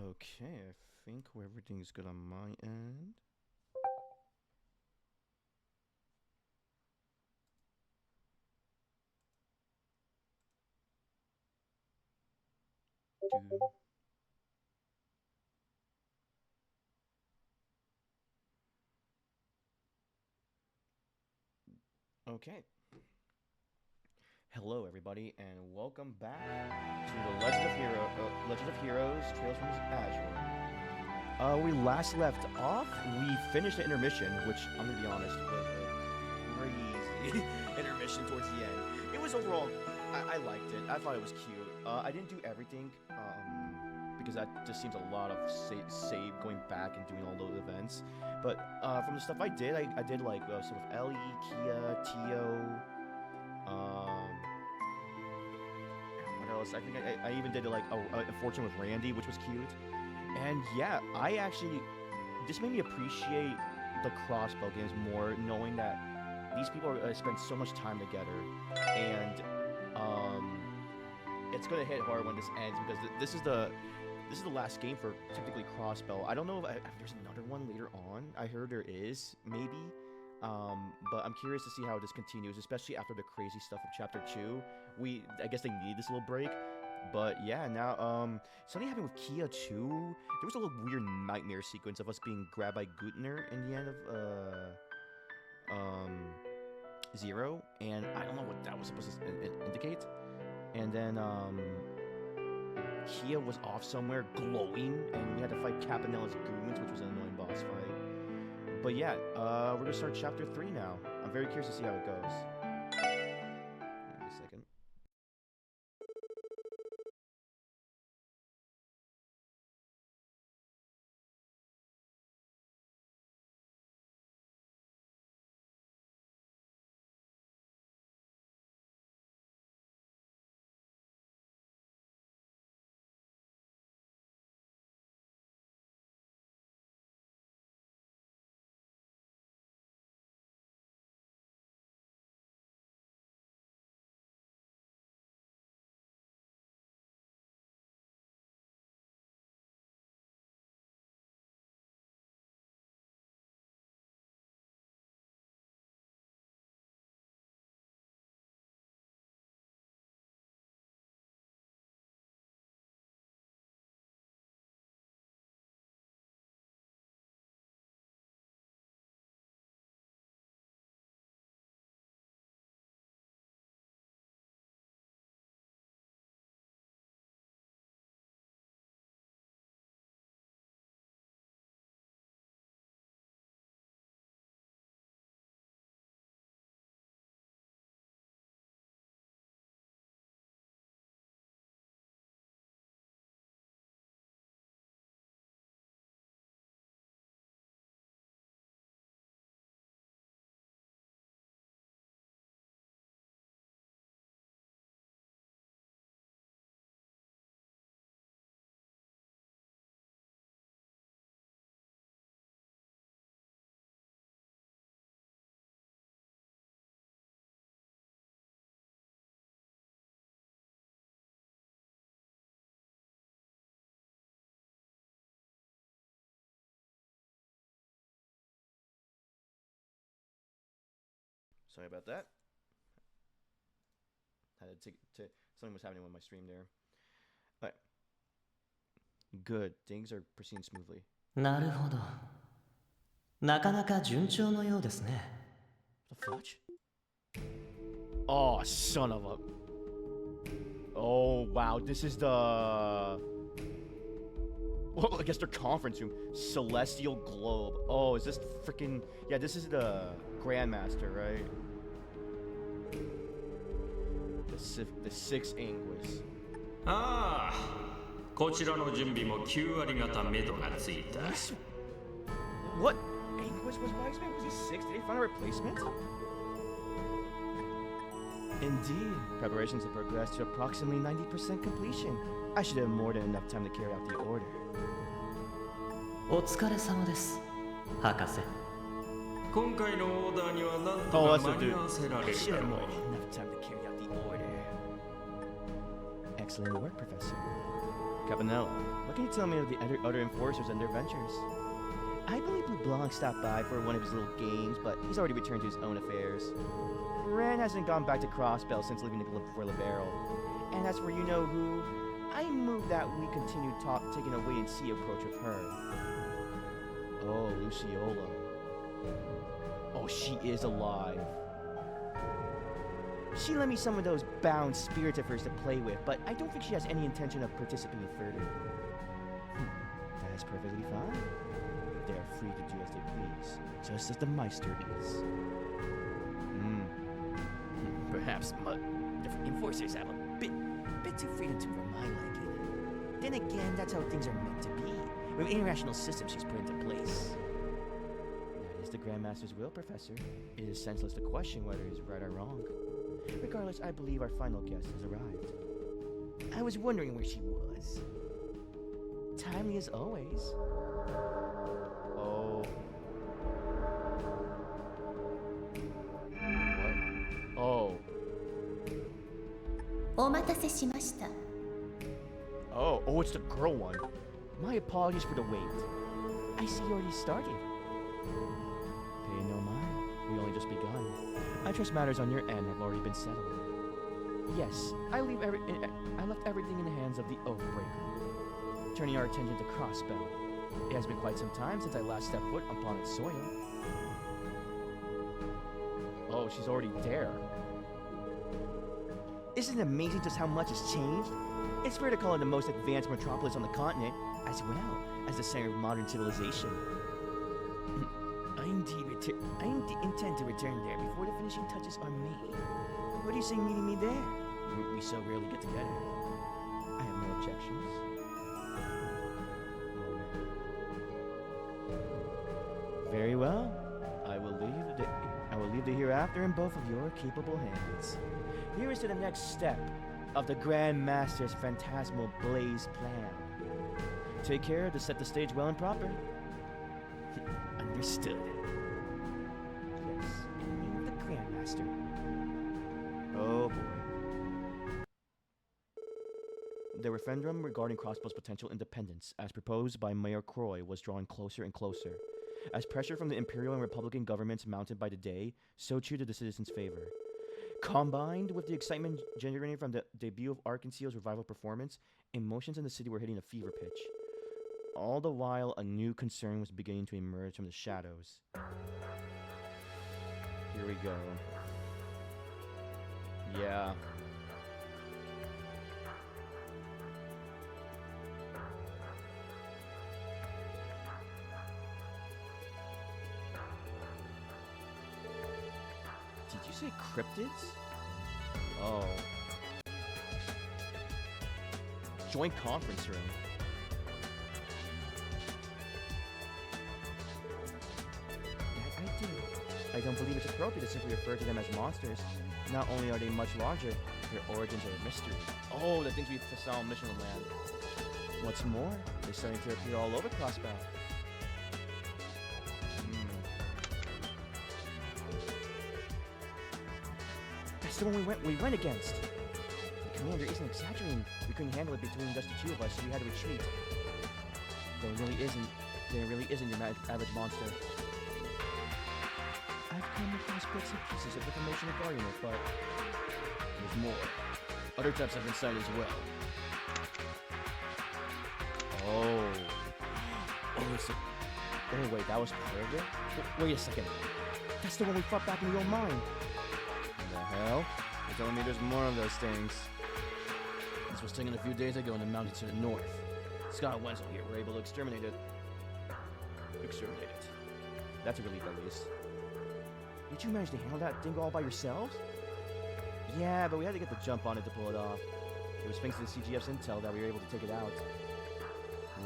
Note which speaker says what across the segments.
Speaker 1: Okay, I think everything's good on my end. Do. Okay. Hello, everybody, and welcome back to the Legend of Heroes: Trails from Azure. We last left off. We finished the intermission, which I'm gonna be honest was a crazy intermission towards the end. It was overall, I liked it. I thought it was cute. I didn't do everything because that just seems a lot of save going back and doing all those events. But from the stuff I did, I did like some of Ellie, Kia, Tio. What else? I think I even did like a fortune with Randy, which was cute. And yeah, this made me appreciate the crossbow games more, knowing that these people spend so much time together, and it's gonna hit hard when this ends because this is the last game for technically crossbow. I don't know if there's another one later on. I heard there is, maybe. But I'm curious to see how this continues, especially after the crazy stuff of Chapter 2. I guess they need this little break. But yeah, now, something happened with Kia too. There was a little weird nightmare sequence of us being grabbed by Gutner in the end of, Zero. And I don't know what that was supposed to indicate. And then, Kia was off somewhere glowing, and we had to fight Capanella's goons, which was an annoying boss fight. But yeah, we're gonna start Chapter 3 now. I'm very curious to see how it goes. Give me a second. Sorry about that. Had to something was happening with my stream there. All right. Good. Things are proceeding smoothly.
Speaker 2: なるほど。なかなか順調のようですね。
Speaker 1: The fudge? Oh, son of a. Oh, wow. This is the. Well, I guess their conference room. Celestial Globe. Oh, is this freaking. Yeah, this is the Grandmaster, right? The Six Anguis.
Speaker 3: ああ、こちらの準備も9割方目処がついた。
Speaker 1: What? Anguis was wise man? Was he six? Did they find a replacement? Indeed. Preparations have progressed to approximately 90% completion. I should have more than enough time to carry out the order.
Speaker 2: お疲れ様です、博士。
Speaker 3: 今回のオーダーには何とか間に合わせられるだろう。
Speaker 1: Enough time to carry out the order. Excellent work, Professor. Cabanella, what can you tell me of the other enforcers and their ventures? I believe Blue Blanc stopped by for one of his little games, but he's already returned to his own affairs. Ren hasn't gone back to Crossbell since leaving for Liberal. And as for you-know-who, I move that we continue taking a wait-and-see approach with her. Oh, Luciola. Oh, she is alive. She lent me some of those bound spirits of hers to play with, but I don't think she has any intention of participating further. That is perfectly fine. They are free to do as they please, just as the Meister is. Perhaps the enforcers have a bit too freedom to for my liking. Then again, that's how things are meant to be, with irrational systems she's put into place. That is the Grandmaster's will, Professor. It is senseless to question whether he's right or wrong. Regardless, I believe our final guest has arrived. I was wondering where she was. Timely as always. Oh. What? Oh.
Speaker 4: お待たせしました。
Speaker 1: Oh, it's the girl one. My apologies for the wait. I see you already started. Pay no mind. We only just begun. I trust matters on your end have already been settled. Yes, I left everything in the hands of the Oathbreaker, turning our attention to Crossbell. It has been quite some time since I last stepped foot upon its soil. Oh, she's already there. Isn't it amazing just how much has changed? It's fair to call it the most advanced metropolis on the continent, as well as the center of modern civilization. I intend to return there before the finishing touches are made. What do you say meeting me there? We so rarely get together. I have no objections. Very well. I will leave the hereafter in both of your capable hands. Here is to the next step of the Grand Master's phantasmal blaze plan. Take care to set the stage well and proper. Understood. Yes, in the name of the Grand Master. Oh boy. The referendum regarding Crossbell's potential independence, as proposed by Mayor Croy, was drawing closer and closer. As pressure from the Imperial and Republican governments mounted by the day, so too did the citizens' favor. Combined with the excitement generated from the debut of Arkanseal's revival performance, emotions in the city were hitting a fever pitch. All the while, a new concern was beginning to emerge from the shadows. Here we go. Yeah. Did you say cryptids? Oh. Joint conference room. That I do. I don't believe it's appropriate to simply refer to them as monsters. Not only are they much larger, their origins are a mystery. Oh, the things we saw on Mission Land. What's more, they're starting to appear all over Crossbell. That's the one we went against. The commander isn't exaggerating. We couldn't handle it between just the two of us, so we had to retreat. There really isn't your average monster. I've come across bits and pieces of information regarding it, but there's more. Other types have been sighted as well. Oh, oh wait, that was part of it? Wait a second. That's the one we fought back in the old mine. What the hell? You're telling me there's more of those things. This was taken a few days ago in the mountains to the north. Scott and Wenzel here were able to exterminate it. That's a relief, at least. Did you manage to handle that thing all by yourselves? Yeah, but we had to get the jump on it to pull it off. It was thanks to the CGF's intel that we were able to take it out.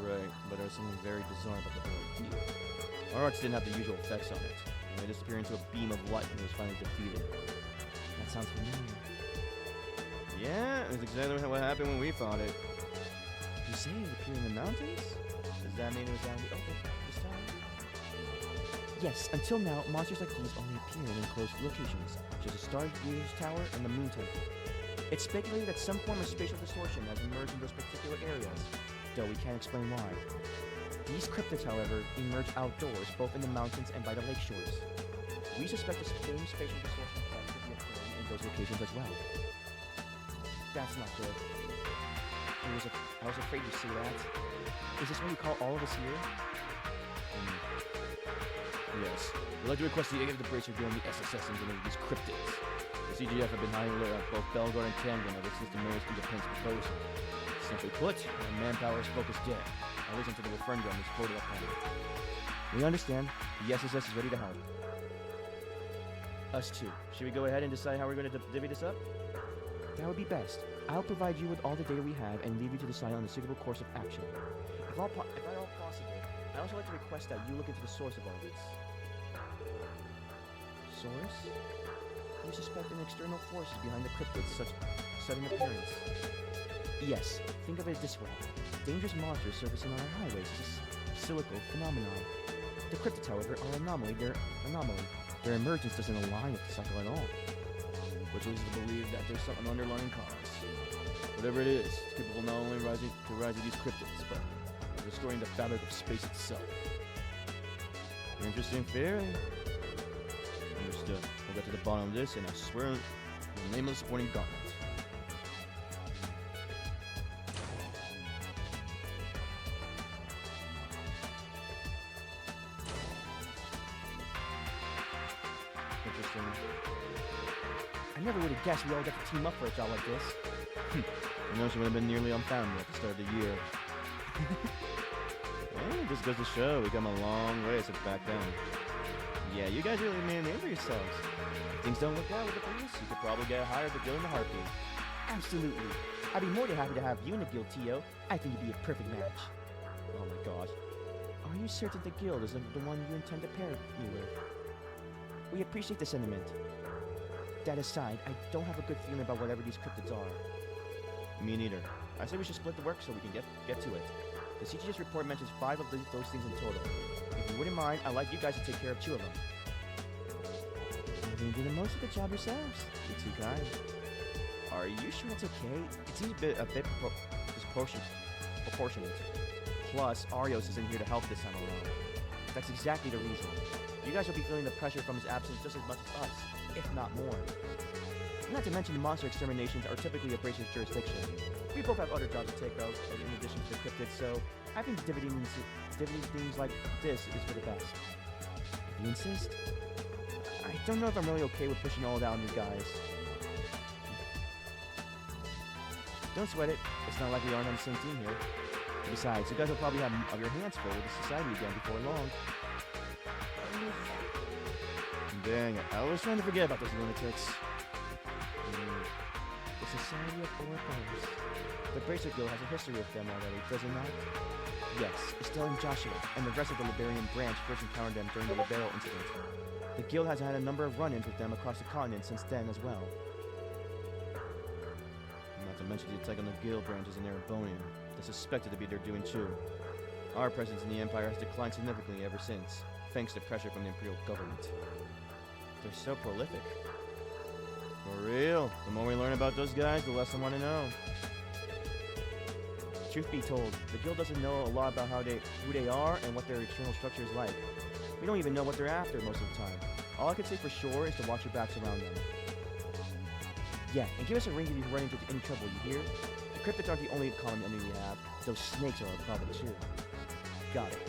Speaker 1: Right, but there was something very bizarre about the whole deal. Our arts didn't have the usual effects on it. It disappeared into a beam of light and it was finally defeated. That sounds familiar. Yeah, that's exactly what happened when we fought it. You say it appeared in the mountains? Does that mean it was out in the open this time? Yes, until now, monsters like these only appear in enclosed locations, such as the Stargaze Tower and the Moon Temple. It's speculated that some form of spatial distortion has emerged in those particular areas. though we can't explain why. These cryptids, however, emerge outdoors, both in the mountains and by the lake shores. We suspect the same spatial distortion effect could be occurring in those locations as well. That's not good. I was afraid you'd say that. Is this what you call all of us here? Yes. We'd like to request the aid of the Bracer Guild and the SSS in dealing with these cryptids. The CGF have been high alert at both Belgard and Tangan ever since the mayor's independence proposal. Simply put, our manpower is focused dead, at least until the referendum is voted upon. We understand. The SSS is ready to help. Us too. Should we go ahead and decide how we're going to divvy this up? That would be best. I'll provide you with all the data we have and leave you to decide on the suitable course of action. If at all possible, I'd also like to request that you look into the source of all this. Source? You suspect an external force is behind the cryptid's such sudden appearance. Yes, think of it this way. Dangerous monsters surfacing on our highways is a cyclical phenomenon. The cryptids, however, are an anomaly. Their emergence doesn't align with the cycle at all. Which leads us to believe that there's some underlying cause. Whatever it is, it's capable not only to rise with these cryptids, but destroying the fabric of space itself. Interesting theory. Understood. We'll get to the bottom of this, and I swear on the name of the sporting gauntlet. Interesting. I never would have guessed we all got to team up for a job like this. I know she would have been nearly unfounded at the start of the year. Well, it just goes to show we come a long way since back then. Yeah, you guys really made a name for yourselves. If things don't work out with the police, you could probably get hired to go in the heartbeat. Absolutely. I'd be more than happy to have you in the guild, Tio. I think you'd be a perfect match. Oh my gosh. Are you certain the guild is the one you intend to pair me with? We appreciate the sentiment. That aside, I don't have a good feeling about whatever these cryptids are. Me neither. I say we should split the work so we can get to it. The CGS report mentions 5 of those things in total. If you wouldn't mind, I'd like you guys to take care of 2 of them. You're doing the most of the job yourselves. You're too kind. Are you sure it's okay? It seems a bit proportionate. Plus, Arios isn't here to help this time around. That's exactly the reason. You guys will be feeling the pressure from his absence just as much as us, if not more. Not to mention the monster exterminations are typically a Bracer's jurisdiction. We both have other jobs to take out in addition to the cryptids, so I think dividing things like this is for the best. If you insist. I don't know if I'm really okay with pushing all that on you guys. Don't sweat it. It's not like we aren't on the same team here. Besides, you guys will probably have your hands full with the society again before long. Dang it. I was trying to forget about those lunatics. The Society of Oracles. The Bracer Guild has a history with them already, does it not? Yes, Estelle and Joshua, and the rest of the Liberian branch first encountered them during the Libero incident. The guild has had a number of run-ins with them across the continent since then as well. Not to mention the attack on the guild branches in Erebonian. They're suspected to be their doing too. Our presence in the Empire has declined significantly ever since, thanks to pressure from the Imperial government. They're so prolific. For real, the more we learn about those guys, the less I want to know. Truth be told, the guild doesn't know a lot about who they are and what their external structure is like. We don't even know what they're after most of the time. All I can say for sure is to watch your backs around them. Yeah, and give us a ring if you run into any trouble, you hear? The cryptids aren't the only common enemy we have. Those snakes are a problem too. Got it.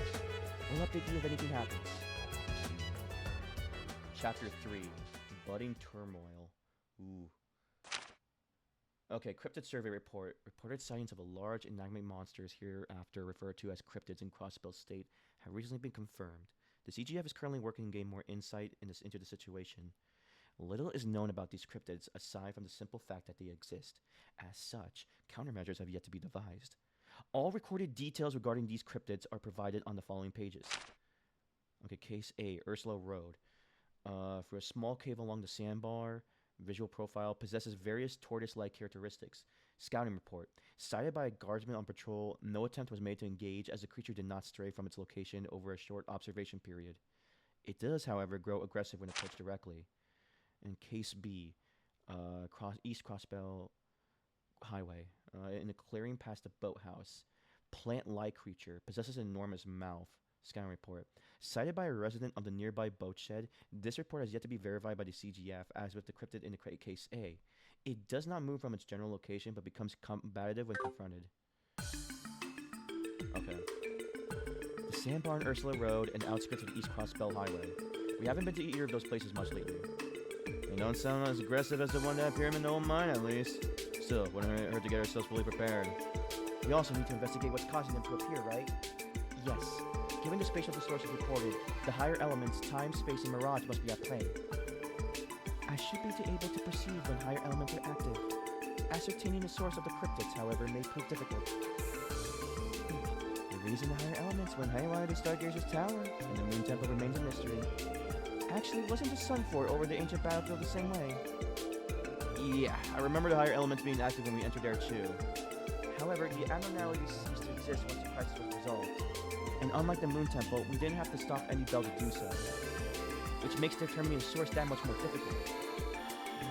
Speaker 1: We'll update you if anything happens. Chapter 3. Budding Turmoil. Ooh. Okay, Cryptid Survey Report. Reported sightings of a large enigmatic monsters hereafter referred to as cryptids in Crossbell State have recently been confirmed. The CGF is currently working to gain more insight into the situation. Little is known about these cryptids aside from the simple fact that they exist. As such, countermeasures have yet to be devised. All recorded details regarding these cryptids are provided on the following pages. Okay, Case A, Ursula Road. For a small cave along the sandbar, visual profile possesses various tortoise-like characteristics. Scouting report. Sighted by a guardsman on patrol, no attempt was made to engage as the creature did not stray from its location over a short observation period. It does, however, grow aggressive when approached directly. In Case B, East Crossbell Highway, in a clearing past a boathouse. Plant-like creature. Possesses an enormous mouth. Scanner report. Cited by a resident of the nearby boat shed, this report has yet to be verified by the CGF, as with the cryptid in the case A. It does not move from its general location, but becomes combative when confronted. Okay. The Sandbar and Ursula Road and outskirts of East Crossbell Highway. We haven't been to either of those places much lately. They don't sound as aggressive as the one that appeared in the old mine, at least. Still, wouldn't hurt to get ourselves fully prepared. We also need to investigate what's causing them to appear, right? Yes. Given the spatial distortions reported, the higher elements, time, space, and mirage must be at play. I should be able to perceive when higher elements are active. Ascertaining the source of the cryptids, however, may prove difficult. The reason the higher elements went haywire to Stargazer's Tower, and the Moon Temple remains a mystery. Actually, wasn't the Sun Fort over the ancient battlefield the same way? Yeah, I remember the higher elements being active when we entered there too. However, the abnormalities ceased to exist once the crisis was resolved. And unlike the Moon Temple, we didn't have to stop any bell to do so, which makes determining the source that much more difficult.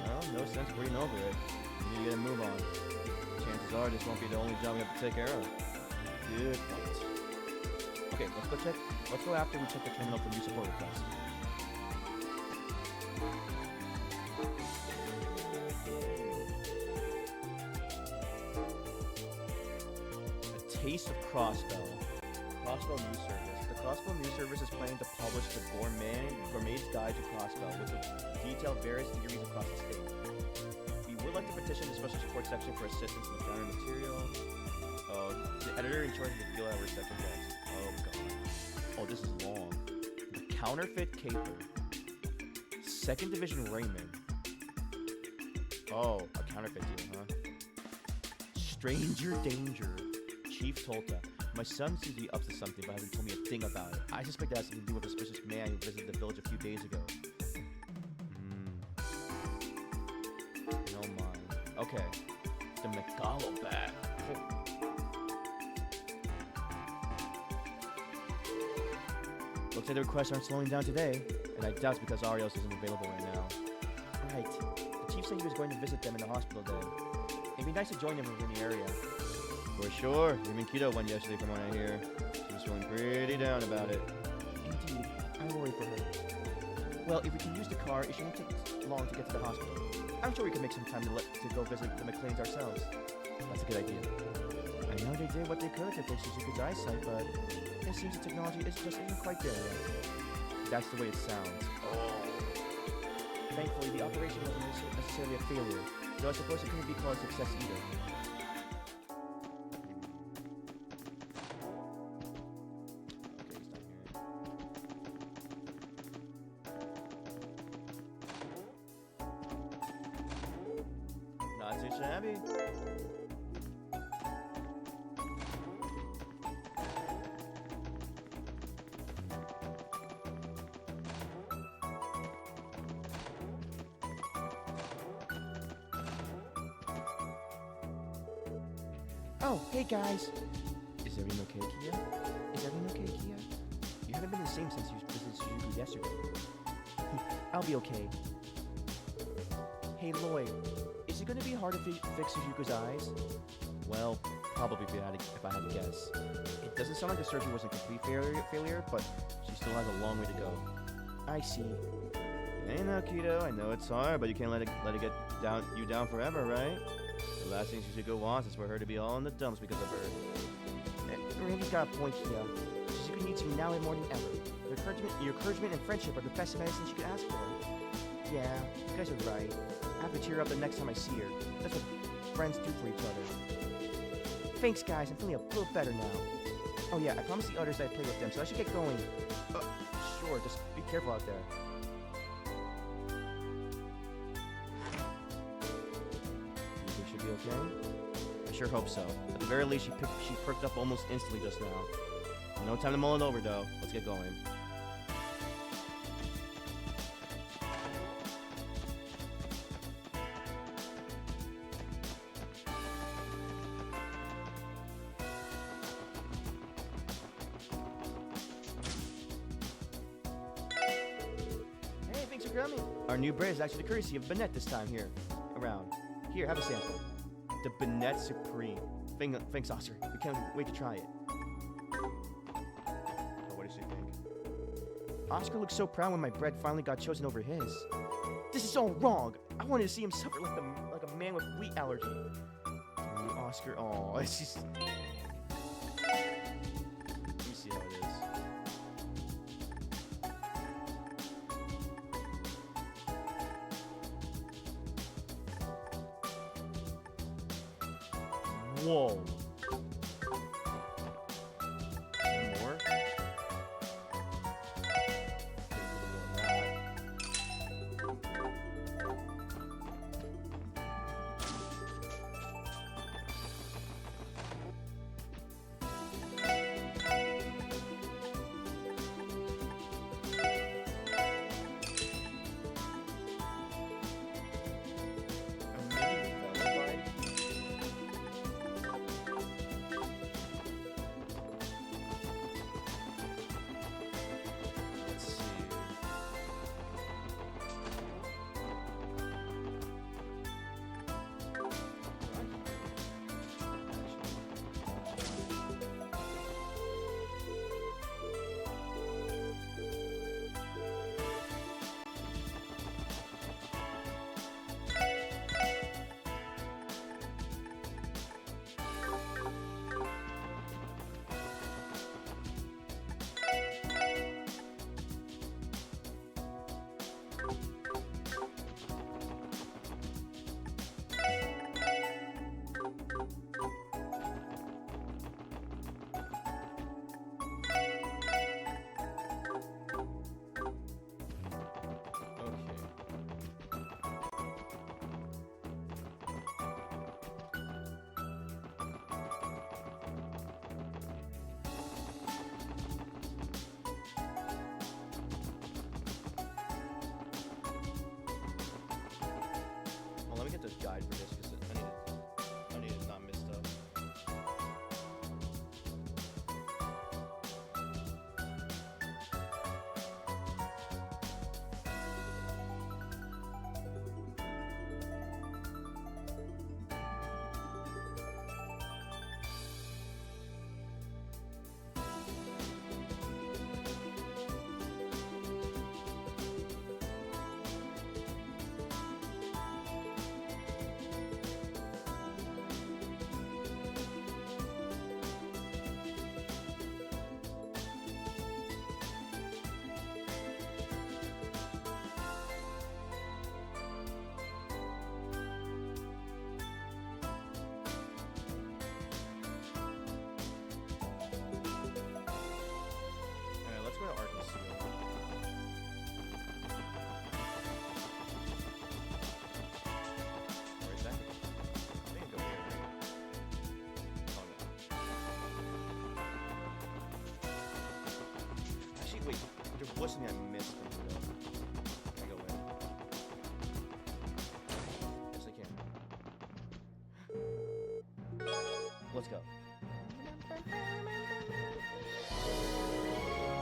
Speaker 1: Well, no sense breathing over it. We need to get a move on. Chances are this won't be the only job we have to take care of. Good point. Okay, let's go check. Let's go after we check the terminal for new support requests. A taste of Crossbell. Crossbell News Service. The Crossbell News Service is planning to publish the Gourmet's Guide to Crossbell, which will detail various theories across the state. We would like to petition the Special Support Section for assistance in the counter material. Oh, the editor in charge of the field hour section text. Oh, God. Oh, this is long. The Counterfeit Caper. 2nd Division Raymond. Oh, a counterfeit deal, huh? Stranger Danger. Chief Tolta. My son seems to be up to something, but hasn't told me a thing about it. I suspect that has something to do with a suspicious man who visited the village a few days ago. No mind. Okay. The Megalo Bat. Looks like the requests aren't slowing down today, and I doubt it's because Arios isn't available right now. Right. The chief said he was going to visit them in the hospital today. It'd be nice to join them in the area. For sure. Even Keto went yesterday from what I hear. She was feeling pretty down about it. Indeed. I worry for her. Well, if we can use the car, it shouldn't take long to get to the hospital. I'm sure we can make some time to go visit the McLeans ourselves. That's a good idea. I know they did what they could to fix Shizuku's eyesight, but it seems the technology just isn't quite there yet. That's the way it sounds. Oh. Thankfully, the operation wasn't necessarily a failure, though I suppose it couldn't be called a success either. Not too shabby. Oh, hey guys. Is everything okay, Kia? Is everything okay, Kia? You haven't been the same since you visited Suzuki yesterday. I'll be okay. Hey Lloyd, is it going to be hard to fix Suzuku's eyes? Well, probably if I had to guess. It doesn't sound like the surgery was a complete failure, but she still has a long way to go. I see. Hey now, Keto, I know it's hard, but you can't let it get you down forever, right? The last thing Suzuku wants is for her to be all in the dumps because of her. Randy's got a point here. Suzuku needs you now more than ever. Your encouragement and friendship are the best medicine she could ask for. Yeah, you guys are right. I have to cheer her up the next time I see her. That's what friends do for each other. Thanks, guys. I'm feeling a little better now. Oh yeah, I promised the others that I'd play with them, so I should get going. Sure, just be careful out there. You think she'll be okay? I sure hope so. At the very least, she perked up almost instantly just now. No time to mull it over, though. Let's get going. Hey, thanks for coming. Our new bread is actually courtesy of Bennett this time around. Here, have a sample. The Bennett Supreme. Thanks, Oscar. We can't wait to try it. Oh, what does she think? Oscar looked so proud when my bread finally got chosen over his. This is all wrong. I wanted to see him suffer like a man with wheat allergy. Ooh, Oscar, oh, it's just. Let me see how it is. Whoa. More? Let me get this guide for this because I need to not miss stuff. Let's go to Arkansas. Where is that? I think I go here. Oh, no. Actually, wait. There was something I missed from here, though. Can I go in? Yes, I can. Let's go.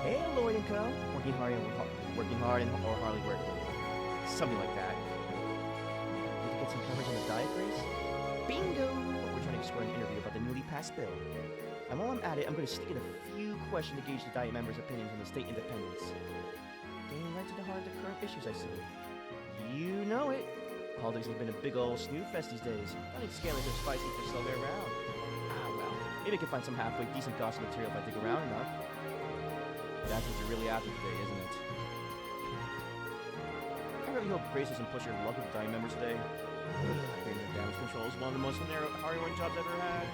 Speaker 1: Hey, Lloyd and Co. Working hard or hardly working. Something like that. Need to get some coverage on the diet race? Bingo! We're trying to square an interview about the newly passed bill. And while I'm at it, I'm going to stick in a few questions to gauge the diet members' opinions on the state independence. Getting right to the heart of the current issues, I see. You know it. Politics has been a big old snooze fest these days. I think scandals are spicy for so they're around. Ah, well. Maybe I can find some halfway decent gossip material if I dig around enough. That's what you're really after today, isn't it? I really hope Grace doesn't push her luck with the diet members today. Hearing their damage control is one of the most harrowing jobs I've ever had.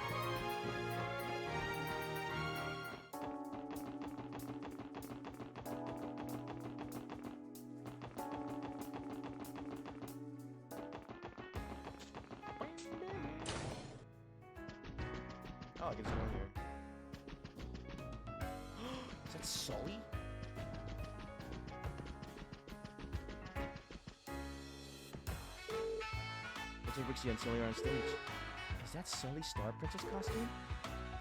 Speaker 1: Oh, I can just go in here. Is that Sully? Looks like Rixie and Sully are on stage. Is that Sully's Star Princess costume?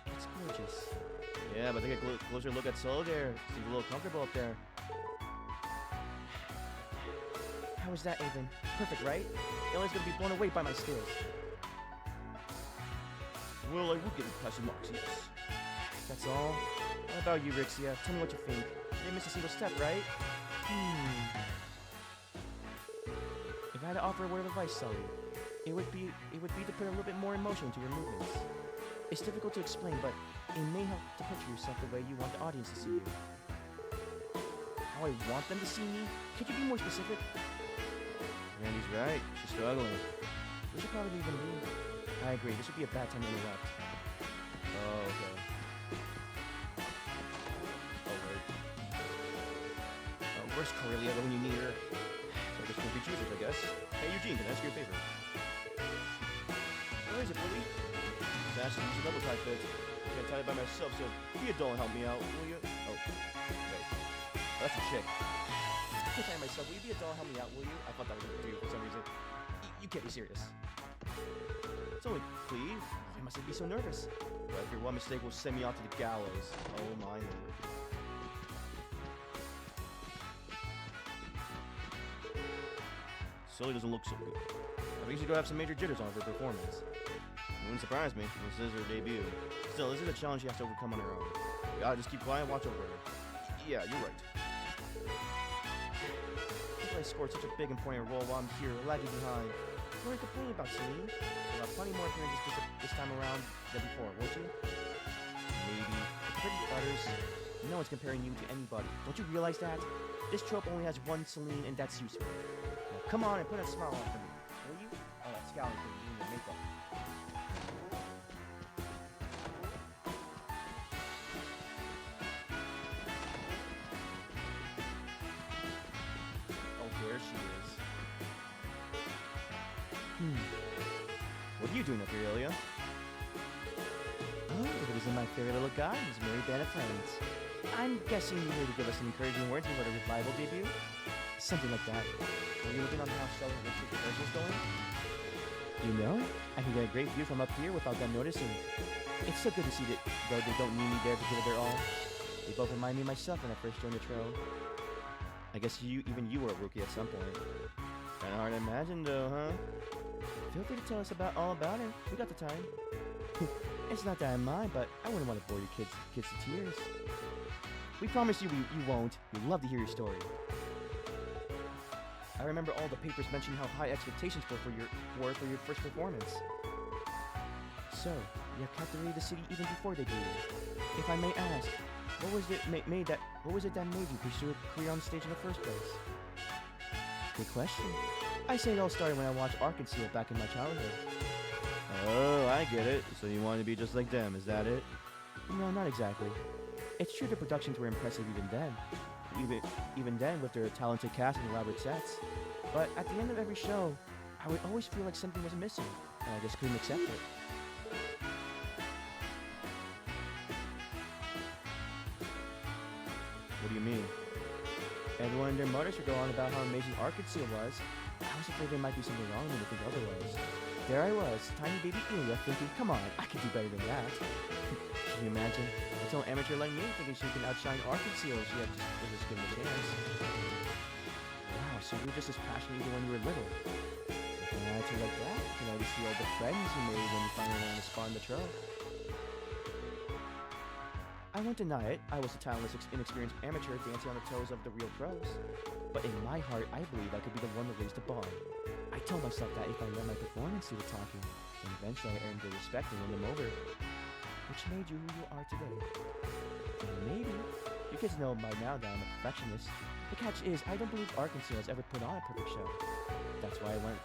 Speaker 1: It's gorgeous. Yeah, but take a closer look at Sully there. Seems a little comfortable up there. How is that, Avon? Perfect, right? Ellie's gonna be blown away by my skills. Well, I will give you passing marks, yes. That's all? What about you, Rixia? Tell me what you think. You didn't miss a single step, right? If I had to offer a word of advice, Sully, it would be to put a little bit more emotion into your movements. It's difficult to explain, but it may help to picture yourself the way you want the audience to see you. How I want them to see me? Could you be more specific? Randy's right. She's struggling. We should probably even leave. I agree. This would be a bad time to interrupt. Oh, okay. Oh, word. Where's Corellia when you need her? I guess we'll be choosers, I guess. Hey, Eugene, can I ask you a favor? Where is it, Willie? I was asking you to double tie fit. I can't tie it by myself, so be a doll and help me out, will you? Oh, wait. Oh, that's a chick. I can't tie it myself. Will you be a doll and help me out, will you? I thought that was a dude for some reason. You can't be serious. It's only Cleve. Why must I be so nervous? But if your one mistake will send me out to the gallows. Oh my lord. Sully doesn't look so good. I think she's gonna have some major jitters on her performance. It wouldn't surprise me. This is her debut. Still, this is a challenge she has to overcome on her own. You gotta just keep quiet and watch over her. Yeah, you're right. I scored such a big important role while I'm here, lagging behind. What are you complaining about, Celine? You'll have plenty more appearances this time around than before, won't you? Maybe. It's pretty butters. No one's comparing you to anybody. Don't you realize that? This trope only has one Celine, and that's you, Celine. Now come on and put a smile on for me, will you? Oh, that scowling thing in your makeup. There she is. What are you doing up here, Ilya? Oh, it isn't my favorite little guy. He's Mary Band of Friends. I'm guessing you're here to give us some encouraging words before the revival debut? Something like that. Were you looking on how Stella and Richard's rehearsal's going? You know, I can get a great view from up here without them noticing. It's so good to see that though they don't need me there to give it their all. They both remind me of myself when I first joined the trail. I guess even you were a rookie at some point. Kinda hard to imagine though, huh? Feel free to tell us all about it. We got the time. It's not that I mind, but I wouldn't want to bore your kids to tears. We promise you you won't. We'd love to hear your story. I remember all the papers mentioning how high expectations were for your first performance. So, you have captivated the city even before they did. If I may ask, what was it that made you pursue a career on stage in the first place? Good question. I say it all started when I watched Arkansas back in my childhood. Oh, I get it. So you wanted to be just like them, is that it? No, not exactly. It's true the productions were impressive even then. Even then with their talented cast and elaborate sets. But at the end of every show, I would always feel like something was missing, and I just couldn't accept it. What do you mean? Everyone and their mothers would go on about how amazing Arkansas was. I was afraid there might be something wrong with me to think otherwise. There I was, tiny baby Ilya, thinking, come on, I could do better than that. Can you imagine? Until an amateur like me thinking she can outshine Arkansas if she had just given a chance. Wow, so you were just as passionate even when you were little. With an attitude like that, you can already see all the friends you made when you finally learned to spar in the trail. I won't deny it, I was a talentless, inexperienced amateur dancing on the toes of the real pros. But in my heart, I believe I could be the one that raised the bar. I told myself that if I let my performance do the talking, then eventually I earned their respect and win them over. Which made you who you are today. And maybe, you kids know by now that I'm a perfectionist. The catch is, I don't believe Arkansas has ever put on a perfect show. That's why I went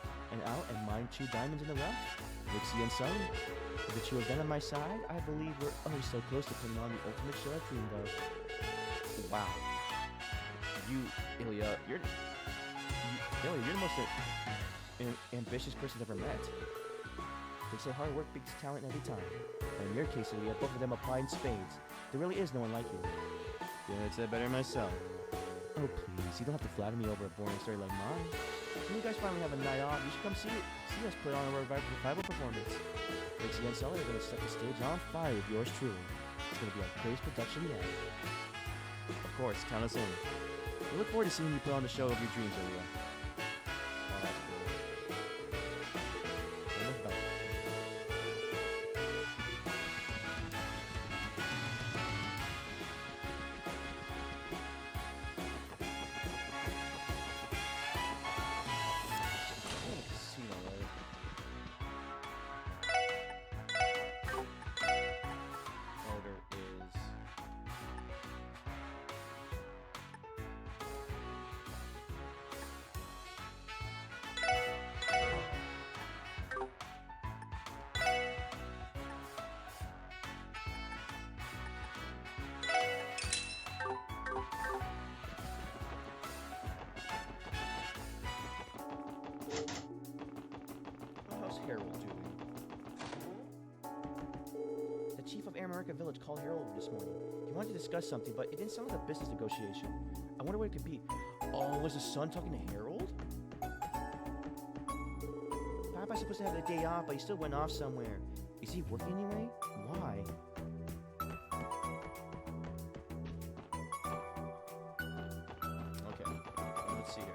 Speaker 1: out and mined 2 diamonds in the rough, Nixie and Sully. With the 2 of them on my side, I believe we're so close to putting on the ultimate show I've dreamed of. Wow. Ilya, you're the most ambitious person I've ever met. They say hard work beats talent every time. And in your case, Ilya, both of them apply in spades. There really is no one like you. Yeah, I'd say better myself. Oh please, you don't have to flatter me over a boring story like mine. When you guys finally have a night off, you should come see us put on a revival performance. Dixie and Sully are going to set the stage on fire with yours truly. It's going to be our greatest production yet. Of course, count us in. We look forward to seeing you put on the show of your dreams, Ilya. Oh, that's cool. Air America Village called Harold over this morning. He wanted to discuss something, but it didn't sound like a business negotiation. I wonder what it could be. Oh, was the son talking to Harold? Papa's supposed to have the day off, but he still went off somewhere. Is he working anyway? Why? Okay, let's see here.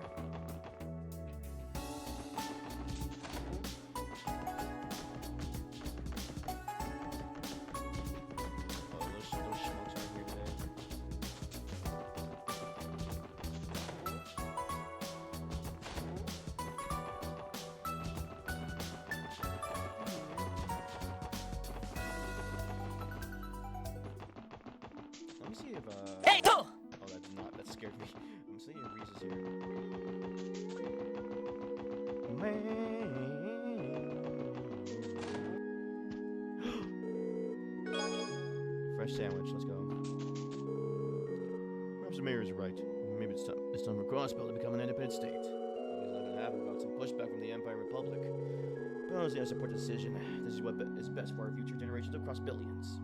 Speaker 1: Oh, those schmucks aren't here today. Let me see if
Speaker 2: Hey!
Speaker 1: oh, that's not. That scared me. I'm seeing if Reese is here. Fresh sandwich. Let's go. Perhaps the mayor is right. Maybe it's time for Crossbell to become an independent state. It's not going to happen without some pushback from the Empire Republic. But honestly, I support the decision. This is what is best for our future generations of Crossbillions.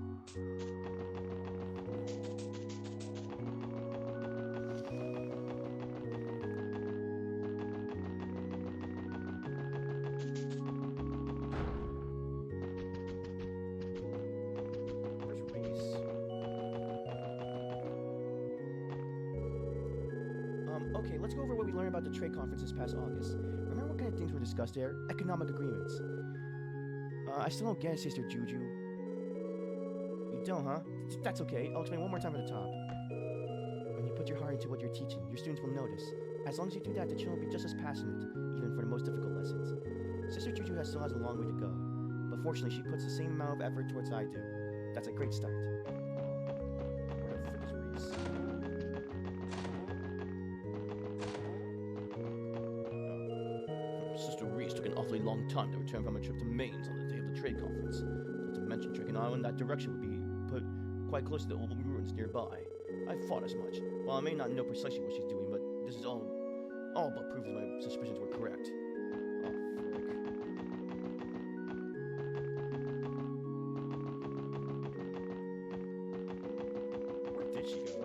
Speaker 1: Okay, let's go over what we learned about the trade conference this past August. Remember what kind of things were discussed there? Economic agreements. I still don't get it, Sister Juju. You don't, huh? That's okay. I'll explain one more time from the top. When you put your heart into what you're teaching, your students will notice. As long as you do that, the children will be just as passionate, even for the most difficult lessons. Sister Juju still has a long way to go, but fortunately, she puts the same amount of effort towards I do. That's a great start. Where the frick is Reese? Sister Reese took an awfully long time to return from a trip to Mainz on the day of the trade conference. Not to mention, tracking out in that direction would be put quite close to the old ruins nearby. I thought as much. While I may not know precisely what she's doing, but this is all but proves my suspicions were correct. Oh, frick. Where did she go?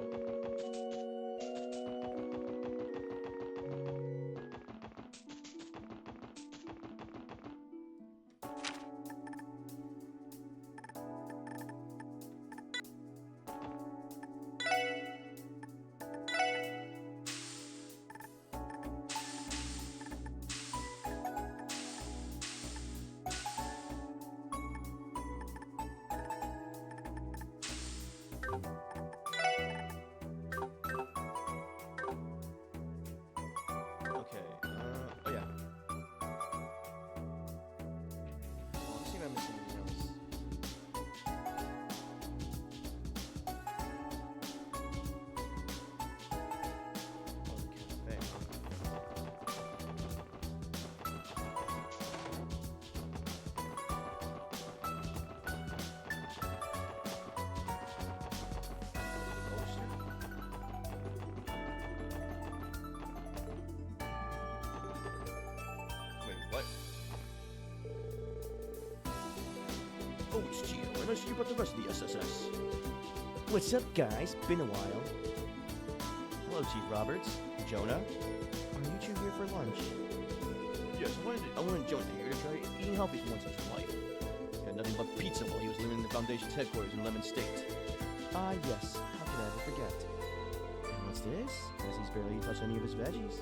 Speaker 1: Okay, oh yeah. Well, let's see if I'm missing anything else. Oh, the cafe. Wait, what? Oh, it's Gio. And I see you brought the rest of the SSS. What's up, guys? Been a while. Hello, Chief Roberts. Jonah. Are you two here for lunch? Yes, I wanted Jonah here to try eating healthy for once in his life. He had nothing but pizza while he was living in the Foundation's headquarters in Lemon State. Ah, yes. How could I ever forget? And what's this? Guess he's barely touched any of his veggies.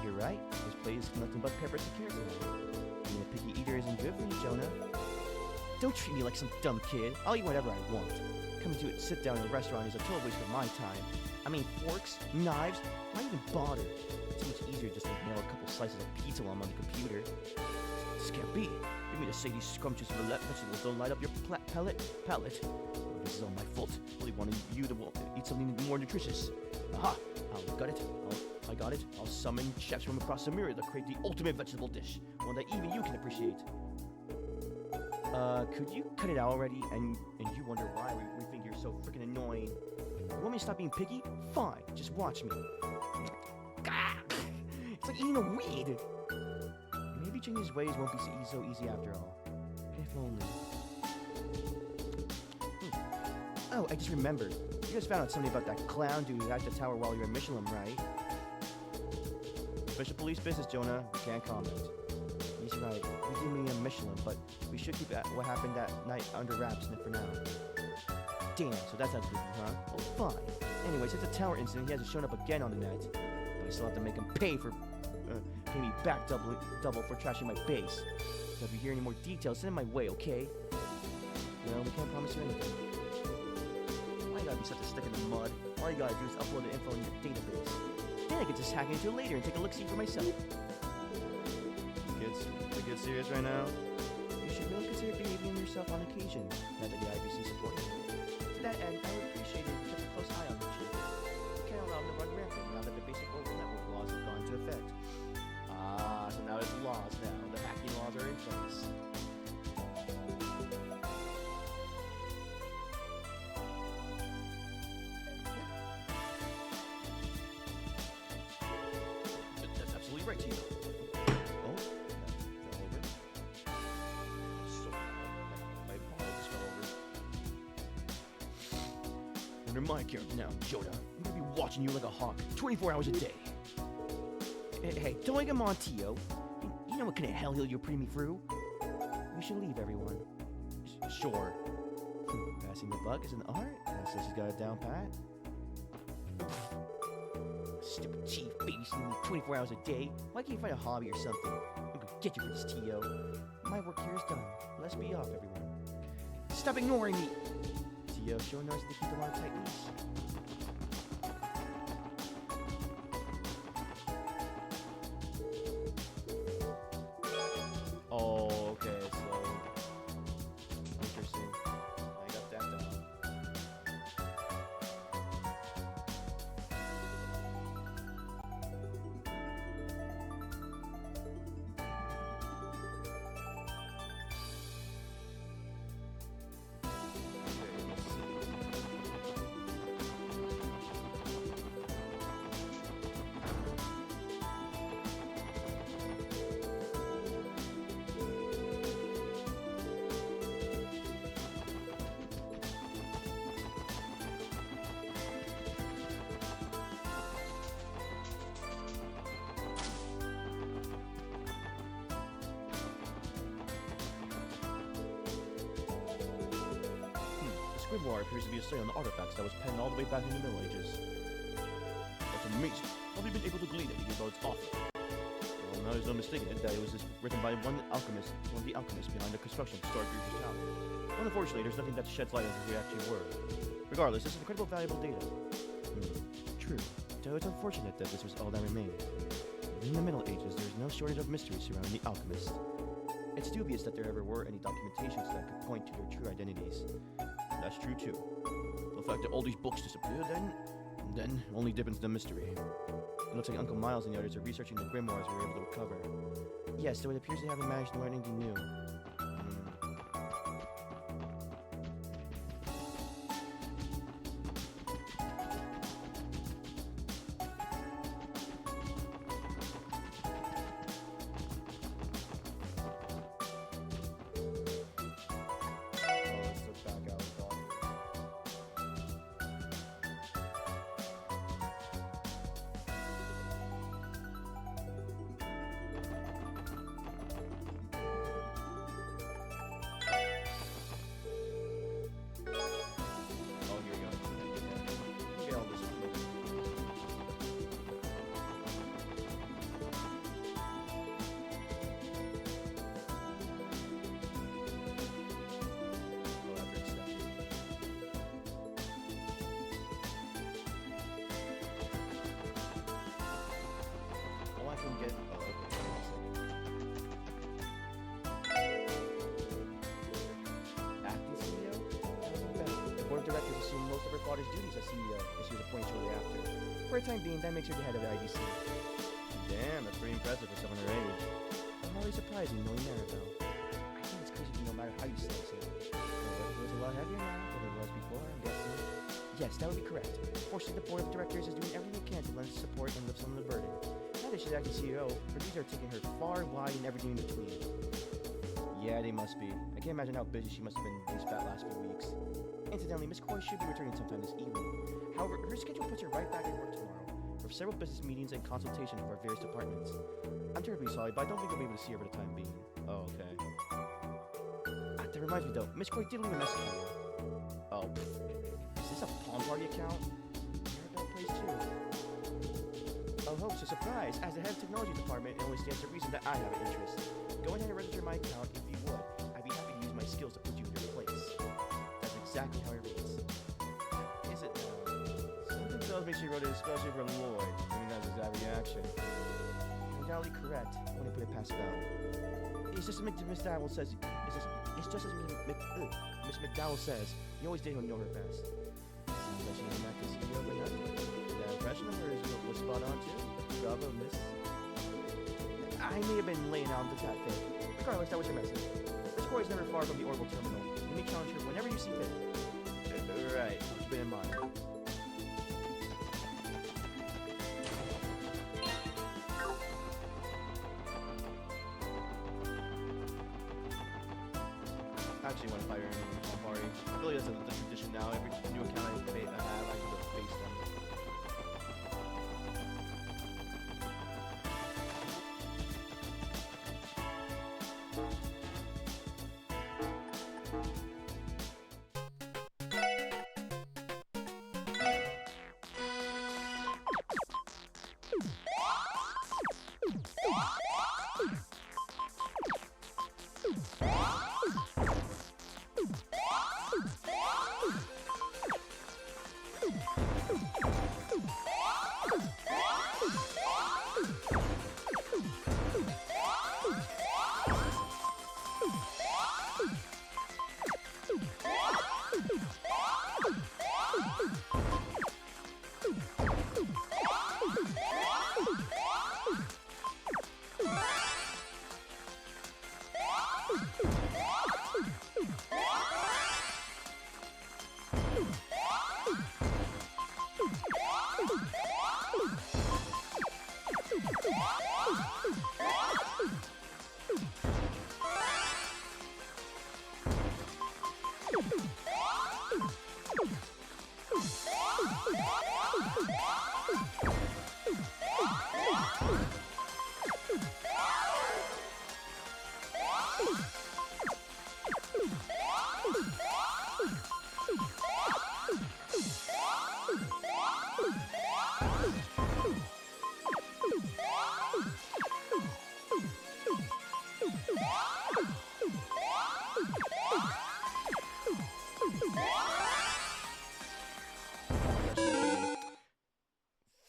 Speaker 1: You're right. This plate is nothing but peppers and carrots. Being a picky eater isn't good for you, Jonah. Don't treat me like some dumb kid. I'll eat whatever I want. Coming to sit down in a restaurant is a total waste of my time. I mean, forks, knives, why even bother? It's so much easier just to nail a couple slices of pizza while I'm on the computer. This can't be. You mean to say these scrumptious vegetables don't light up your palate? Oh, this is all my fault. I really wanted you to eat something more nutritious. Aha! I got it. I'll summon chefs from across the mirror to create the ultimate vegetable dish. One that even you can appreciate. Could you cut it out already? And you wonder why we think you're so freaking annoying. You want me to stop being picky? Fine, just watch me. It's like eating a weed. Maybe changing his ways won't be so easy after all. If only. Oh, I just remembered. You guys found out something about that clown dude who hacked the tower while you were in Michelin, right? Official police business, Jonah. We can't comment. He's right. We do mean in Michelin, but we should keep what happened that night under wraps for now. Damn, so that's how it's creepy, huh? Oh, fine. Anyway, since the tower incident, he hasn't shown up again on the net. But I still have to make him pay me back double for trashing my base. So if you hear any more details, send them my way, okay? Well, we can't promise you anything. Why you gotta be such a stick in the mud? All you gotta do is upload the info in your database. Then I can just hack into it later and take a look-see for myself. Kids, are you get serious right now? You should really consider behaving yourself on occasion, now that the IBC supports you. To that end, I would appreciate it if you kept a close eye on the chip. You can't allow them to run rampant now that the basic open network laws have gone into effect. Ah, so now there's laws now. The hacking laws are in place. That's absolutely right, Tito. Oh, that fell over. So my ball just fell over. Under my care now, Jonah. I'm gonna be watching you like a hawk, 24 hours a day. Hey, don't egg him on, Tio. You know what kind of hell you're putting me through? We should leave, everyone. Sure. Passing the buck is an art. Says she's got it down pat. Stupid chief babysitting me 24 hours a day. Why can't you find a hobby or something? I'm gonna get you for this, Tio. My work here is done. Let's be off, everyone. Stop ignoring me! Tio, sure knows to keep him on a tight leash. Oh, okay, so interesting. I got that down. Okay, let's see. The Grimoire appears to be a study on the artifacts that was penned all the way back in the Middle Ages. That's amazing. How have you been able to glean anything about its author? Well, now there's no mistaking it that it was written by one of the alchemists behind the construction of Stargreaser's Tower. Well, unfortunately, there's nothing that sheds light on who they actually were. Regardless, this is incredible valuable data. True, though it's unfortunate that this was all that remained. In the Middle Ages, there's no shortage of mysteries surrounding the alchemists. It's dubious that there ever were any documentations that could point to their true identities. That's true too. The fact that all these books disappeared then only deepens the mystery. It looks like Uncle Miles and the others are researching the grimoires we were able to recover. Yes, so it appears they haven't managed to learn anything new. Directors assumed most of her father's duties as CEO, and she was appointed shortly after. For the time being, that makes her the head of the IBC. Damn, that's pretty impressive for someone her age. I'm always surprised in knowing Maribel. I think it's crazy no matter how you slice it. It was a lot heavier now than it was before, I'm guessing. Yes, that would be correct. Fortunately, the board of directors is doing everything it can to lend support and lift some of the burden. Now that she's acting CEO, her duties are taking her far, wide, and everything in between. Yeah, they must be. I can't imagine how busy she must have been these last few weeks. Incidentally, Miss Coy should be returning sometime this evening. However, her schedule puts her right back at work tomorrow for several business meetings and consultation of our various departments. I'm terribly sorry, but I don't think I'll be able to see her for the time being. Oh, okay. That reminds me though, Miss Coy did leave a message for you. Oh, is this a Palm Party account? You're a bad place too. Oh, host, a surprise! As the head of technology department, it only stands to reason that I have an interest. Go ahead and register my account if you would. I'd be happy to use my skills to put you in your place. That's exactly how it reads. Is it now? Something tells me she wrote it especially for Lloyd. I mean, that's exact reaction. Undoubtedly correct. When I put it past Bell. It's just as Miss McDowell says. It's just as Miss McDowell says. You always did know her best. Impression of that is the other night. The impression of her was spot on too. Bravo, Miss. I may have been laying on the tat thing. Regardless, that was your message. Miss Coy is never far from the orbital terminal. You may challenge her whenever you see fit. Right, keep it in mind. I actually want to fight her in Palm Party. I feel like that's the tradition now. Every new account I have, I go to face them.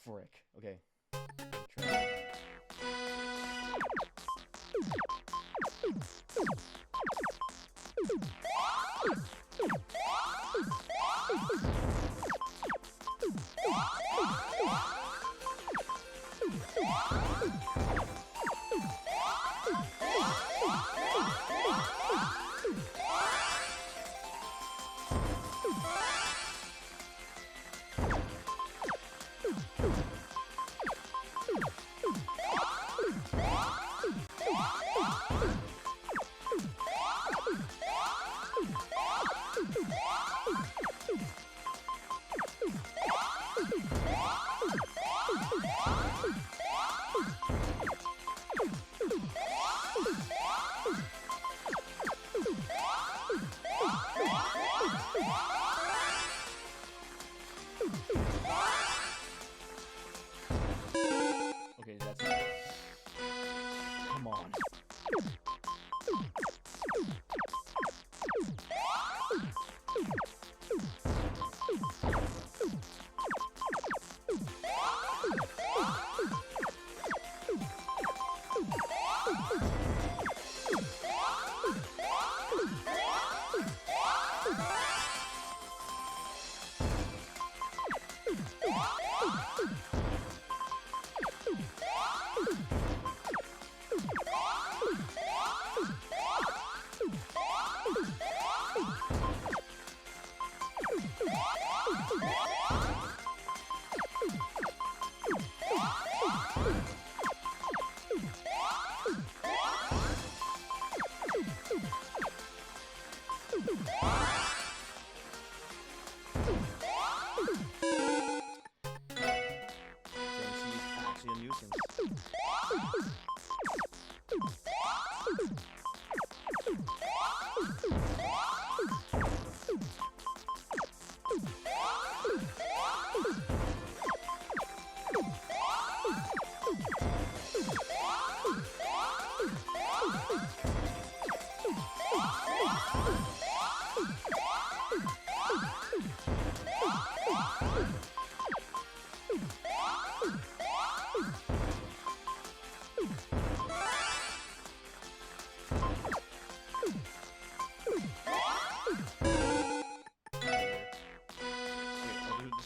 Speaker 1: Frick. Okay. Try. Okay, that's it. Come on.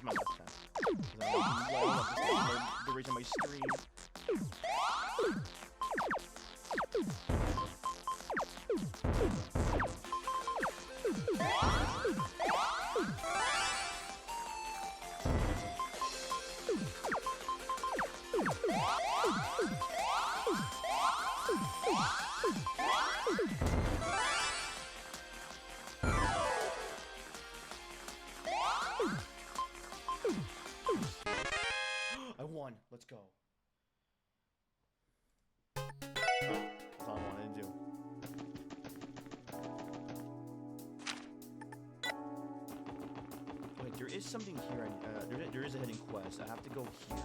Speaker 1: is my last chance. 'Cause I love the reason my stream. I won. Let's go. That's all I wanted to do. Wait, there is something here. There is a hidden quest. I have to go here.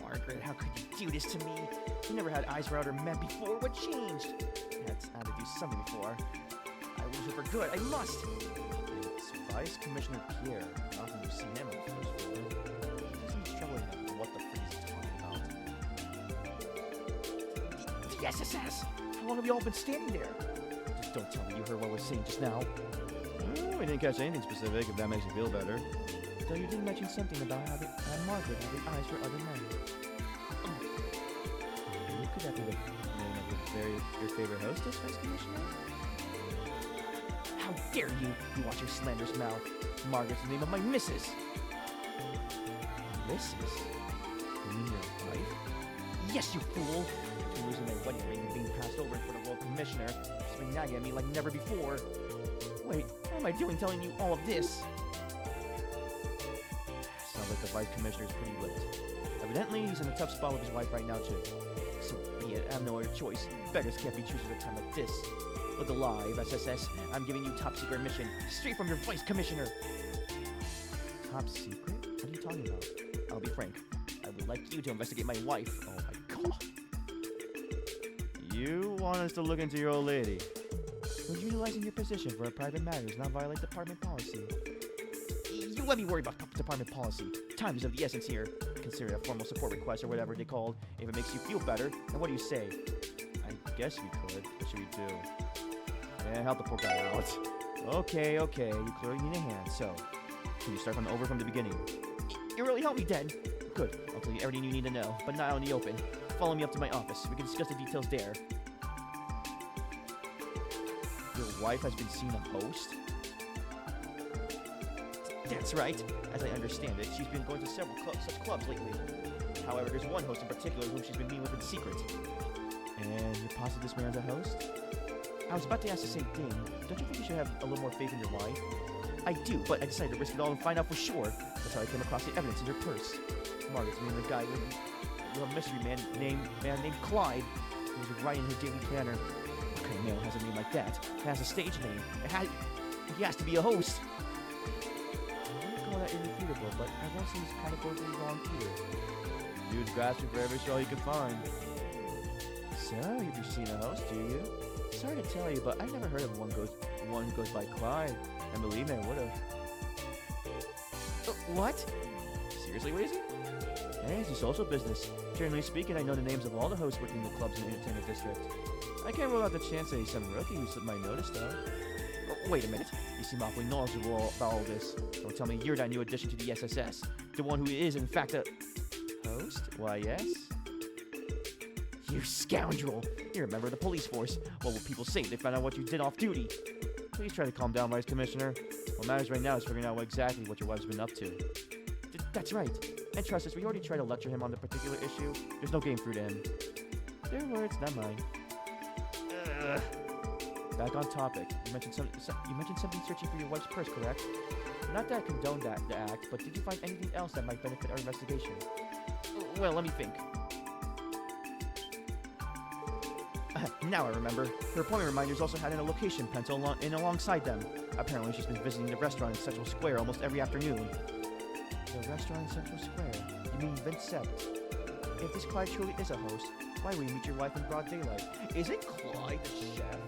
Speaker 1: Margaret, how could you do this to me? You never had eyes for her met before. What changed? I had to do something before. I lose it for good. I must. It's Vice Commissioner Pierre. Often you've seen him on the first floor. He doesn't struggle with what the freak is talking about. The SSS! How long have you all been standing there? Just don't tell me you heard what I was saying just now. Oh, I didn't catch anything specific, if that makes you feel better. Though you did mention something about Margaret having eyes for other men. Could that be the name of your favorite hostess, Vice Commissioner? How dare you! You watch your slanderous mouth. Margaret's the name of my missus. Missus? You mean your wife? Yes, you fool! You're losing my wedding ring and being passed over for the World Commissioner. She's been nagging at me like never before. Wait, what am I doing telling you all of this? Sounds like the Vice Commissioner is pretty lit. Evidently, he's in a tough spot with his wife right now, too. So be it, I have no other choice. Beggars can't be choosers at a time like this. Look alive, SSS. I'm giving you top secret mission straight from your Vice Commissioner. Top secret? What are you talking about? I'll be frank. I would like you to investigate my wife. Oh my god. You want us to look into your old lady? Would utilizing your position for a private matter does not violate department policy? You let me worry about department policy. Time is of the essence here. Consider it a formal support request or whatever they called. If it makes you feel better, then what do you say? I guess we could. What should we do? Yeah, help the poor guy out. Okay. You clearly need a hand. So, can you start over from the beginning? You really helped me, then. Good. I'll tell you everything you need to know, but not out in the open. Follow me up to my office. We can discuss the details there. Your wife has been seen a host? That's right. As I understand it, she's been going to several such clubs lately. However, there's one host in particular whom she's been meeting with in secret. And you're positive this man's a host? I was about to ask the same thing. Don't you think you should have a little more faith in your wife? I do, but I decided to risk it all and find out for sure. That's how I came across the evidence in your purse. Margaret's meeting the guy with a mystery man named Clyde, who was writing her daily planner. What kind of male has a name like that? It has a stage name. He has to be a host. That irrefutable, but I won't say he's categorically wrong either. Dude's grasping for every straw he can find. So, you've seen a host, do you? Sorry to tell you, but I've never heard of one who goes by Clyde. And believe me, I would've. What? Seriously, what is it? Hey, it's a social business. Generally speaking, I know the names of all the hosts working in the clubs in the entertainment district. I can't rule out the chance that he's some rookie who slipped my notice, though. Wait a minute. You seem awfully knowledgeable about all this. Don't tell me you're that new addition to the SSS. The one who is, in fact, a host? Why, yes. You scoundrel! You're a member of the police force. What will people say if they find out what you did off duty? Please try to calm down, Vice Commissioner. What matters right now is figuring out exactly what your wife's been up to. That's right. And trust us, we already tried to lecture him on the particular issue. There's no game through to him. Their words, not mine. Back on topic. You mentioned something searching for your wife's purse, correct? Not that I condone the act, but did you find anything else that might benefit our investigation? Well, let me think. Now I remember. Her appointment reminders also had a location pencil alongside them. Apparently she's been visiting the restaurant in Central Square almost every afternoon. The restaurant in Central Square? You mean Vincept? If this Clyde truly is a host, why would you meet your wife in broad daylight? Isn't Clyde the chef?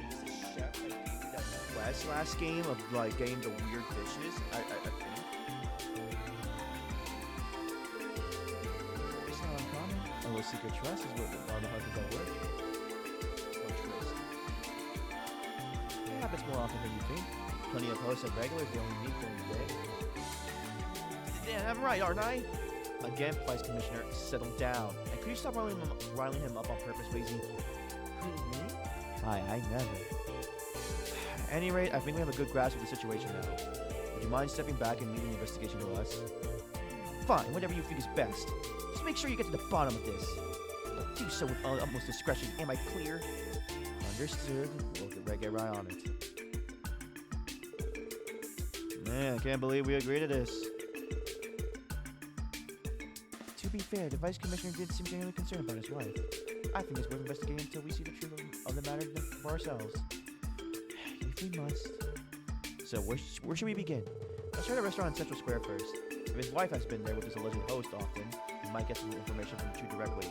Speaker 1: He's the chef that gave you that quest last game of like getting the weird dishes. I think. It's not uncommon. A little secret trust is what all the husbands at work. Or trust. It happens more often than you think. Plenty of hosts and regulars they only meet during the day. Yeah, I'm right, aren't I? Again, Vice Commissioner, settle down. And could you stop riling him up on purpose, Wazy? Who, me? I never. At any rate, I think we have a good grasp of the situation now. Would you mind stepping back and leaving the investigation to us? Fine, whatever you think is best. Just make sure you get to the bottom of this. But do so with utmost discretion. Am I clear? Understood. We'll get right on it. Man, I can't believe we agreed to this. To be fair, the Vice Commissioner did seem genuinely concerned about his wife. I think it's worth investigating until we see the truth of the matter for ourselves. If we must. So, where should we begin? Let's try the restaurant in Central Square first. If his wife has been there with his alleged host often, we might get some information from the two directly.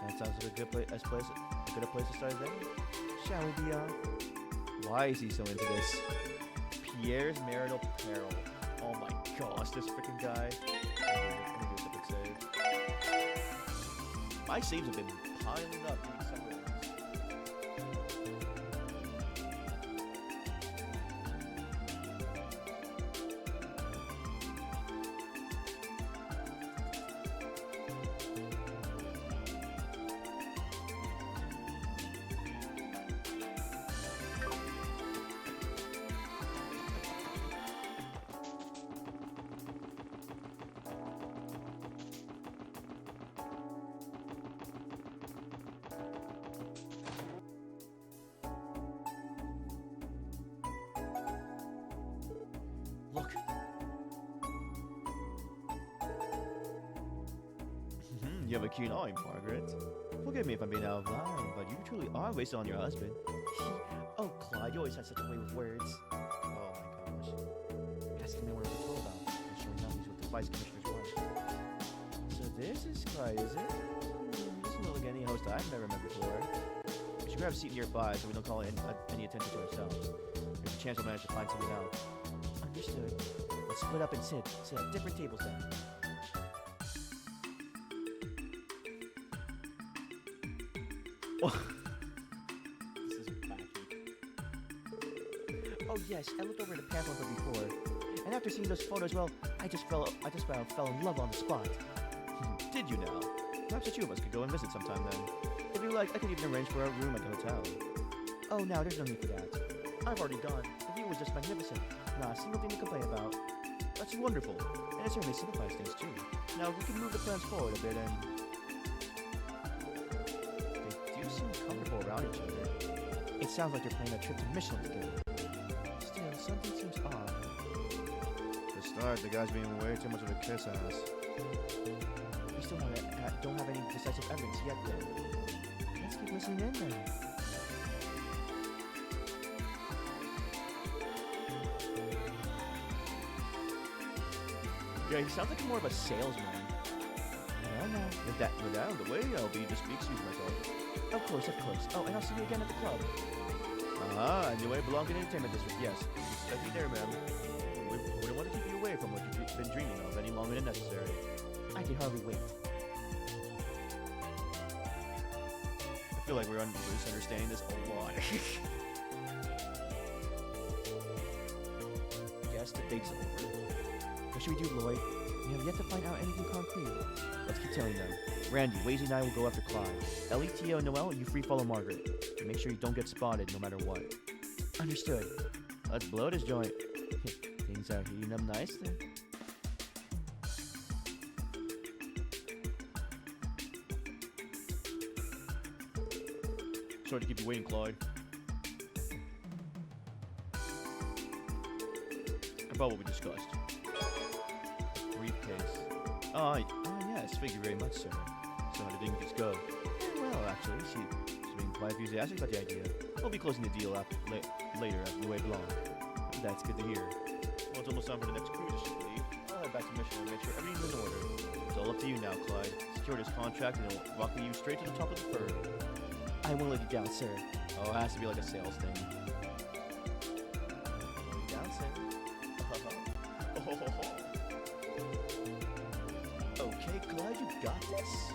Speaker 1: That sounds like a good place to start as any. Shall we be on? Why is he so into this? Pierre's marital peril. Oh my gosh, this freaking guy. I'm gonna do a quick save. My saves have been piling up doing several ones. Look. You have a keen eye, Margaret. Forgive me if I'm being out of line, but you truly are wasted on your husband. Oh, Clyde, you always have such a way with words. Oh my gosh. Asking me what we're told about. And sure enough, he's with the Vice Commissioner's wife. So this is Clyde, is it? Doesn't look like any host I've never met before. We should grab a seat nearby so we don't call any attention to ourselves. There's a chance we'll manage to find something out. Understood. Let's split up and sit at different tables then. Oh. This is wacky. Oh yes, I looked over the pamphlet from before, and after seeing those photos, well, I just fell in love on the spot. Did you now? Perhaps the two of us could go and visit sometime then. If you like, I could even arrange for a room at the hotel. Oh, no, there's no need for that. I've already gone. The view was just magnificent. Not a single thing to complain about. That's wonderful, and it certainly simplifies things too. Now we can move the plans forward a bit and... They do seem comfortable around each other. It sounds like they're planning a trip to Michelin together. Still, something seems odd. To start, the guy's being way too much of a kiss ass. We still don't have any decisive evidence yet then. Let's keep listening in then. Yeah, he sounds like more of a salesman. Well, now, with that out of the way, I'll be just excuse myself. Of course. Oh, and I'll see you again at the club. I knew I belonged in the entertainment district, yes. Expect me there, ma'am. We don't want to keep you away from what you've been dreaming of any longer than necessary. I can hardly wait. I feel like we're misunderstanding this a lot. Guess the date's over. What should we do, Lloyd? We have yet to find out anything concrete. Let's keep telling them. Randy, Wazy and I will go after Clyde. Ellie, Tio, and Noelle, you free follow Margaret. And make sure you don't get spotted no matter what. Understood. Let's blow this joint. Things are heating up nicely. Sorry to keep you waiting, Clyde. About what we discussed. Briefcase. Yes, thank you very much, sir. So how did things go? Well, actually, she's being quite enthusiastic about the idea. We'll be closing the deal later at Nuit Blanc. That's good to hear. Well, it's almost time for the next cruise, I should believe. I'll head back to Mission and make sure everything's in order. It's all up to you now, Clyde. Secure this contract and it'll rocket you straight to the top of the bird. I won't let you down, sir. Oh, it has to be like a sales thing. Let you down, sir. Okay, Clyde, you got this.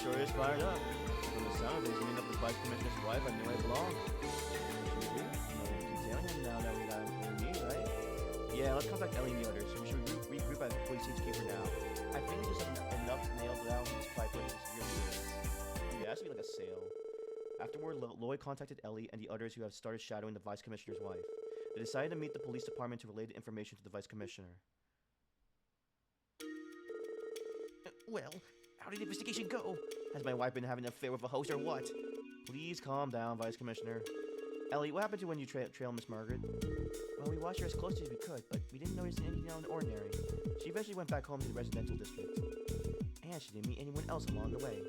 Speaker 1: Sure is fired up. From the sound of it, he's meeting up with Vice Commissioner's wife at New Belong. Should we? Detailing him now that we got him through me, right? Yeah, let's contact Ellie and the others. So we should regroup at the police HQ for now. I think we just have enough nailed down these five places. Yeah, it has to be like a sale. Afterward, Lloyd contacted Ellie and the others who have started shadowing the Vice Commissioner's wife. They decided to meet the police department to relay the information to the Vice Commissioner. Well, how did the investigation go? Has my wife been having an affair with a host or what? Please calm down, Vice Commissioner. Ellie, what happened to when you trailed Miss Margaret? Well, we watched her as closely as we could, but we didn't notice anything out of the ordinary. She eventually went back home to the residential district. And she didn't meet anyone else along the way.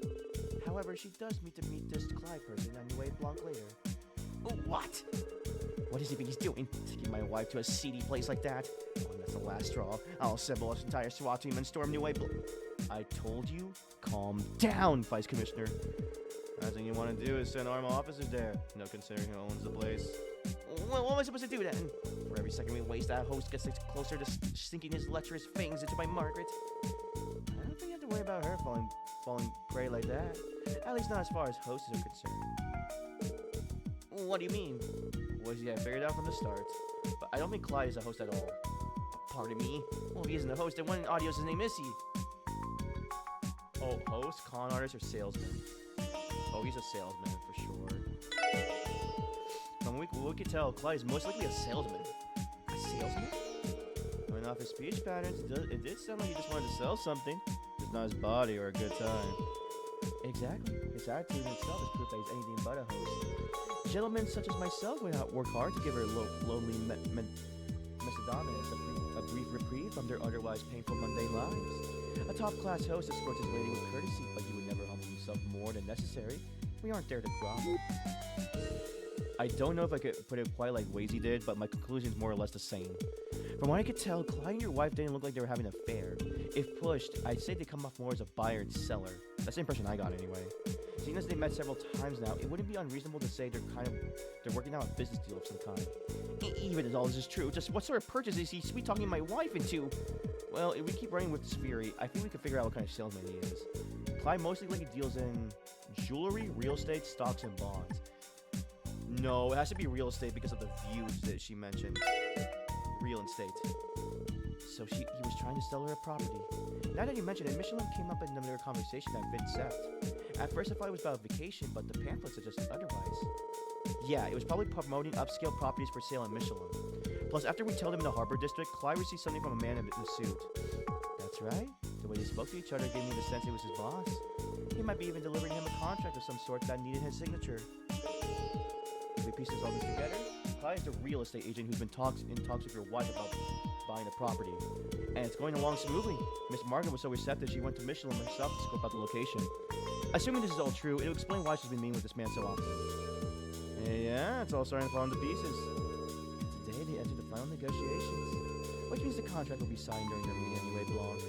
Speaker 1: However, she does meet this Clyde person on New Blanc later. Oh, what? What is he think he's doing? Taking my wife to a seedy place like that? Oh, that's the last straw. I'll assemble an entire SWAT team and storm New Blanc. I told you, calm down, Vice Commissioner. Last thing you want to do is send armed officers there. No, considering who owns the place. Well, what am I supposed to do then? For every second we waste, that host gets closer to sinking his lecherous fangs into my Margaret. I don't think you have to worry about her falling prey like that. At least not as far as hosts are concerned. What do you mean? Well, yeah, I figured out from the start. But I don't think Clyde is a host at all. Pardon me? Well, if he isn't a host, then what in audio's his name is he? Oh, host, con artist, or salesman? Oh, he's a salesman for sure. From what we could tell, Clyde is most likely a salesman. A salesman? Going off his speech patterns, it did sound like he just wanted to sell something. Just not his body or a good time. Exactly. His attitude in itself is proof that he's anything but a host. Gentlemen such as myself would work hard to give her lonely Macedonians a brief reprieve from their otherwise painful mundane lives. A top-class host escorts his lady with courtesy, but he would never humble himself more than necessary. We aren't there to grovel. I don't know if I could put it quite like Wazy did, but my conclusion is more or less the same. From what I could tell, Clyde and your wife didn't look like they were having an affair. If pushed, I'd say they come off more as a buyer and seller. That's the impression I got anyway. Seeing as they met several times now, it wouldn't be unreasonable to say they're working out a business deal of some kind. Even as all this is true, just what sort of purchase is he sweet-talking my wife into? Well, if we keep running with this theory, I think we can figure out what kind of salesman he is. Clyde mostly likely deals in jewelry, real estate, stocks, and bonds. No, it has to be real estate because of the views that she mentioned. Real estate. So he was trying to sell her a property. Now that you mention it, Michelin came up in another conversation that Vince said. At first I thought it was about a vacation, but the pamphlet suggested otherwise. Yeah, it was probably promoting upscale properties for sale in Michelin. Plus, after we told him in the Harbor District, Clyde received something from a man in a suit. That's right. The way they spoke to each other gave me the sense he was his boss. He might be even delivering him a contract of some sort that needed his signature. If we piece all this together, Clyde is the real estate agent who's been in talks with your wife about buying a property. And it's going along smoothly. Miss Margaret was so receptive she went to Michelin herself to scope out the location. Assuming this is all true, it'll explain why she's been meeting with this man so often. Yeah, it's all starting to fall into pieces. Today they enter the final negotiations, which means the contract will be signed during their meeting anyway, Blanc.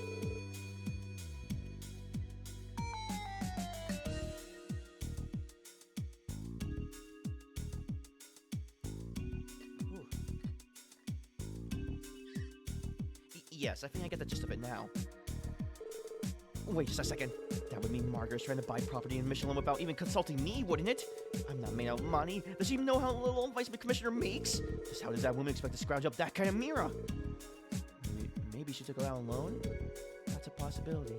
Speaker 1: Yes, I think I get the gist of it now. Wait just a second. That would mean Margaret's trying to buy property in Michelin without even consulting me, wouldn't it? I'm not made out of money. Does she even know how little Vice Commissioner makes? Just how does that woman expect to scrounge up that kind of mirror? Maybe she took it out on loan? That's a possibility.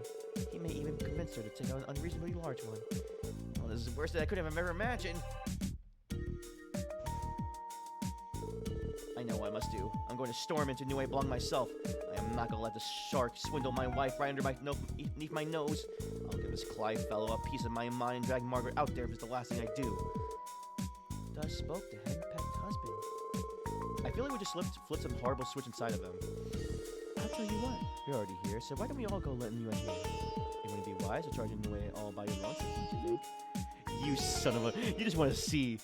Speaker 1: He may even convince her to take out an unreasonably large one. Well, this is the worst that I could have ever imagined. I know what I must do. I'm going to storm into New Blanc myself. I am not going to let the shark swindle my wife right underneath my nose. I'll give this Clyde fellow a piece of my mind and drag Margaret out there if it's the last thing I do. Thus spoke the henpecked husband. I feel like we just flipped some horrible switch inside of him. I'll tell you what, you're already here, so why don't we all go letting you in here? You wouldn't be wise to charge him away all by your lonesome, don't you think? You son of a... You just want to see.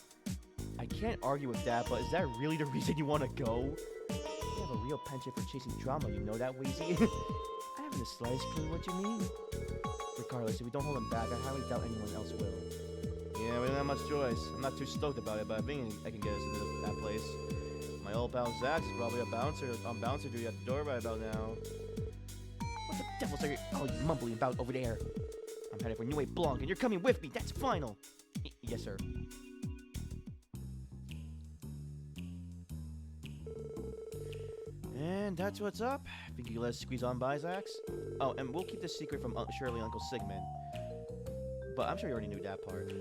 Speaker 1: I can't argue with that, but is that really the reason you want to go? You have a real penchant for chasing drama, you know that, Wheezy? I haven't the slightest clue what you mean. Regardless, if we don't hold him back, I highly doubt anyone else will. Yeah, we don't have much choice. I'm not too stoked about it, but I think I can get us into that place. My old pal Zach's probably a bouncer on bouncer duty at the door right about now. What the devil's are you all mumbling about over there? I'm headed for Nieuwe Blanc, and you're coming with me. That's final. Yes, sir. And that's what's up. Think you can let us squeeze on by, Zax? Oh, and we'll keep this secret from Shirley and Uncle Sigmund. But I'm sure you already knew that part.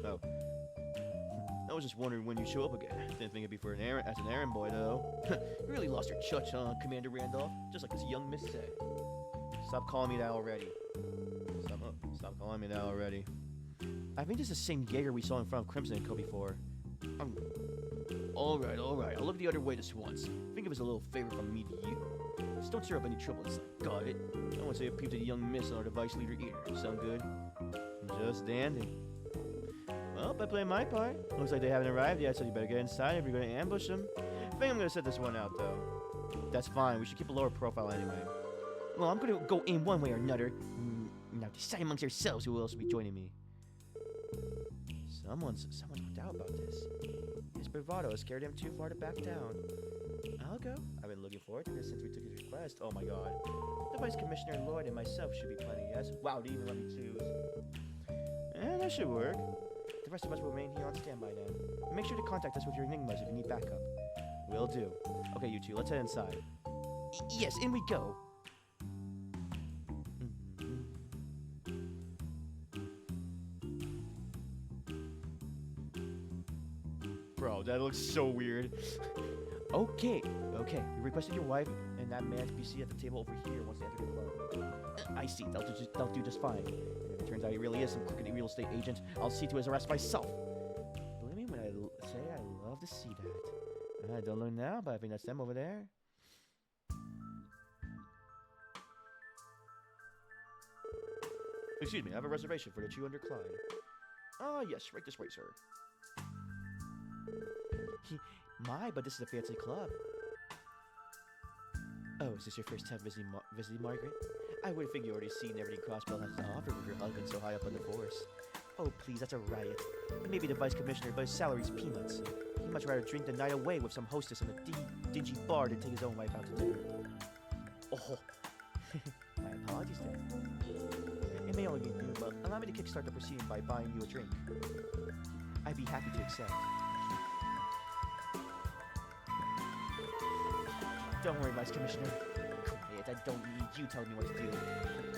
Speaker 1: Oh. I was just wondering when you'd show up again. Didn't think it'd be for an errand, as an errand boy, though. You really lost your touch, huh, Commander Randolph? Just like this young miss said. Stop calling me that already. Stop calling me that already. I think this is the same Jaeger we saw in front of Crimson & Co. before. Alright. I'll look the other way this once. Think it was a little favor from me to you. Just don't stir up any trouble. Got it. I don't want to say a peep to the young miss on our device leader either. Sound good? Just dandy. Well, by playing my part. Looks like they haven't arrived yet, so you better get inside if you're going to ambush them. I think I'm going to set this one out, though. That's fine. We should keep a lower profile anyway. Well, I'm going to go in one way or another. Now decide amongst yourselves who will also be joining me. Someone's put out about this. His bravado has carried him too far to back down. I'll go. I've been looking forward to this since we took his request. Oh my god. The Vice Commissioner Lloyd and myself should be plenty, yes? Wow, they even let me choose. That should work. The rest of us will remain here on standby then. Make sure to contact us with your enigmas if you need backup. Will do. Okay, you two, let's head inside. Yes, in we go. Bro, that looks so weird. Okay. You requested your wife and that man to be seated at the table over here once they enter the club. I see. They'll do just fine. And if it turns out he really is some crooked real estate agent, I'll see to his arrest myself. Believe me when I say I love to see that. I don't know now, but I think that's them over there. Excuse me, I have a reservation for the 200 Clyde. Ah, yes, right this way, sir. But this is a fancy club. Oh, is this your first time visiting Margaret? I would have figured you already seen everything Crossbell has to offer with your husband so high up on the force. Oh, please, that's a riot. He may be the vice commissioner, but his salary's peanuts. He'd much rather drink the night away with some hostess in a dingy bar than take his own wife out to dinner. Oh, my apologies then. It may only be new, but allow me to kickstart the proceeding by buying you a drink. I'd be happy to accept. Don't worry, Vice Commissioner. Quiet, I don't need you telling me what to do.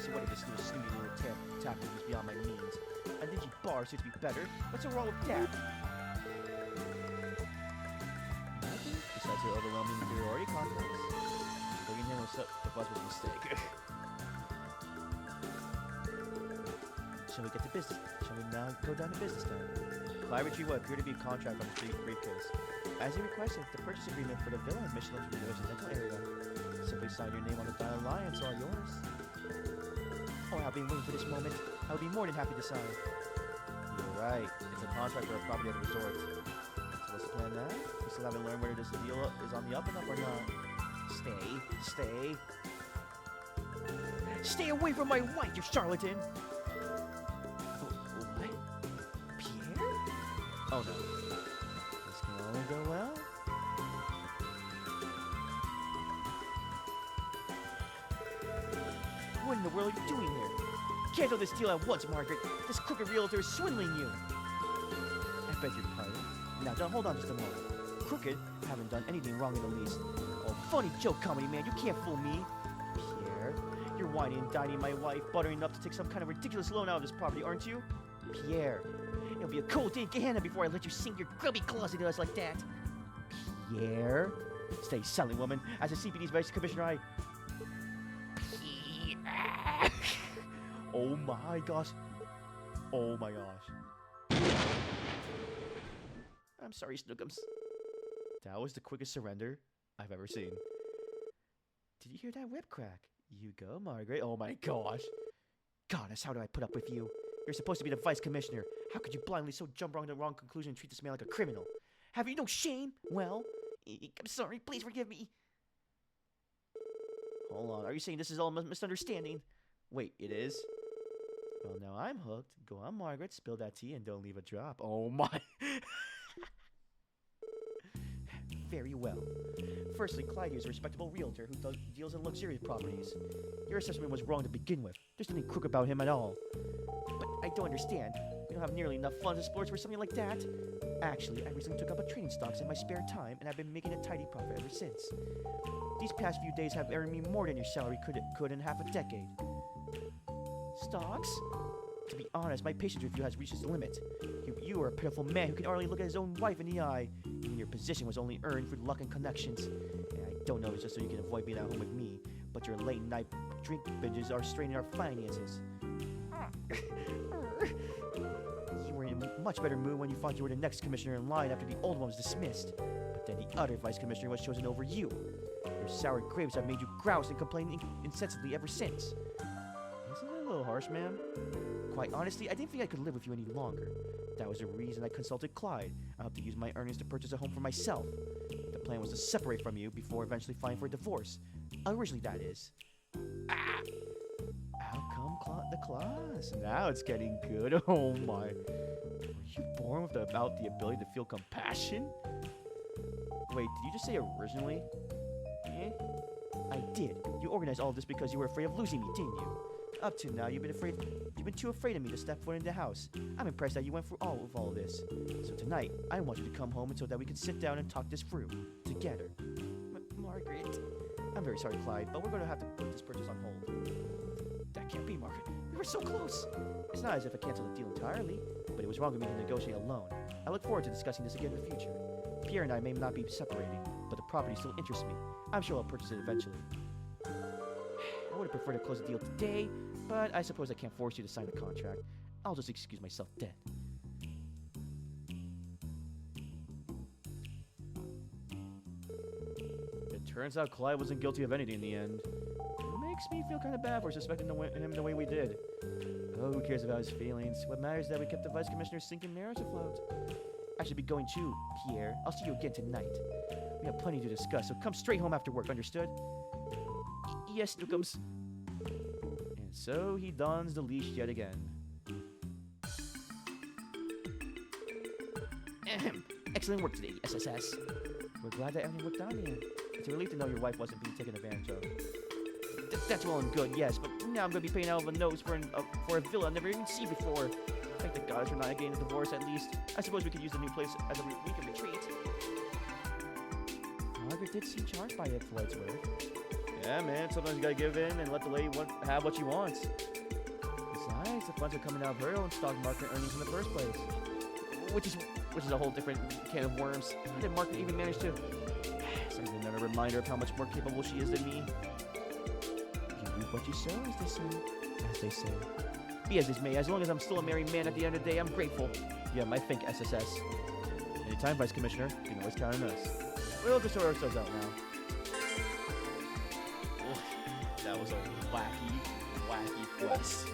Speaker 1: So what if this little snooty little tactic is beyond my means? A dingy bar suits me better. What's so wrong with that? Nothing besides the overwhelming inferiority complex. Bringing him was a mistake. Shall we get to business? Shall we now go down to business then? Clyde retrieved what appeared to be a contract on the briefcase. As he requested, the purchase agreement for the villa in Michelin's residential area. Simply sign your name on the dotted line and it's all yours. Oh, I've been waiting for this moment. I would be more than happy to sign. You're right. It's a contract for a property at the resort. So what's the plan now? We still haven't learned whether this deal is on the up and up or not. Stay. Stay away from my wife, you charlatan! What? Pierre? Oh no. This can only go well? What in the world are you doing here? Cancel this deal at once, Margaret. This crooked realtor is swindling you. I beg your pardon. Now, hold on just a moment. Crooked? Haven't done anything wrong in the least. Oh, funny joke comedy, man. You can't fool me. Pierre, you're whining and dining my wife, buttering up to take some kind of ridiculous loan out of this property, aren't you? Pierre, it'll be a cold day in Gehenna before I let you sink your grubby claws into us like that. Pierre? Stay silent, woman. As a CPD's vice commissioner, I... Pierre! Oh my gosh. Oh my gosh. I'm sorry, Snookums. That was the quickest surrender I've ever seen. Did you hear that whip crack? You go, Margaret. Oh my gosh. Goddess, how do I put up with you? You're supposed to be the vice commissioner. How could you blindly so jump wrong to the wrong conclusion and treat this man like a criminal? Have you no shame? Well, I'm sorry. Please forgive me. Hold on. Are you saying this is all a misunderstanding? Wait, it is? Well, now I'm hooked. Go on, Margaret. Spill that tea and don't leave a drop. Oh my. Very well. Firstly, Clyde is a respectable realtor who deals in luxurious properties. Your assessment was wrong to begin with. There's nothing crook about him at all. But I don't understand. We don't have nearly enough funds to splurge for something like that. Actually, I recently took up a trading stocks in my spare time, and I've been making a tidy profit ever since. These past few days have earned me more than your salary could in half a decade. Stocks? To be honest, my patience with you has reached its limit. You are a pitiful man who can hardly look at his own wife in the eye. Even your position was only earned through luck and connections. And I don't know if it's just so you can avoid being at home with me, but your late night drink binges are straining our finances. You were in a much better mood when you thought you were the next commissioner in line after the old one was dismissed. But then the other vice commissioner was chosen over you. Your sour grapes have made you grouse and complain incessantly ever since. Isn't that a little harsh, ma'am? Quite honestly, I didn't think I could live with you any longer. That was the reason I consulted Clyde. I hope to use my earnings to purchase a home for myself. The plan was to separate from you before eventually filing for a divorce. Originally, that is. Ah! Out come the claws. Now it's getting good. Oh my. Were you born without the ability to feel compassion? Wait, did you just say originally? Eh? I did. You organized all this because you were afraid of losing me, didn't you? Up to now, you've been too afraid of me to step foot in the house. I'm impressed that you went through all of this. So tonight, I want you to come home so that we can sit down and talk this through together. Margaret, I'm very sorry, Clyde, but we're going to have to put this purchase on hold. That can't be, Margaret. We were so close. It's not as if I canceled the deal entirely, but it was wrong of me to negotiate alone. I look forward to discussing this again in the future. Pierre and I may not be separating, but the property still interests me. I'm sure I'll purchase it eventually. I would have preferred to close the deal today, but I suppose I can't force you to sign the contract. I'll just excuse myself then. It turns out Clyde wasn't guilty of anything in the end. It makes me feel kind of bad for suspecting him the way we did. Oh, who cares about his feelings? What matters is that we kept the Vice Commissioner's sinking marriage afloat. I should be going too, Pierre. I'll see you again tonight. We have plenty to discuss, so come straight home after work, understood? Yes, Nookums. And so he dons the leash yet again. Excellent work today, SSS. We're glad that everything worked out in the end. It's a relief to know your wife wasn't being taken advantage of. That's well and good, yes, but now I'm going to be paying out of a nose for a villa I've never even seen before. Thank the gods we're not getting a divorce, at least. I suppose we could use the new place as a weekend retreat. Margaret did seem charmed by it, for what it's worth. Yeah, man, sometimes you gotta give in and let the lady have what she wants. Besides, the funds are coming out of her own stock market earnings in the first place. Which is a whole different can of worms. How did Margaret even manage to... It's another reminder of how much more capable she is than me. You reap what you sow, as they say. Be as this may, as long as I'm still a married man at the end of the day, I'm grateful. You have my think, SSS. Anytime, Vice Commissioner, you can always count on us. We'll just sort ourselves out now. That was a wacky quest.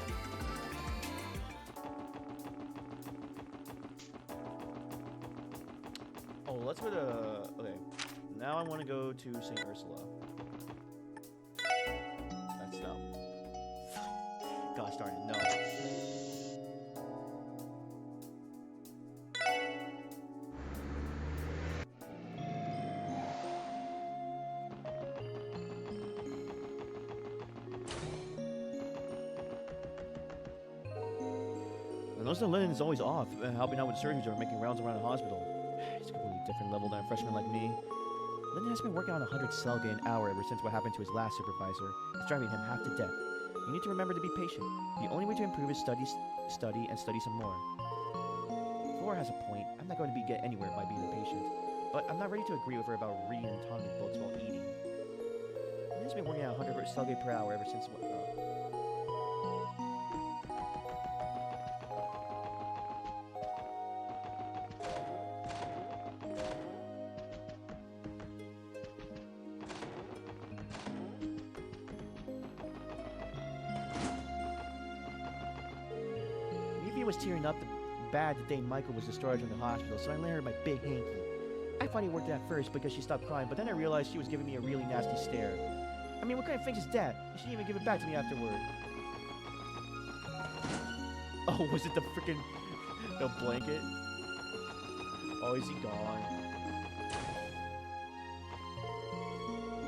Speaker 1: Oh, let's go to... Okay. Now I want to go to St. Ursula. That's no. Gosh darn it, no. Notice that Lennon is always off, helping out with surgeons or making rounds around the hospital. It's a completely different level than a freshman like me. Lennon has been working on 100 Selga an hour ever since what happened to his last supervisor. It's driving him half to death. You need to remember to be patient. The only way to improve is study some more. Flora has a point. I'm not going to get anywhere by being impatient. But I'm not ready to agree with her about reading and talking books while eating. Lennon's been working on 100 Selga per hour ever since... was tearing up bad the day Michael was discharged from the hospital, so I lent her my big hanky. I thought he worked it at first because she stopped crying, but then I realized she was giving me a really nasty stare. I mean, what kind of thing is that? She didn't even give it back to me afterward. Oh, was it the freaking the blanket? Oh, is he gone?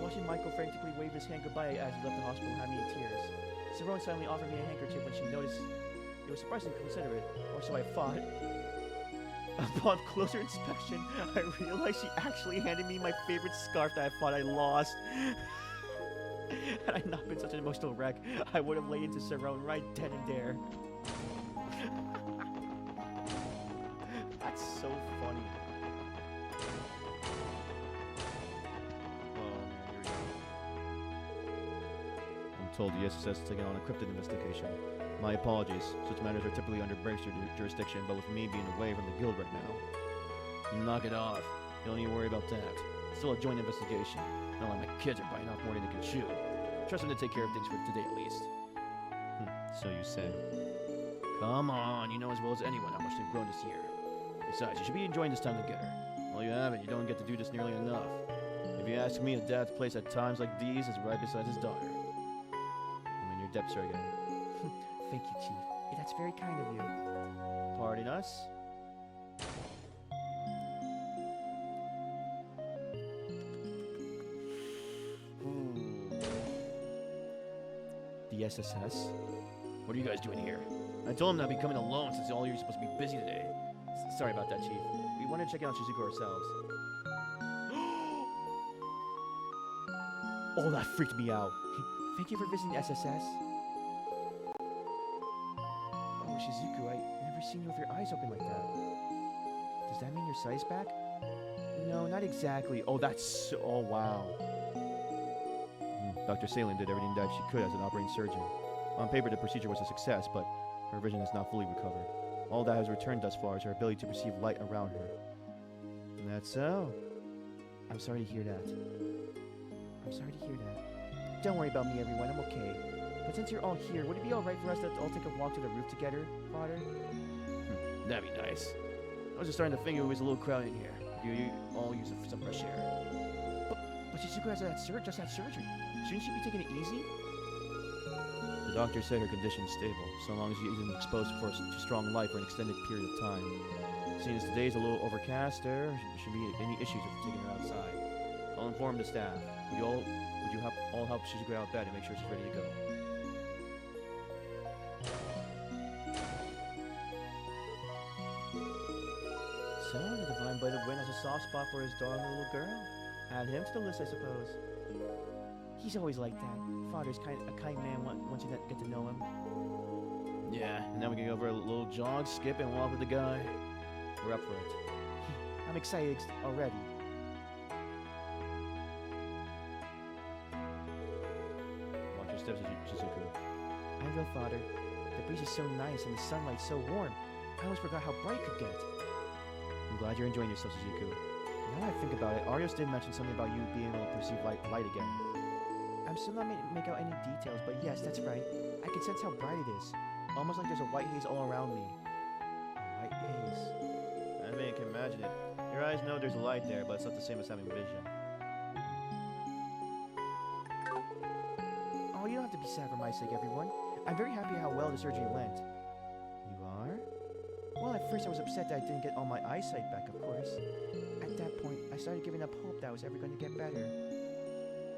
Speaker 1: Watching Michael frantically wave his hand goodbye as he left the hospital had me in tears. Cerrone suddenly offered me a handkerchief when she noticed it was surprisingly considerate, or so I thought. Upon closer inspection, I realized she actually handed me my favorite scarf that I thought I lost. Had I not been such an emotional wreck, I would have laid into Cerrone right then and there. That's so funny. Oh, here we go. I'm told the SSS is taking on a cryptid investigation. My apologies. Such matters are typically under British jurisdiction, but with me being away from the guild right now. Knock it off. You don't need to worry about that. It's still a joint investigation. Not like my kids are biting off more than they can chew. Trust them to take care of things for today at least. So you say. Come on, you know as well as anyone how much they've grown this year. Besides, you should be enjoying this time together. Well, you haven't. You don't get to do this nearly enough. If you ask me, a dad's place at times like these is right beside his daughter. I mean, your depths are again. Thank you, Chief. Yeah, that's very kind of you. Pardon us? Ooh. The SSS? What are you guys doing here? I told him that I'd be coming alone since all you're supposed to be busy today. Sorry about that, Chief. We wanted to check out Shizuku ourselves. Oh, that freaked me out. Thank you for visiting the SSS. Oh, Shizuku, I've never seen you with your eyes open like that. Does that mean your sight's back? No, not exactly. Oh, that's so... Oh, wow. Dr. Salin did everything that she could as an operating surgeon. On paper, the procedure was a success, but her vision has not fully recovered. All that has returned thus far is her ability to perceive light around her. And that's so. I'm sorry to hear that. I'm sorry to hear that. Don't worry about me, everyone. I'm okay. But since you're all here, would it be alright for us to all take a walk to the roof together, Father? That'd be nice. I was just starting to think it was a little crowded in here. You all use some fresh air. But Shizuku has just had surgery. Shouldn't she be taking it easy? The doctor said her condition is stable, so long as she isn't exposed to strong light for an extended period of time. Seeing as today is a little overcast, there shouldn't be any issues with taking her outside. I'll inform the staff. Would you all help Shizuku out of bed and make sure she's ready to go? So, the Divine Blade of Wind has a soft spot for his darling little girl. Add him to the list, I suppose. He's always like that. Father's a kind man once you get to know him. Yeah, and now we can go over a little jog, skip, and walk with the guy. We're up for it. I'm excited already. Watch your steps, Shizuku. I will, Father. The breeze is so nice and the sunlight's so warm. I almost forgot how bright it could get. I'm glad you're enjoying yourself, Shizuku. Now that I think about it, Arios did mention something about you being able to perceive light again. I'm still not make out any details, but yes, that's right. I can sense how bright it is. Almost like there's a white haze all around me. A white haze. I mean, I can imagine it. Your eyes know there's a light there, but it's not the same as having vision. Oh, you don't have to be sad for my sake, everyone. I'm very happy how well the surgery went. You are? Well, at first I was upset that I didn't get all my eyesight back, of course. At that point, I started giving up hope that I was ever going to get better.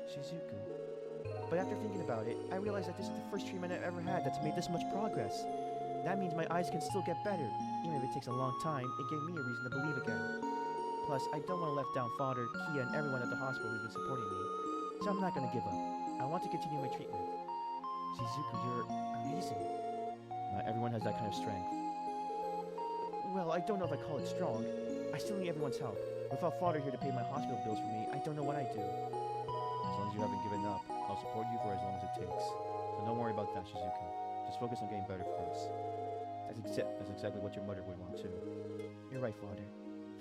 Speaker 1: Shizuku. But after thinking about it, I realized that this is the first treatment I've ever had that's made this much progress. That means my eyes can still get better. Even if it takes a long time, it gave me a reason to believe again. Plus, I don't want to let down Father, Kia, and everyone at the hospital who's been supporting me. So I'm not going to give up. I want to continue my treatment. Shizuku, you're amazing. Not everyone has that kind of strength. Well, I don't know if I call it strong. I still need everyone's help. Without Father here to pay my hospital bills for me, I don't know what I'd do. As long as you haven't given up, I'll support you for as long as it takes. So don't worry about that, Shizuku. Just focus on getting better for us. That's exactly what your mother would want too. You're right, Father.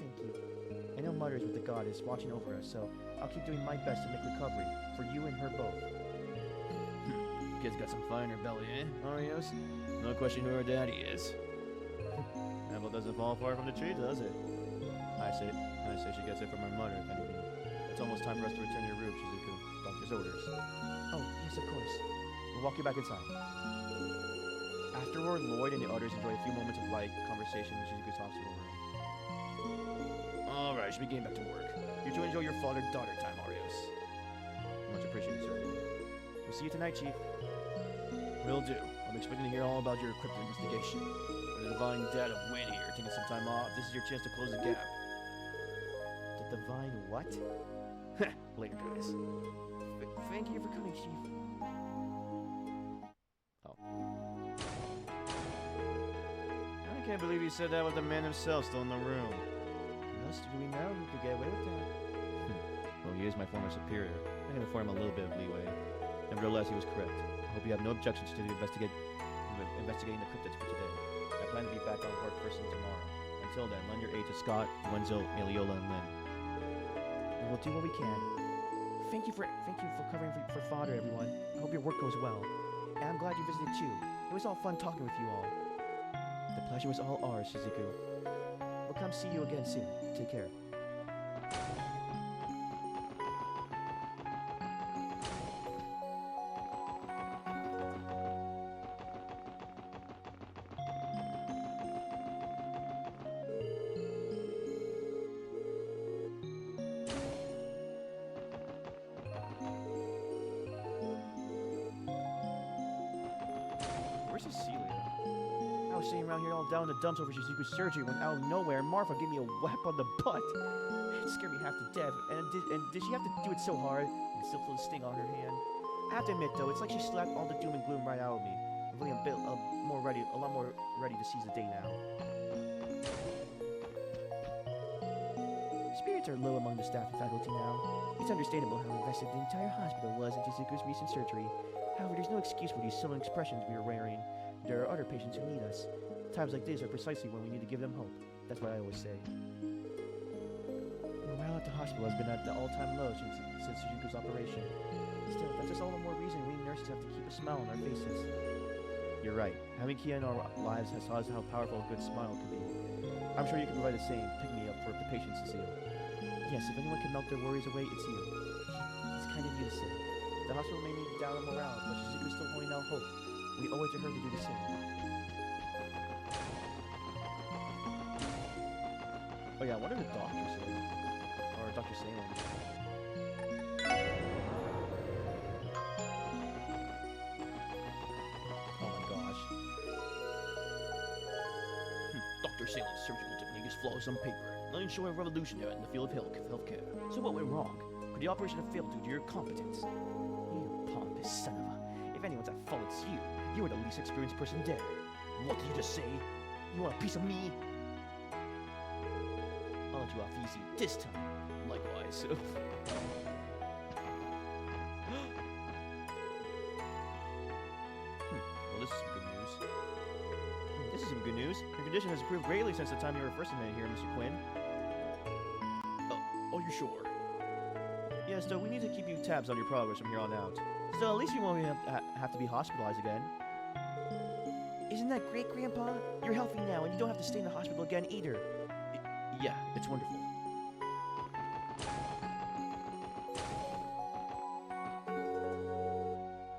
Speaker 1: Thank you. I know Mother is with the goddess watching over us, so I'll keep doing my best to make recovery for you and her both. Kid's got some fire in her belly, eh, Arios? No question who her daddy is. Apple doesn't fall far from the tree, does it? I say she gets it from her mother, if anything. It's almost time for us to return to your room, Shizuku. Doctor's orders. Oh, yes, of course. We'll walk you back inside. Afterward, Lloyd and the others enjoy a few moments of light conversation in Shizuku's hospital room. Alright, should be getting back to work. You two enjoy your father-daughter time, Arios. Much appreciated, sir. We'll see you tonight, Chief. Will do. I'm expecting to hear all about your crypto investigation. For the divine dad of Wayne here, taking some time off, this is your chance to close the gap. The divine what? Later, guys. Thank you for coming, Chief. Oh. I can't believe you said that with the man himself still in the room. What else do we know who could get away with that? Well, he is my former superior. I can afford him a little bit of leeway. Nevertheless, he was correct. I hope you have no objections to investigating the cryptids for today. I plan to be back on work first thing tomorrow. Until then, lend your aid to Scott, Wenzel, Aliola, and Lynn. We will do what we can. Thank you for covering for Father, everyone. I hope your work goes well. And I'm glad you visited too. It was all fun talking with you all. The pleasure was all ours, Shizuku. We'll come see you again soon. Take care. Where's Cecilia? I was sitting around here all down in the dumps over Shizuku's surgery when out of nowhere Marfa gave me a whap on the butt. It scared me half to death. And did she have to do it so hard? And still feel the sting on her hand. I have to admit though, it's like she slapped all the doom and gloom right out of me. I'm feeling a lot more ready to seize the day now. Spirits are low among the staff and faculty now. It's understandable how invested the entire hospital was in Shizuku's recent surgery. However, there's no excuse for these sullen expressions we are wearing. There are other patients who need us. Times like these are precisely when we need to give them hope. That's what I always say. Morale at the hospital has been at the all-time low since Shizuku's operation. Still, that's just all the more reason we nurses have to keep a smile on our faces. You're right. Having Kia in our lives has taught us how powerful a good smile can be. I'm sure you can provide the same pick-me-up for the patients, Cecile. Yes, if anyone can melt their worries away, it's you. It's kind of you to say. The hospital may be down on morale, but Shizuku is still holding out hope. We owe it to her to do the same. Oh yeah, what did the doctor say? Or Dr. Salem? Oh my gosh. Dr. Salem's surgical technique is flawless on paper, not showing a revolution in the field of healthcare. So what went wrong? Could the operation have failed due to your incompetence? You pompous son of a... If anyone's at fault, it's you. You are the least experienced person there. What did you just say? You want a piece of me? I'll let you off easy this time. Likewise. Well, this is some good news. This is some good news. Your condition has improved greatly since the time you were first admitted here, Mr. Quinn. Oh, you're sure? Yes, though we need to keep you tabs on your progress from here on out. So at least you won't have to be hospitalized again. Isn't that great, Grandpa? You're healthy now, and you don't have to stay in the hospital again either. Yeah, it's wonderful.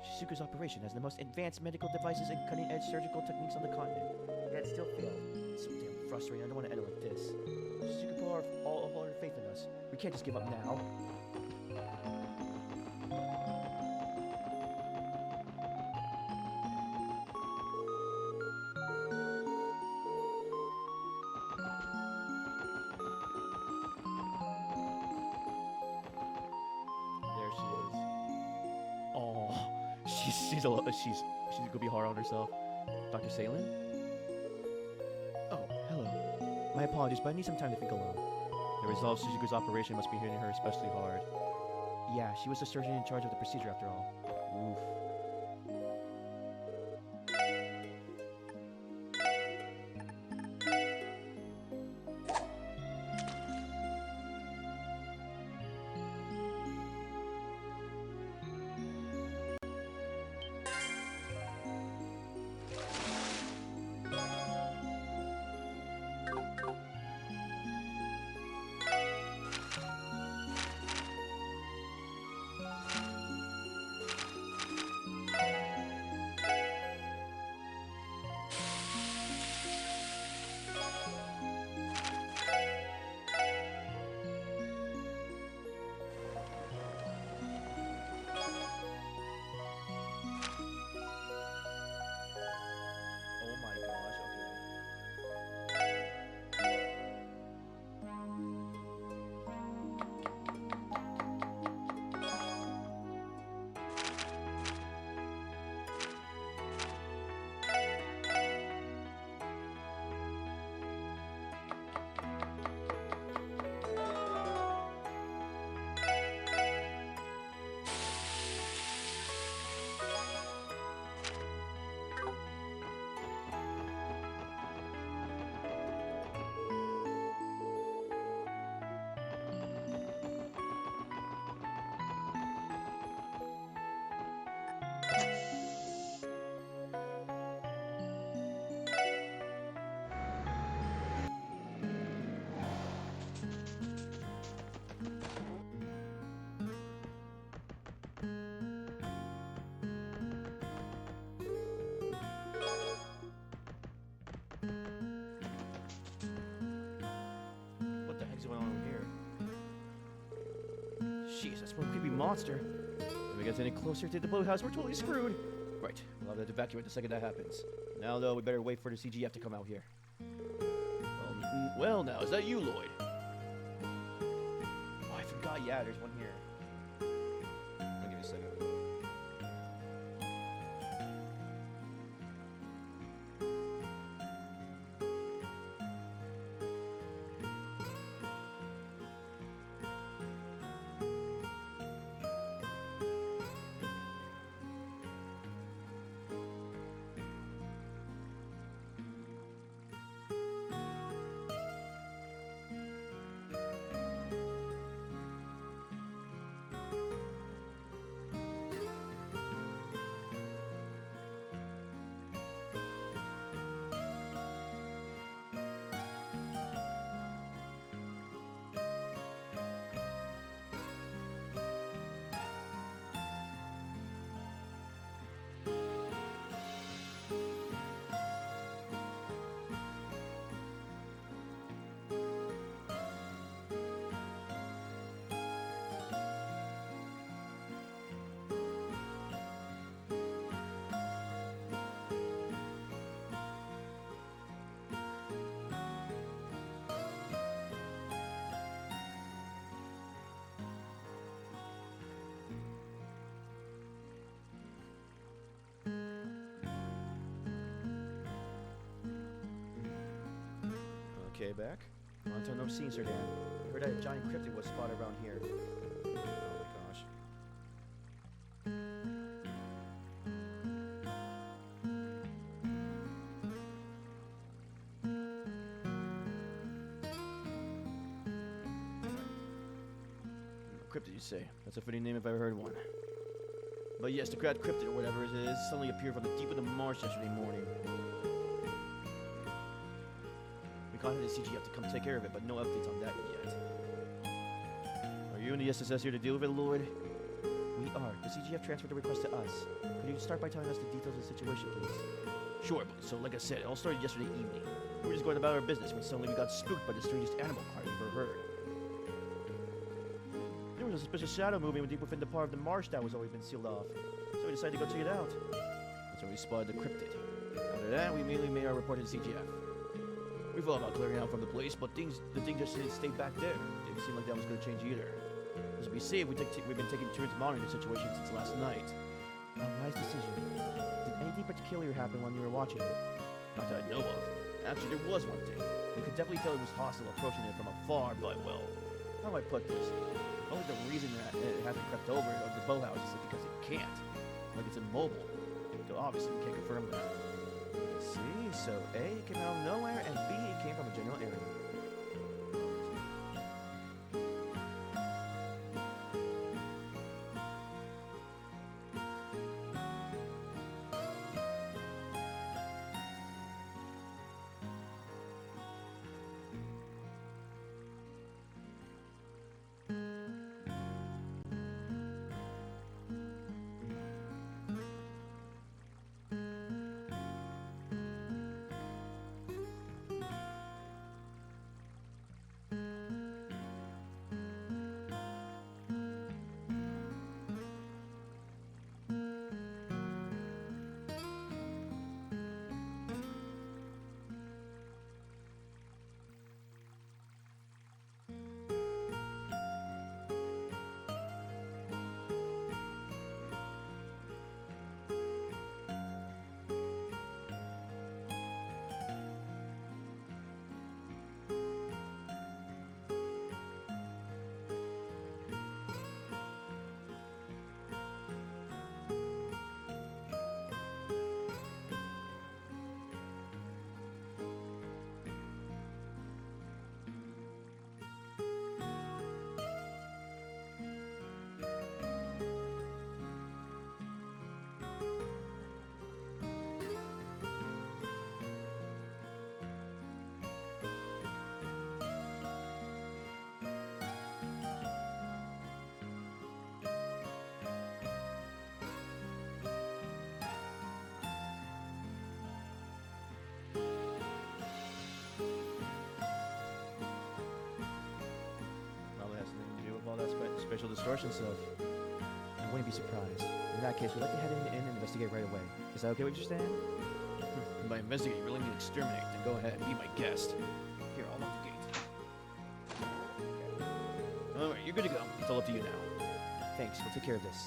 Speaker 1: Shizuku's operation has the most advanced medical devices and cutting-edge surgical techniques on the continent. Yet still failed. It's so damn frustrating. I don't want to end it like this. Shizuku put all her faith in us. We can't just give up now. She's gonna be hard on herself. Dr. Salem? Oh, hello. My apologies, but I need some time to think alone. The result of Shizuku's operation must be hitting her especially hard. Yeah, she was the surgeon in charge of the procedure after all. Oof. Jeez, that's one creepy monster. If we get any closer to the boathouse, we're totally screwed. Right, we'll have to evacuate the second that happens. Now, though, we better wait for the CGF to come out here. Well, now, is that you, Lloyd? Oh, I forgot. Yeah, there's one here. I'll give you a second. Okay, back. Long time no see, Sir Dan. I heard that a giant cryptid was spotted around here. Oh my gosh. Cryptid, you say? That's a fitting name if I ever heard one. But yes, the Grad Cryptid, or whatever it is, suddenly appeared from the deep of the marsh yesterday morning. We contacted the CGF to come take care of it, but no updates on that yet. Are you and the SSS here to deal with it, Lloyd? We are. The CGF transferred the request to us. Could you start by telling us the details of the situation, please? Sure, but so like I said, it all started yesterday evening. We were just going about our business when suddenly we got spooked by the strangest animal cry we've ever heard. There was a suspicious shadow moving deep within the part of the marsh that was always been sealed off. So we decided to go check it out. That's when we spotted the cryptid. After that, we immediately made our report to the CGF. We thought about clearing out from the place, but the thing just stayed back there. Didn't seem like that was going to change either. As we see, we've been taking turns monitoring the situation since last night. A wise decision. Did anything particular happen when you were watching it? Not that I know of. Actually, there was one thing. We could definitely tell it was hostile approaching it from afar, but, well, how do I put this? Only the reason that it hasn't crept over the boathouse is because it can't. Like it's immobile. So obviously we can't confirm that. Let's see, so A, it came out of nowhere, and B, it came from a general area. Spatial distortion stuff. I wouldn't be surprised. In that case, we'd like to head in and investigate right away. Is that okay with you, Stan? By investigate, you really mean exterminate, then go ahead and be my guest. Here, I'll lock the gate. Alright, you're good to go. It's all up to you now. Thanks, we'll take care of this.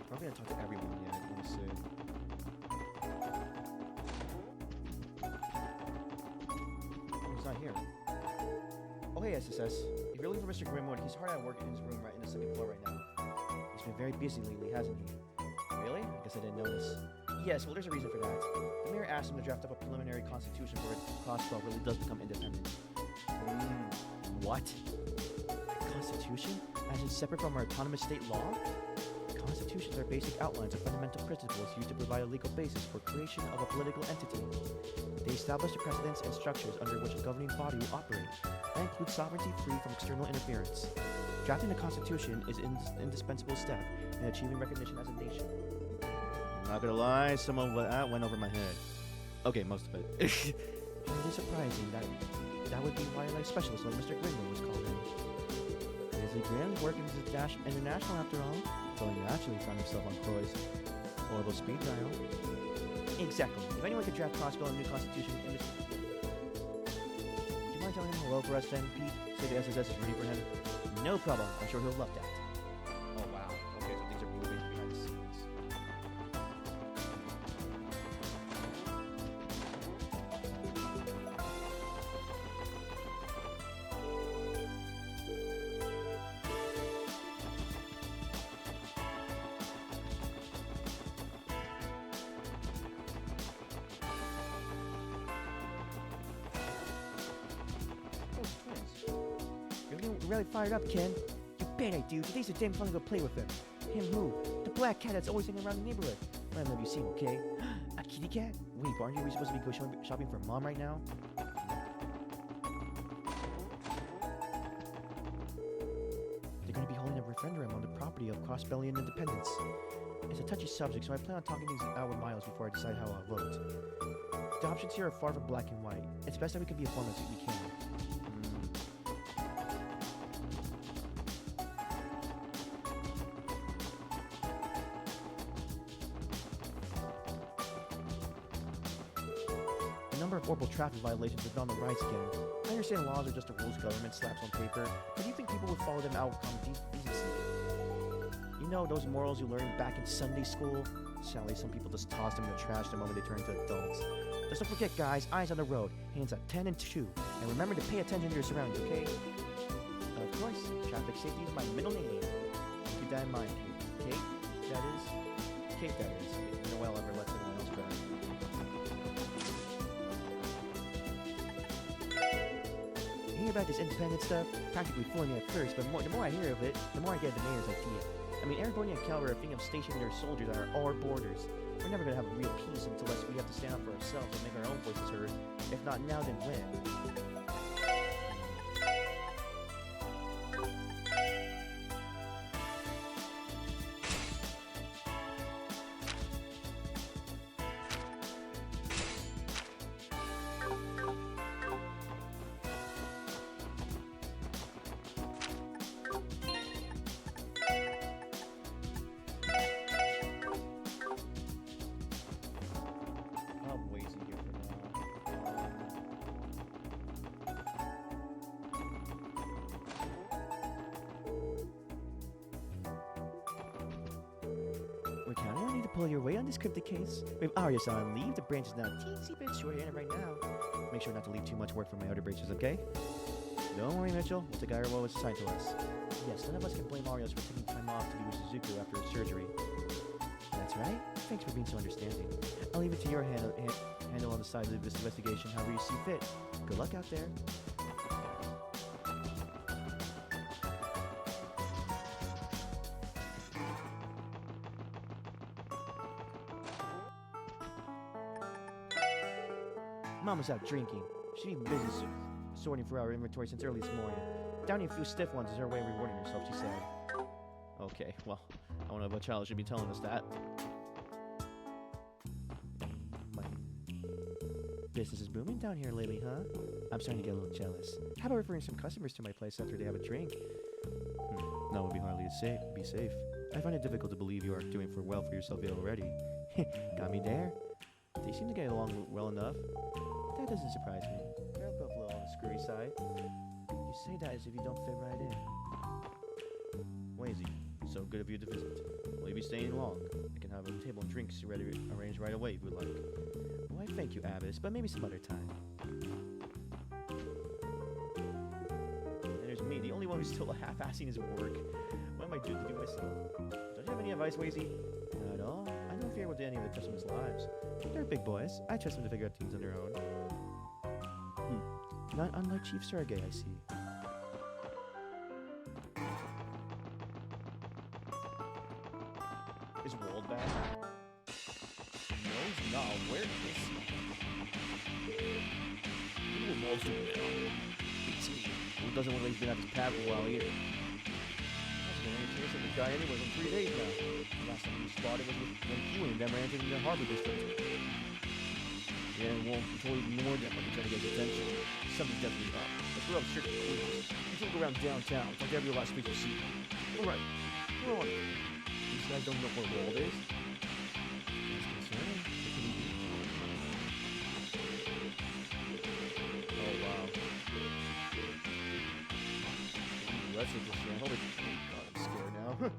Speaker 1: I'm gonna talk to everyone yet. Let me see. Oh, he's not here. Oh, hey, SSS. If you're looking for Mr. Grimwood, he's hard at work in his room right in the second floor right now. He's been very busy lately, hasn't he? Really? I guess I didn't notice. Yes, well, there's a reason for that. The mayor asked him to draft up a preliminary constitution where Crossbell really does become independent. What? Constitution? As in separate from our autonomous state law? Constitutions are basic outlines of fundamental principles used to provide a legal basis for creation of a political entity. They establish the precedents and structures under which a governing body will operate, and include sovereignty free from external interference. Drafting the Constitution is an indispensable step in achieving recognition as a nation. I'm not gonna lie, some of that went over my head. Okay, most of it. It is surprising that would be wildlife specialist like Mr. Greenwood was called in. Grizzly Grim working as a international after all. So he actually found himself on Croy's horrible speed dial. Exactly. If anyone could draft Crossbell a new constitution in this... Would you mind telling him hello for us then, Pete? Say the SSS is ready for him? No problem. I'm sure he'll love that. Oh, wow. Okay, so things are moving behind the scenes. You're really fired up, Ken. You bet I do. Today's a damn fun to go play with him. Him who? The black cat that's always hanging around the neighborhood. I love you, see him, okay? A kitty cat? Wait, but aren't you supposed to be shopping for Mom right now? They're going to be holding a referendum on the property of Crossbellian independence. It's a touchy subject, so I plan on talking these out with Miles before I decide how I'll vote. The options here are far from black and white. It's best that we can be informed as we can. The number of horrible traffic violations have been on the rise again. I understand laws are just the rules government slaps on paper, but do you think people would follow them out with common decency? You know those morals you learned back in Sunday school? Sadly, some people just toss them in the trash the moment they turn into adults. Just don't forget, guys, eyes on the road, hands at 10 and 2, and remember to pay attention to your surroundings, okay? Of course, traffic safety is my middle name. Keep that in mind, Kate. That is? Kate, that is. If Noelle ever lets anyone else drive. Hearing about this independent stuff practically fooling me at first, but the more I hear of it, the more I get the mayor's idea. I mean, Airborne and Calvary are thinking of stationing their soldiers on our borders. We're never going to have real peace unless we have to stand up for ourselves and make our own voices heard. If not now, then when? We're counting on you to pull your weight on this cryptic case. With Arius on leave, the branch is now a teensy bit short-handed right now. Make sure not to leave too much work for my other branches, okay? Don't worry, Mitchell. We'll take care of what was assigned to us. Yes, none of us can blame Arius for taking time off to be with Suzuku after his surgery. That's right. Thanks for being so understanding. I'll leave it to your handle on the side of this investigation however you see fit. Good luck out there. Mama's out drinking. She's been busy sorting for our inventory since early this morning. Downing a few stiff ones is her way of rewarding herself, she said. Okay, well, I don't know if a child should be telling us that. My business is booming down here lately, huh? I'm starting to get a little jealous. How about referring some customers to my place after they have a drink? That would be hardly be safe. I find it difficult to believe you are doing well for yourself already. Got me there? They seem to get along well enough. That doesn't surprise me. They're both a little on the screwy side. You say that as if you don't fit right in. Wazy, so good of you to visit. Will you be staying long? I can have a table and drinks arranged right away if you would like. Why, thank you, Abbess, but maybe some other time. And there's me, the only one who's still half-assing his work. What am I doing to do myself? Don't you have any advice, Wazy? Not at all. I don't fear with any of the customers' lives. They're big boys. I trust them to figure out things on their own. Not unlike Chief Sergei, I see. Is Wald back? No, he's not. Where is he? What are Wald's doing now? Who doesn't look like he's been at his pad for a while either. That's been any chance of the guy anyways in 3 days now. The last time we spotted was when you and them ran into the Harbor District. Yeah, and Walt totally ignored them when he tried to get his attention. Something's definitely up. Let's go up strict clues. You can go around downtown. Talk to every last place you see. Alright, come on. These guys don't know where Wald is. That's concerning. Oh, wow. Let's look this shit. Holy God, I'm scared now.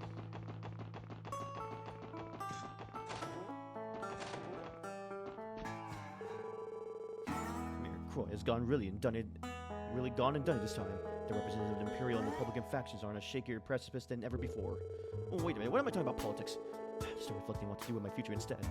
Speaker 1: Has really gone and done it this time. The representatives of the Imperial and Republican factions are on a shakier precipice than ever before. Oh, wait a minute, what am I talking about politics? I'm still reflecting what to do with my future instead.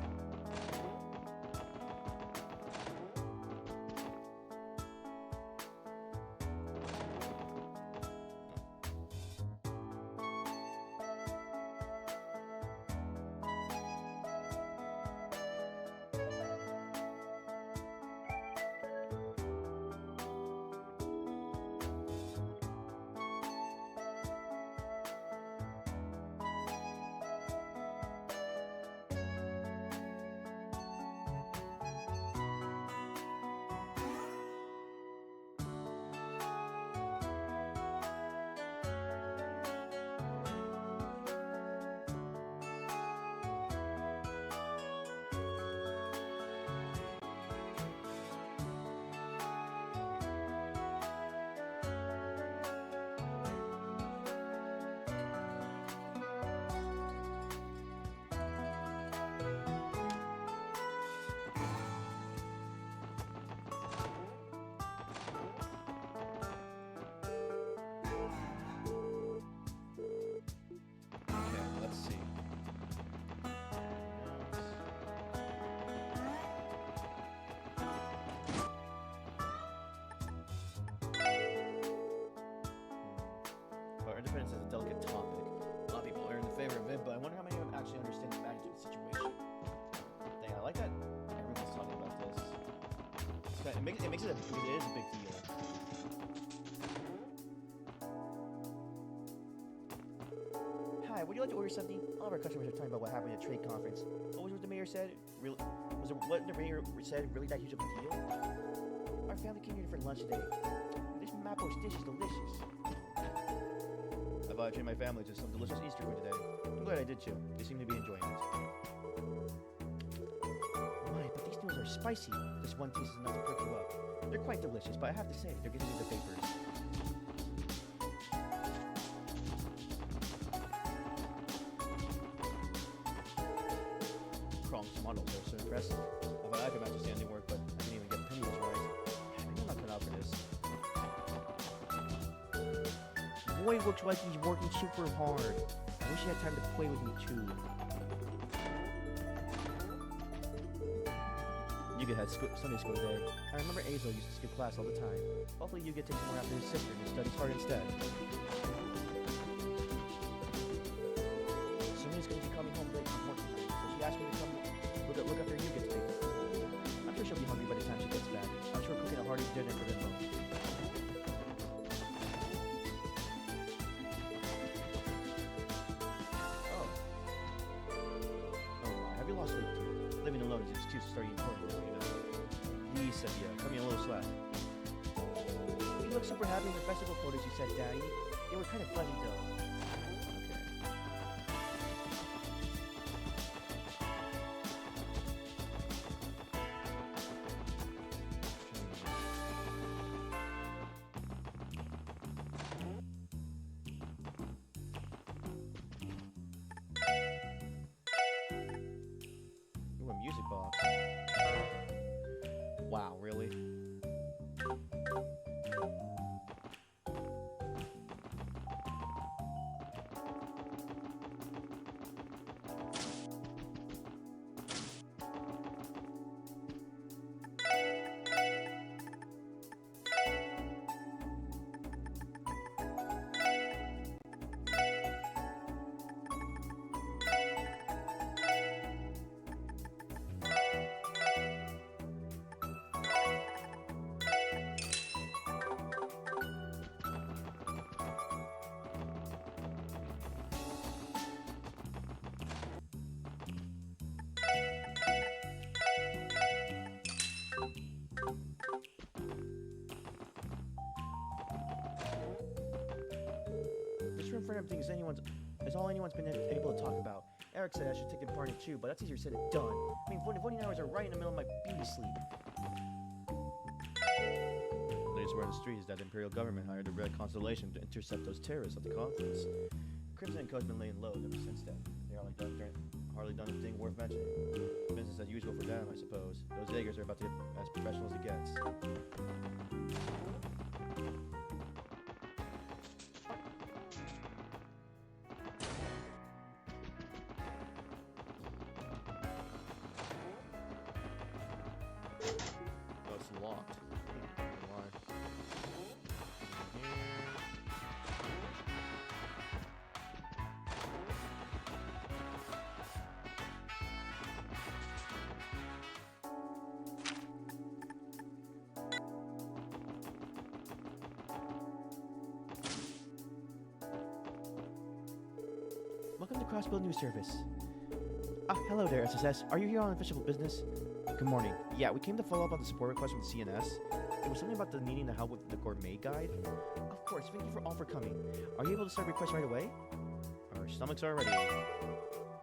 Speaker 1: Independence is a delicate topic. A lot of people are in favor of it, but I wonder how many of them actually understand the magnitude of the situation. Dang, I like that everyone's talking about this. It makes it because it is a big deal. Hi, would you like to order something? All of our customers are talking about what happened at a trade conference. What was what the mayor said? Really, what the mayor said really that huge of a deal? Our family came here for lunch today. This Mapo's dish is delicious. I treated my family to some delicious Easter food today. I'm glad I did too. They seem to be enjoying it. My, but these noodles are spicy. This one taste is enough to perk you up. They're quite delicious, but I have to say, they're getting me the vapors. Kronk's models are so impressive. I thought I could match the standing work, but I didn't even get pennies right. Maybe I'm not cut out for this. Boy looks like he's working super hard. I wish he had time to play with me too. You get had Sunday school today. I remember Azo used to skip class all the time. Hopefully you get to take more after his sister and studies hard instead. Sonia's going to be coming home late from work tonight, so she asked me to come look after you get today. I'm sure she'll be hungry by the time she gets back. I'm sure cooking a hearty dinner for them both. Have you lost weight too? Living alone is an excuse to start eating pork now, you know? Please, Cynthia, cut me a little slack. You look super happy in the festival photos you said, Daddy. They were kind of fuzzy though. Ooh, a music box. Wow, really? This room for everything is all anyone's been able to talk about. Eric said I should take the party too, but that's easier said than done. I mean, voting hours are right in the middle of my beauty sleep. Latest word on the street is that the Imperial government hired the Red Constellation to intercept those terrorists at the conference. Crimson and Co's been laying low ever since then. They hardly done anything worth mentioning. Business as usual for them, I suppose. Those Jaegers are about to get as professional as it gets. Oh, it's locked. Why? Welcome to Crossbill News Service. Hello there, SSS. Are you here on official business? Good morning. Yeah, we came to follow up on the support request from the CNS. It was something about the needing the help with the gourmet guide. Of course, thank you all for coming. Are you able to start requests right away? Our stomachs are ready.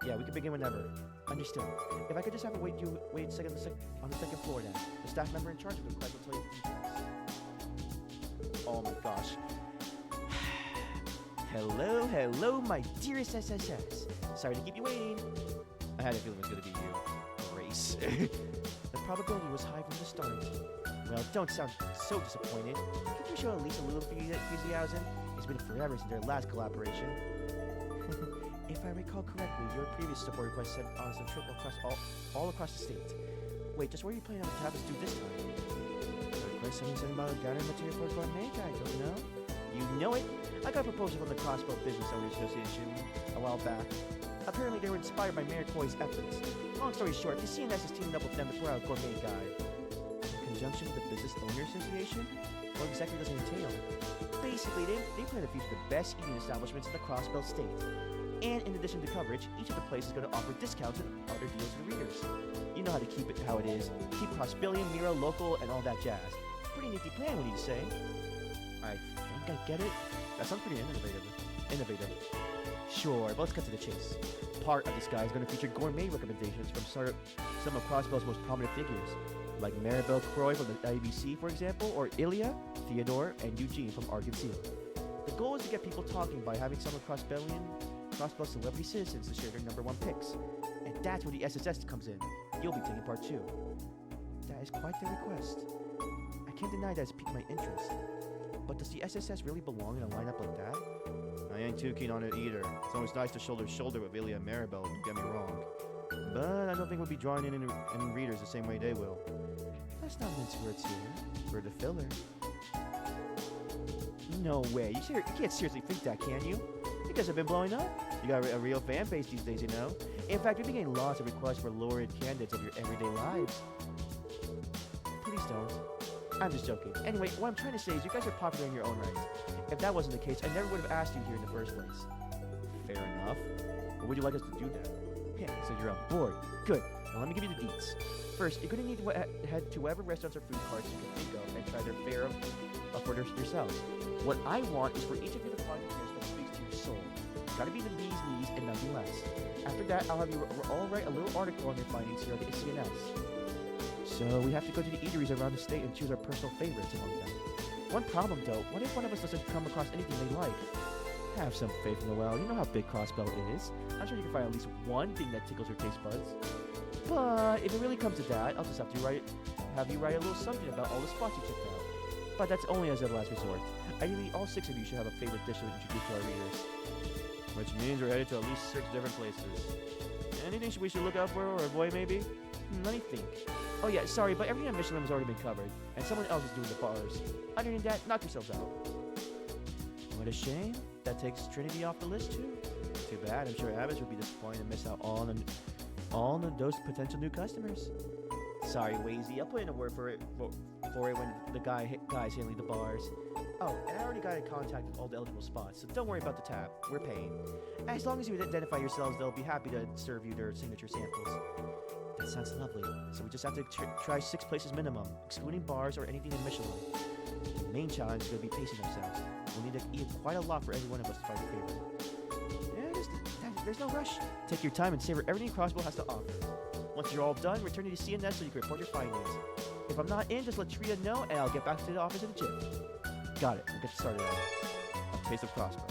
Speaker 1: Yeah, we can begin whenever. Understood. If I could just have wait a second on the second floor then. The staff member in charge of the request will tell you the details. Oh my gosh. Hello, my dearest SSS. Sorry to keep you waiting. I had a feeling it was going to be you. Grace. The probability was high from the start. Well, don't sound so disappointed. Can you show at least a little enthusiasm? It's been forever since their last collaboration. If I recall correctly, your previous support request sent on a trip across all across the state. Wait, just what are you planning on to have us do this time? The request something about gathering material for a gourmet guide, don't you know? You know it! I got a proposal from the Crossbow Business Owners Association a while back. Apparently they were inspired by Mayor Koi's efforts. Long story short, the CNS is teaming up with them to put out a gourmet guide. In conjunction with the Business Owners Association? What exactly does it entail? Basically, they plan to feature the best eating establishments in the Crossbelt state. And in addition to coverage, each of the places is going to offer discounts and other deals to the readers. You know how to keep it how it is. Keep Crossbillion, Mira, local, and all that jazz. Pretty nifty plan, what do you say? I think I get it. That sounds pretty innovative. Sure, but let's cut to the chase. Part of this guide is going to feature gourmet recommendations from some of Crossbell's most prominent figures, like Maribel Croy from the IBC, for example, or Ilya, Theodore, and Eugene from Arkansas. The goal is to get people talking by having some of Crossbell celebrity citizens to share their #1 picks. And that's where the SSS comes in. You'll be taking part too. That is quite the request. I can't deny that it's piqued my interest. But does the SSS really belong in a lineup like that? I ain't too keen on it either. It's always nice to shoulder to shoulder with Ilya and Maribel, don't get me wrong. But I don't think we'll be drawing in any readers the same way they will. Let's not mince words here. We're the filler. No way. You can't seriously think that, can you? You guys have been blowing up. You got a real fan base these days, you know? In fact, we've been getting lots of requests for lurid candidates of your everyday lives. Please don't. I'm just joking. Anyway, what I'm trying to say is you guys are popular in your own right. If that wasn't the case, I never would have asked you here in the first place. Fair enough. But would you like us to do that? Yeah, so you're on board. Good. Now let me give you the deets. First, you're going to need to head to whatever restaurants or food carts you can think of and try their fare for yourselves. What I want is for each of you to find a dish that speaks to your soul. Gotta be the bee's knees and nothing less. After that, I'll have you all write a little article on your findings here at the CNS. So we have to go to the eateries around the state and choose our personal favorites among them. One problem though, what if one of us doesn't come across anything they like? Have some faith in the well, you know how big Crossbell is. I'm sure you can find at least one thing that tickles your taste buds. But if it really comes to that, I'll just have you write a little something about all the spots you checked out. But that's only as a last resort. Ideally, all 6 of you should have a favorite dish to introduce to our readers. Which means we're headed to at least 6 different places. Anything we should look out for or avoid maybe? Let me think. Oh yeah, sorry, but everything at Michelin has already been covered, and someone else is doing the bars. Other than that, knock yourselves out. What a shame. That takes Trinity off the list too. Too bad. I'm sure Abbas would be disappointed and miss out on those potential new customers. Sorry, Wazy. I'll put in a word for it when the guys handling the bars. Oh, and I already got in contact with all the eligible spots, so don't worry about the tab. We're paying. As long as you identify yourselves, they'll be happy to serve you their signature samples. That sounds lovely. So we just have to try 6 places minimum, excluding bars or anything in Michelin. The main challenge is going to be pacing ourselves. We'll need to eat quite a lot for every one of us to find a favorite. Yeah, there's no rush. Take your time and savor everything Crossbow has to offer. Once you're all done, return to the CNS so you can report your findings. If I'm not in, just let Tria know and I'll get back to the office in a jiff. Got it. We'll get started on it. A taste of Crossbow.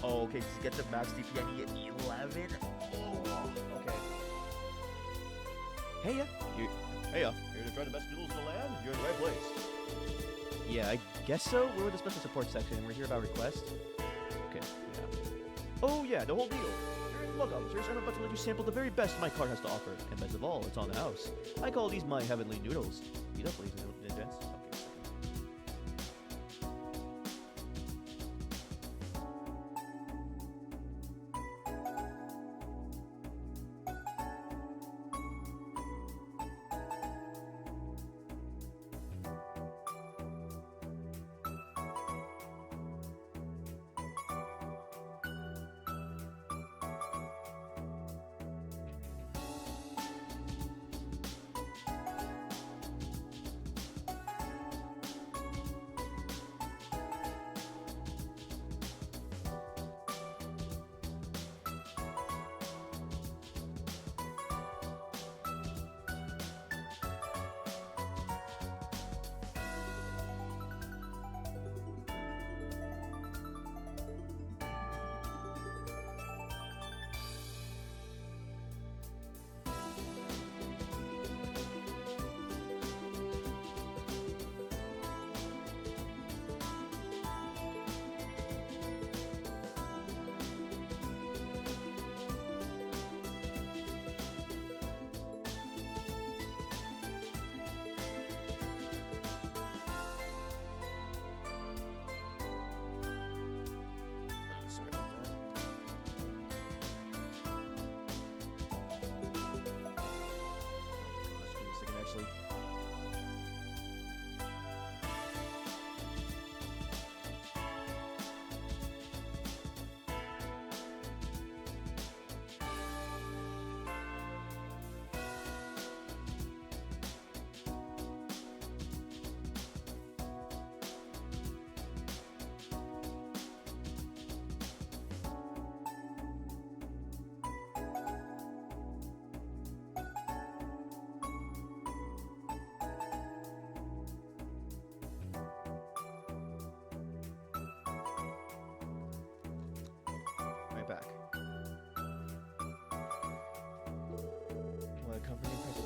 Speaker 1: Oh, okay, just get the max DP. I need 11. Oh, okay. Heya.
Speaker 4: Here to try the best noodles in the land? You're in the right place.
Speaker 1: Yeah, I guess so. We're with the special support section, and we're here about requests. Okay, yeah. Oh, yeah, the whole deal. You're welcome. Sirs, I'm about to let you sample the very best my cart has to offer. And best of all, it's on the house. I call these my heavenly noodles. Eat up, ladies and gents. Okay.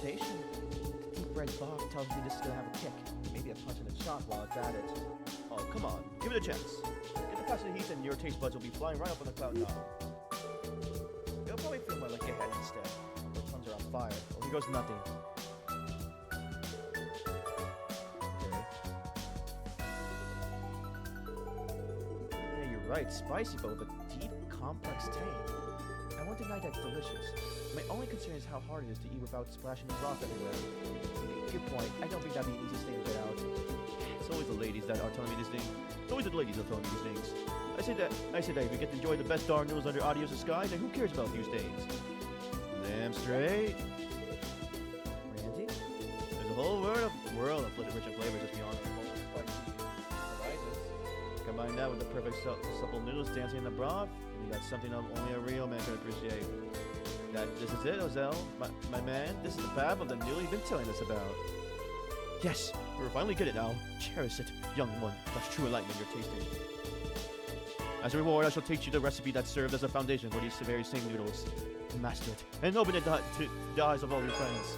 Speaker 1: temptation. The deep red fog tells me this is gonna have a kick. Maybe a punch and a shot while it's at it. Oh, come on. Give it a chance. Get the past the heat and your taste buds will be flying right up on the cloud now. It'll probably feel more like your head instead. Your tongues are on fire. Oh, here goes nothing. Yeah, you're right. Spicy, but with a deep, complex taste. I won't deny that's delicious. My only concern is how hard it is to eat without splashing the broth everywhere. Good point. I don't think that'd be an easy thing to get out. It's always the ladies that are telling me these things. It's always the ladies that are telling me these things. I say that if we get to enjoy the best darn noodles under Adios' sky, then who cares about these days? Damn straight. Randy? There's a whole world of rich and flavors just beyond the whole spicy horizons. Combine that with the perfect supple noodles dancing in the broth, and you got something only a real man can appreciate. This is it, Ozell. My man, this is the path of the noodle you've been telling us about. Yes, we're finally get it now. Cherish it, young one. That's true enlightenment you're tasting. As a reward, I shall teach you the recipe that served as a foundation for these very same noodles. Master it, and open it to the eyes of all your friends.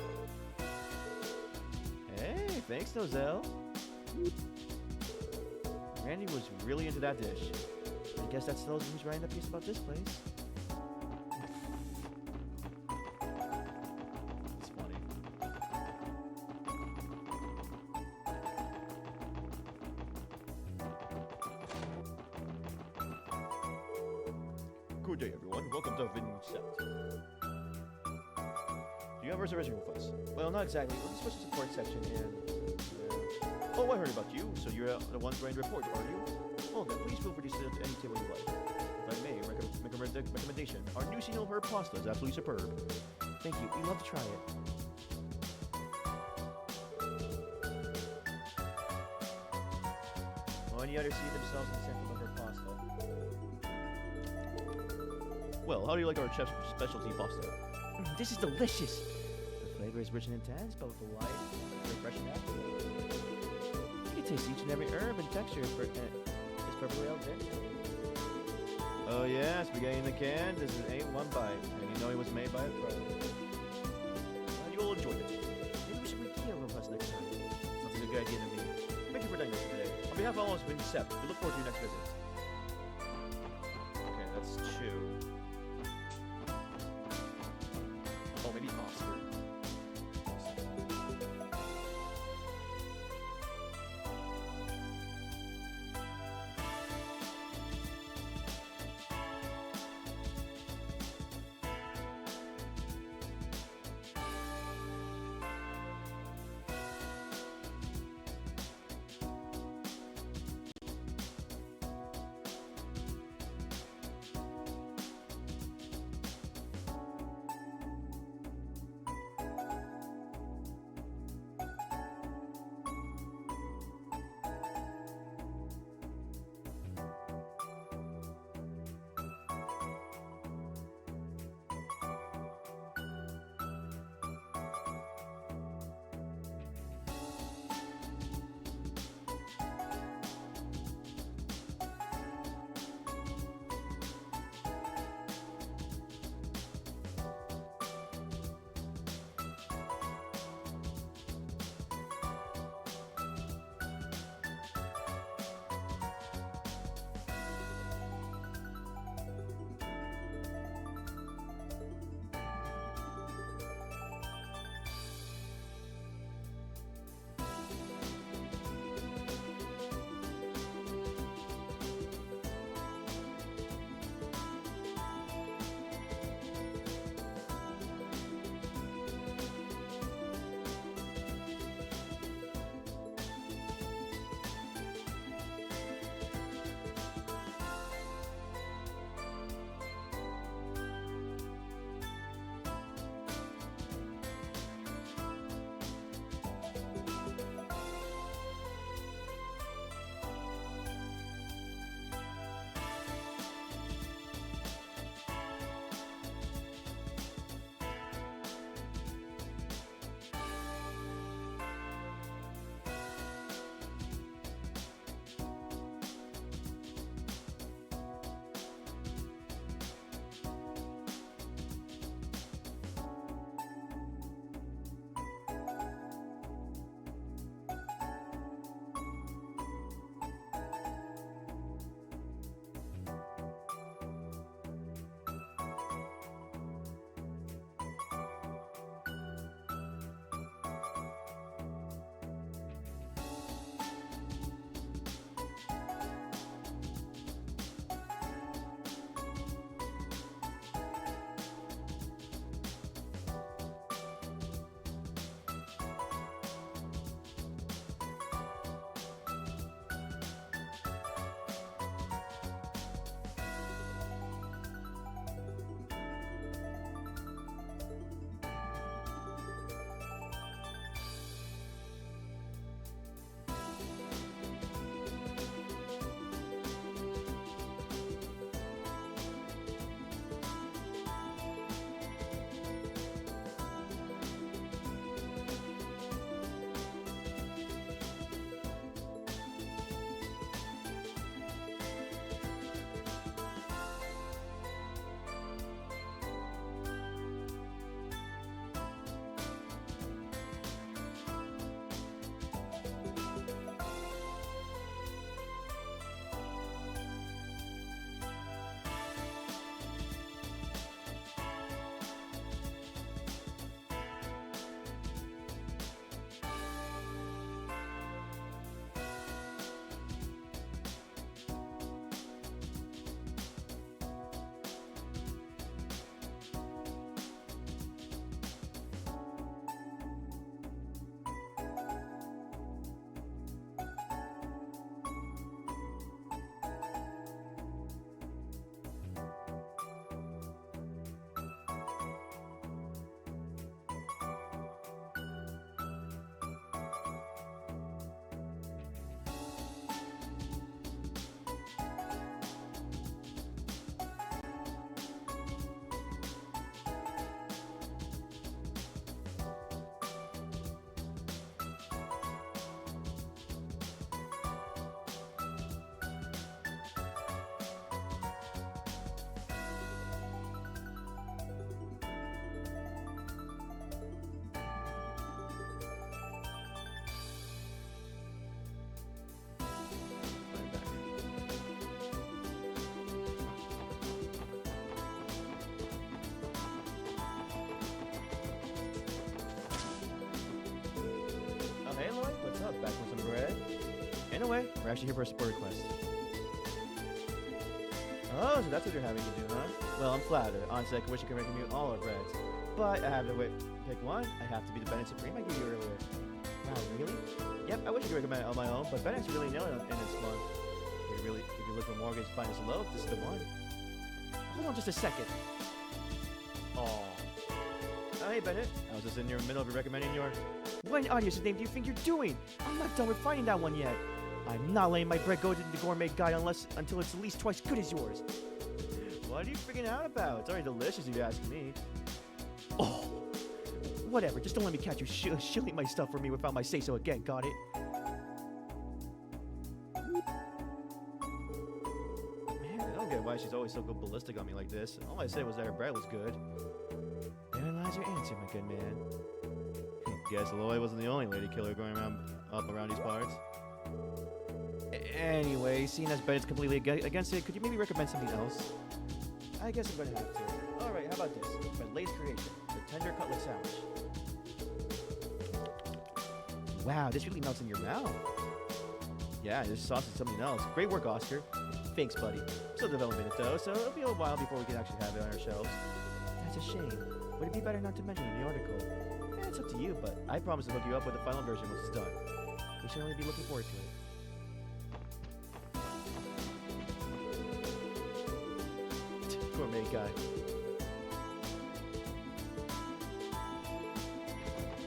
Speaker 1: Hey, thanks, Ozell. Randy was really into that dish. I guess that tells me who's writing the piece about this place. It's funny. Good day, everyone. Welcome to Vincent. Do you have a reservation with us? Well, not exactly. We're the special support section, and... Oh, I heard about you. So you're the one trying to report, are you? Well, then please feel free to sit at any table you like. If I may make a recommendation, our new seasonal herb pasta is absolutely superb. Thank you. We'd love to try it. Well, any others see themselves in the center of herb pasta? Well, how do you like our chef's specialty pasta? This is delicious. The flavor is rich and intense, but with a light, refreshing aftertaste. You can taste each and every herb and texture is perfectly al dente. Oh yeah, spaghetti in the can. This ain't one bite, and you know it was made by a pro. You'll enjoy it. Maybe we should re-key with us next time. Sounds like a good idea to me. Thank you for dining with us today. On behalf of all of us, we've been Seth. We look forward to your next visit. Okay, that's 2. Oh, maybe Oscar. the way, we're actually here for a support request. Oh, so that's what you're having to do, huh? Well, I'm flattered. Honestly, I wish you could recommend all our breads. But I have to pick one. I have to be the Bennett Supreme I gave you earlier. Wow, really? Yep, I wish I could recommend it on my own, but Bennett's really nailing it in this month. If you look for mortgage finest loaf, this is the one. Hold on just a second. Oh, hey, Bennett. I was just in the middle of recommending your... What audience name do you think you're doing? I'm not done with finding that one yet. I'm not letting my bread go to the gourmet guide until it's at least twice good as yours. What are you freaking out about? It's already delicious if you ask me. Oh, whatever. Just don't let me catch you shilling my stuff for me without my say-so again. Got it? Man, I don't get why she's always so go ballistic on me like this. All I said was that her bread was good. Therein lies your answer, my good man. Guess Lloyd wasn't the only lady killer going up around these parts. Anyway, seeing as Bennett's completely against it, could you maybe recommend something else? I guess I'm gonna have to. Alright, how about this? My latest creation, the tender cutlet sandwich. Wow, this really melts in your mouth. Yeah, this sauce is something else. Great work, Oscar. Thanks, buddy. Still developing it though, so it'll be a while before we can actually have it on our shelves. That's a shame. Would it be better not to mention in the article? Yeah, it's up to you, but I promise to hook you up with the final version once it's done. We should only be looking forward to it. Gourmet guy.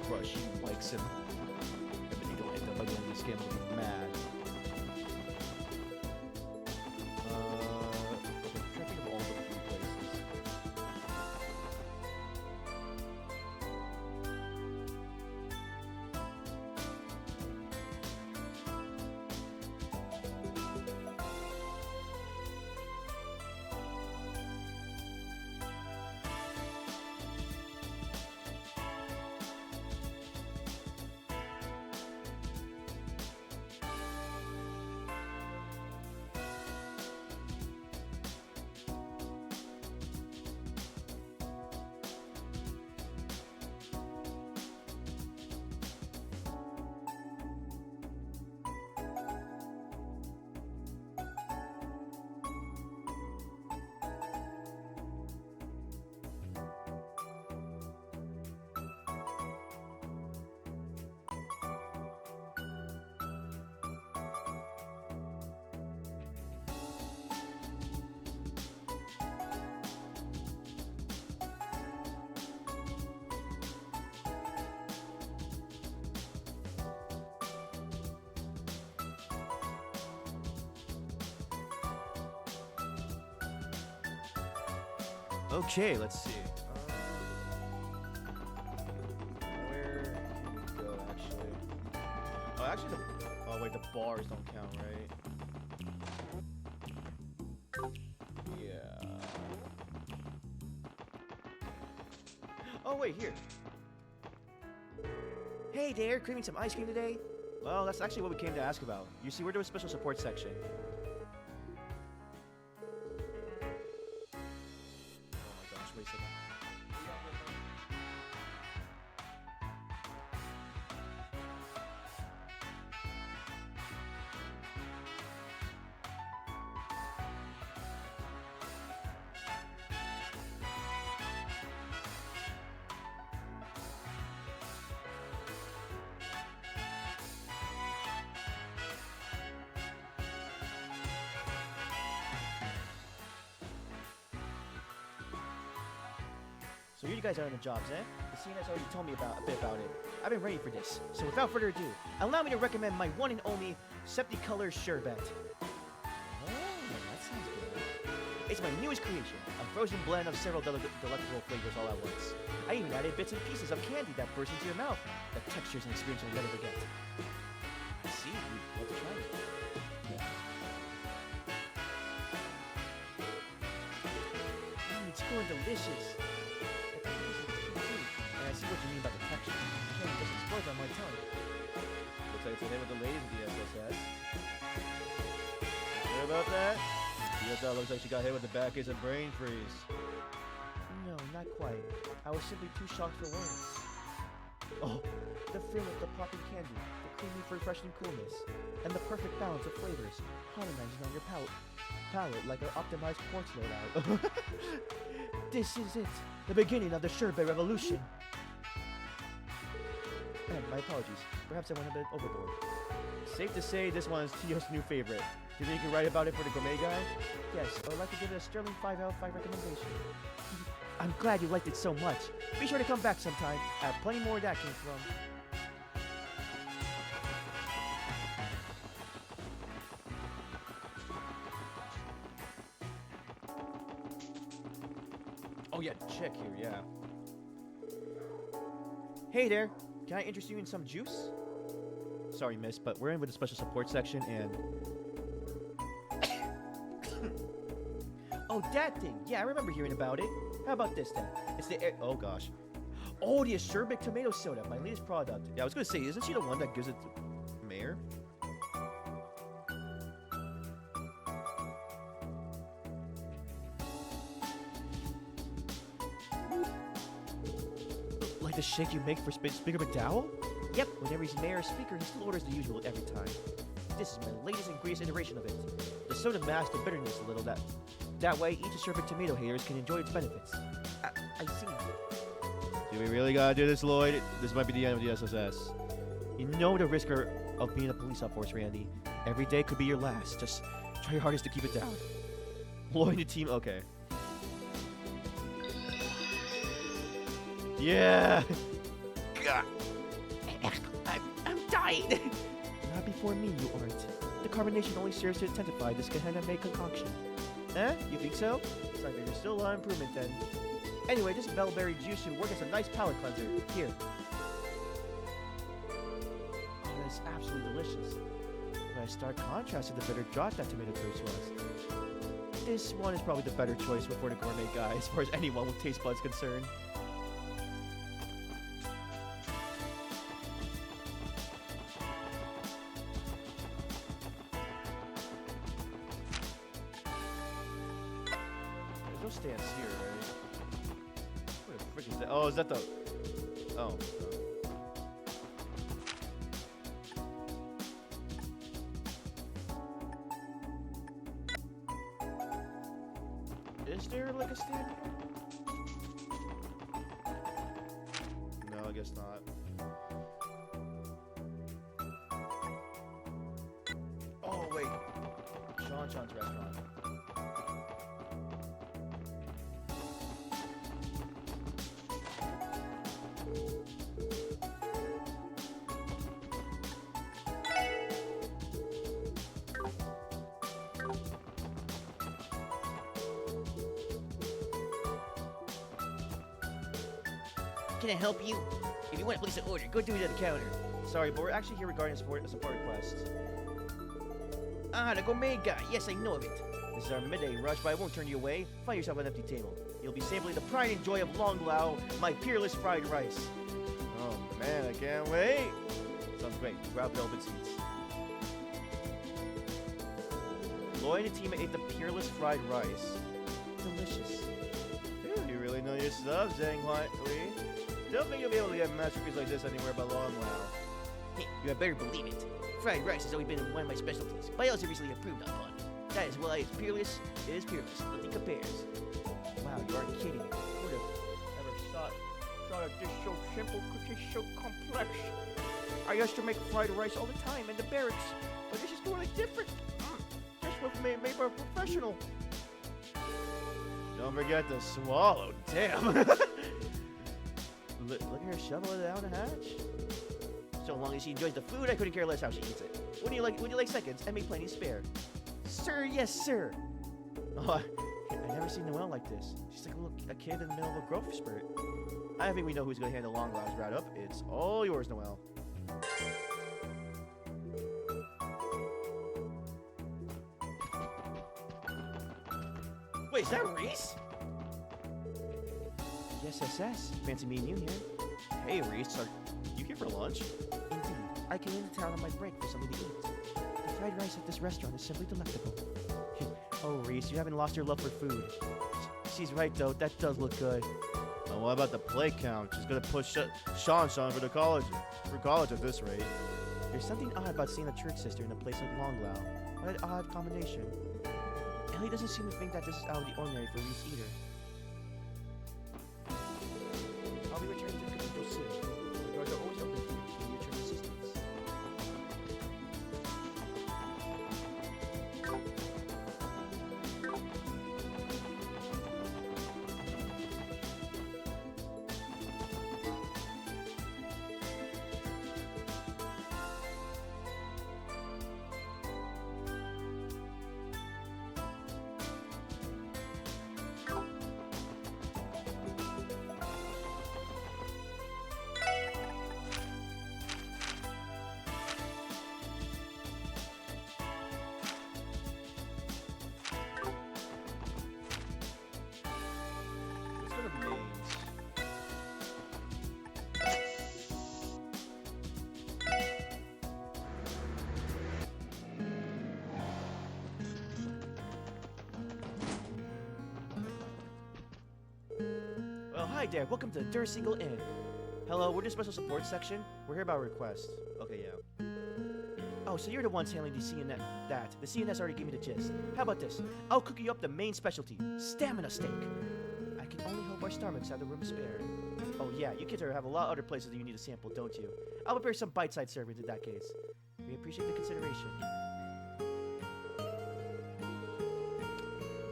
Speaker 1: Crush, he likes him. If you don't end up again, this game will be mad. Okay, I'm trying to think of all the food places. Okay, let's see. Where can we go, actually? Oh, actually, oh wait, the bars don't count, right? Yeah. Oh wait, here. Hey there, craving some ice cream today? Well, that's actually what we came to ask about. You see, we're doing a special support section. So you guys are on the jobs, eh? The scene has already told me a bit about it. I've been ready for this. So without further ado, allow me to recommend my one and only Septicolor Sherbet. Oh, that sounds good. It's my newest creation, a frozen blend of several delectable flavors all at once. I even added bits and pieces of candy that burst into your mouth. The textures and experience you'll never forget. See, you want to try it. It's going delicious. I see what you mean by the texture. Candy just explodes on my tongue. Looks like it's a hit with the ladies of the SSS. You sure about that? DSL looks like she got hit with the back case and brain freeze. No, not quite. I was simply too shocked for words. Oh, the fillet, the popping candy, the creamy, refreshing coolness, and the perfect balance of flavors harmonizing on your palate like an optimized quartz loadout. This is it, the beginning of the sherbet revolution. And my apologies, perhaps I went a bit overboard. Safe to say this one is Tio's new favorite. Do you think you can write about it for the gourmet guy? Yes, I would like to give it a sterling 5 out of 5 recommendation. I'm glad you liked it so much. Be sure to come back sometime. I have plenty more where that came from. Oh yeah, check here, yeah. Hey there, can I interest you in some juice? Sorry, miss, but we're in with the special support section and... Oh, that thing! Yeah, I remember hearing about it. How about this then? It's the oh gosh. Oh, the Sherbet tomato soda, my latest product. Yeah, I was gonna say, isn't she the one that gives it to Mayor? Like the shake you make for Speaker McDowell? Yep, whenever he's mayor or speaker, he still orders the usual every time. This is my latest and greatest iteration of it. The soda masks the bitterness a little. That way, each Sherbet tomato haters can enjoy its benefits. I see. Do we really gotta do this, Lloyd? This might be the end of the SSS. You know the risk of being a police force, Randy. Every day could be your last. Just try your hardest to keep it down. Lloyd and the team, okay. Yeah! God. I'm dying! Not before me, you aren't. The carbonation only serves to intensify this Gehenna-made concoction. Eh? You think so? It's like there's still a lot of improvement then. Anyway, this bellberry juice should work as a nice palate cleanser. Here. Oh, that's absolutely delicious. But a stark contrast to the bitter draught that tomato juice was. This one is probably the better choice for the gourmet guy as far as anyone with taste buds concerned. Stands here, right? What the frick is that? Oh, is that the... Oh. Is there like a stand here? No, I guess not. Oh, wait. Sean's restaurant. Can I help you? If you want to place an order, go do it at the counter. Sorry, but we're actually here regarding a support request. Ah, the gourmet guy. Yes, I know of it. This is our midday rush, but I won't turn you away. Find yourself an empty table. You'll be sampling the pride and joy of Long Lao, my peerless fried rice. Oh man, I can't wait. Sounds great. Grab the open seats. Lloyd and the team ate the peerless fried rice. Delicious. Dude, you really know your stuff, Zhang Lee. Don't think you'll be able to get a masterpiece like this anywhere but Long Lao. You had better believe it. Fried rice has always been one of my specialties, but I also recently improved upon. That is why it's peerless. It is peerless. Nothing compares. Wow, you aren't kidding. Who would have ever thought a dish so simple could taste so complex? I used to make fried rice all the time in the barracks, but this is totally different. Just was made by a professional. Don't forget to swallow. Damn. Look at her shovel it down the hatch. So long as she enjoys the food, I couldn't care less how she eats it. Would you like seconds? And make plenty spare. Sir, yes, sir. Oh, I've never seen Noelle like this. She's like a kid in the middle of a growth spurt. I think we know who's going to handle Long Law's right up. It's all yours, Noelle. Wait, is that Reese? Yes, SS. Fancy meeting you here. Hey, Reese, are you here for lunch? Indeed. I came into town on my break for something to eat. The fried rice at this restaurant is simply delectable. Oh, Reese, you haven't lost your love for food. She's right, though. That does look good. And what about the play count? She's gonna push Sean for the college at this rate. There's something odd about seeing a church sister in a place like Longlao. What an odd combination. Ellie doesn't seem to think that this is out of the ordinary for Reese either. I'll be returning to the cathedral soon. The doors are always open for you to return assistance. Well, hi there. Welcome to the Der Single Inn. Hello, we're the special support section. We're here about a request. Okay, yeah. Oh, so you're the ones handling the CNS. The CNS already gave me the gist. How about this? I'll cook you up the main specialty, stamina steak. I can only hope our stomachs have the room spared. Oh yeah, you kids have a lot of other places that you need to sample, don't you? I'll prepare some bite-sized servings in that case. We appreciate the consideration.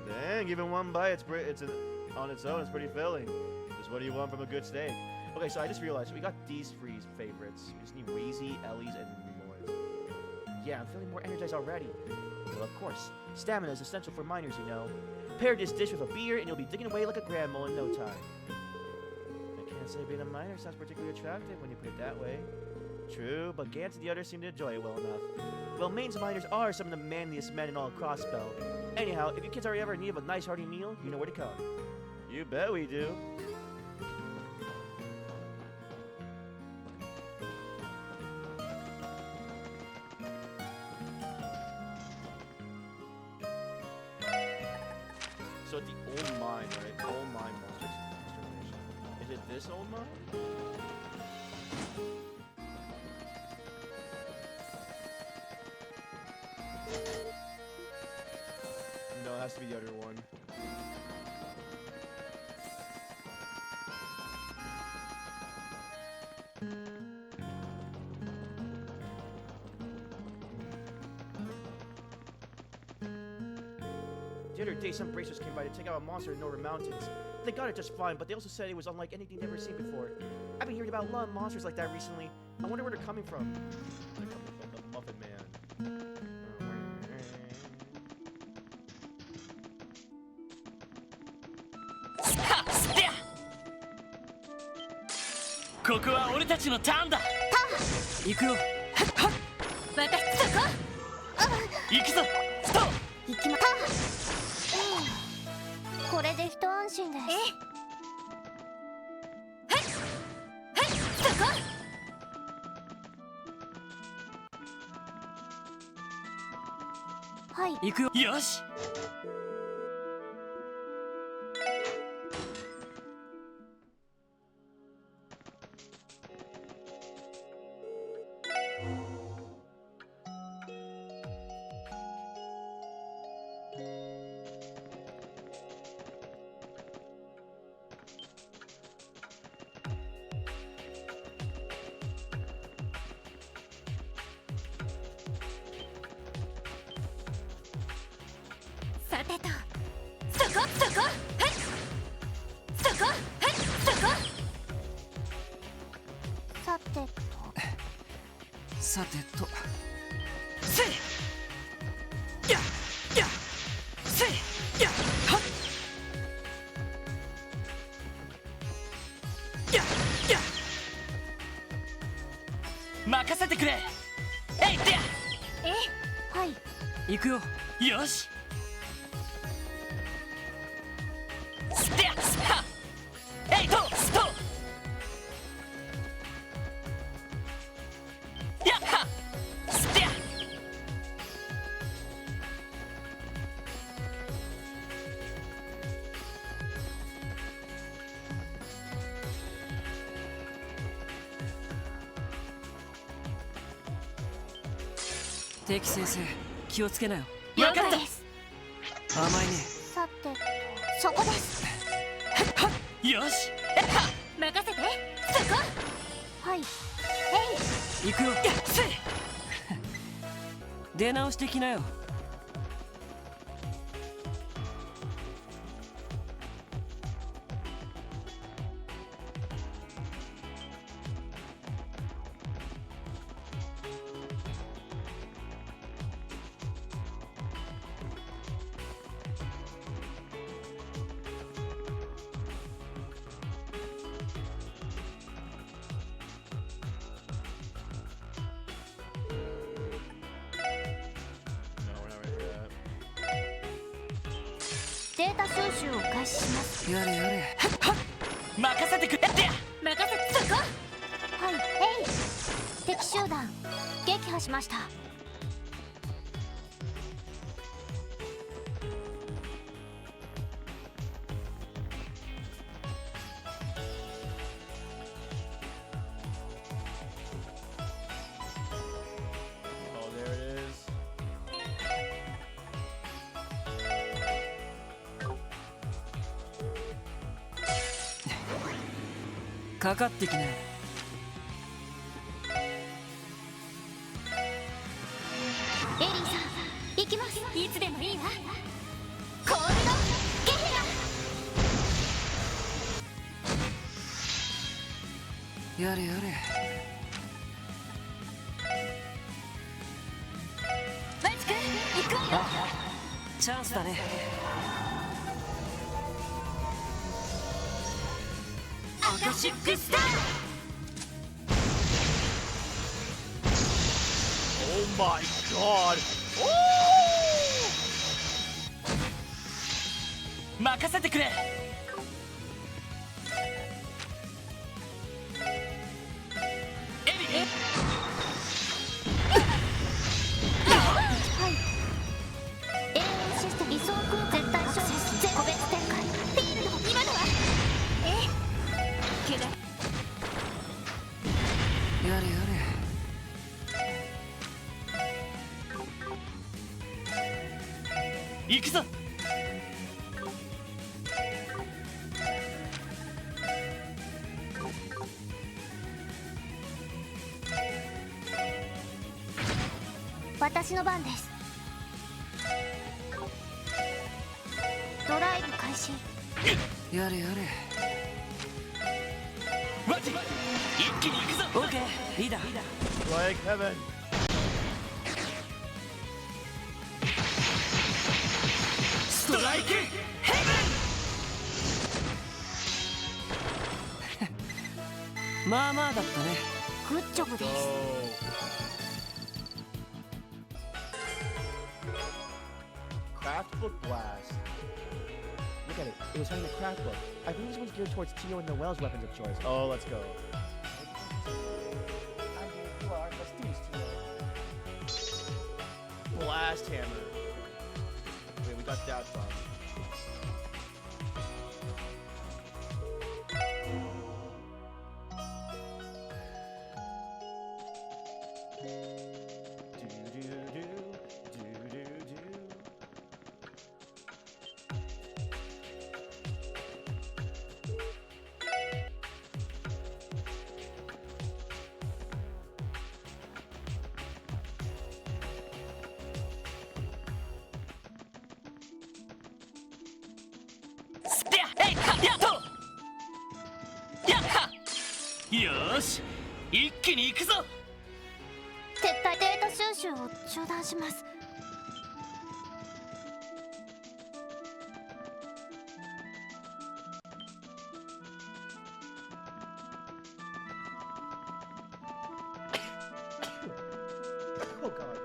Speaker 1: Dang, even one bite, on its own, it's pretty filling. Just what do you want from a good steak? Okay, so I just realized we got these three favorites. We just need Wazy, Ellie's, and Lloyd's. Yeah, I'm feeling more energized already. Well, of course, stamina is essential for miners, you know. Pair this dish with a beer, and you'll be digging away like a grandma in no time. I can't say being a miner sounds particularly attractive when you put it that way. True, but Gantz and the others seem to enjoy it well enough. Well, Maine's miners are some of the manliest men in all Crossbell. Anyhow, if you kids are ever in need of a nice hearty meal, you know where to come. You bet we do. So at the old mine, right? Old mine monster extermination. Is it this old mine? No, it has to be the other one. The other day, some bracers came by to take out a monster in Northern Mountains. They got it just fine, but they also said it was unlike anything they've ever seen before. I've been hearing about a lot of monsters like that recently. I wonder where they're coming from. They're coming from the Muffin Man.
Speaker 5: ここは俺たちのターンだ。行くよ。
Speaker 6: 私そこ。
Speaker 5: 行くぞ。ストー。
Speaker 6: 行きま。これで一安心です。そこ。はい。
Speaker 5: 行くよ。よし。
Speaker 6: さてと、そこ、そこ、はい、そこ、はい、そこ。さてと、
Speaker 5: さてと、せい、や、や、せい、や、はっ、や、や、任せてくれ。えいってや。
Speaker 6: はい。
Speaker 5: 行くよ。よし。敵先生気をつけなよ。
Speaker 6: 了
Speaker 5: 分かった。
Speaker 6: 解です。
Speaker 5: 甘いね。
Speaker 6: さてそこです。
Speaker 5: よし
Speaker 6: 任せて。そこ。はい。えい。
Speaker 5: 行くよ。出直してきなよ。
Speaker 6: データ収集を開始します。
Speaker 5: やれやれ。任せてくれって。
Speaker 6: 任せて。そこ。はい。えい。敵集団撃破しました。
Speaker 1: Oh, there it is.
Speaker 5: かかってきなよ。
Speaker 6: エリーさん行きます。いつでもいいわ。コールドゲヘラ。
Speaker 5: やれやれ。
Speaker 6: マジ君行くわよ。
Speaker 5: チャンスだね。
Speaker 6: アカシックスター。
Speaker 1: Oh my god!
Speaker 5: 任せてくれ。エリー。
Speaker 6: 永遠システム理想空間絶対勝利。個別展開。フィールド今のは。怪我。
Speaker 5: やれやれ。行くぞ。
Speaker 6: 私の番です。ドライブ開始。
Speaker 5: やれやれ。マジ一気に行くぞ。オーケーリーダー。
Speaker 1: Like heaven.
Speaker 5: ストライクヘブン。まあまあだったね。
Speaker 6: グッジョブです。
Speaker 1: Craft book blast. Look at it. It was having a craft book. I think this one's geared towards Tio and Noel's weapons of choice. Oh, let's go. Blast hammer. Wait, we got that from.
Speaker 5: よーし一気に行くぞ。
Speaker 6: 撤退データ収集を中断します。
Speaker 1: Oh god.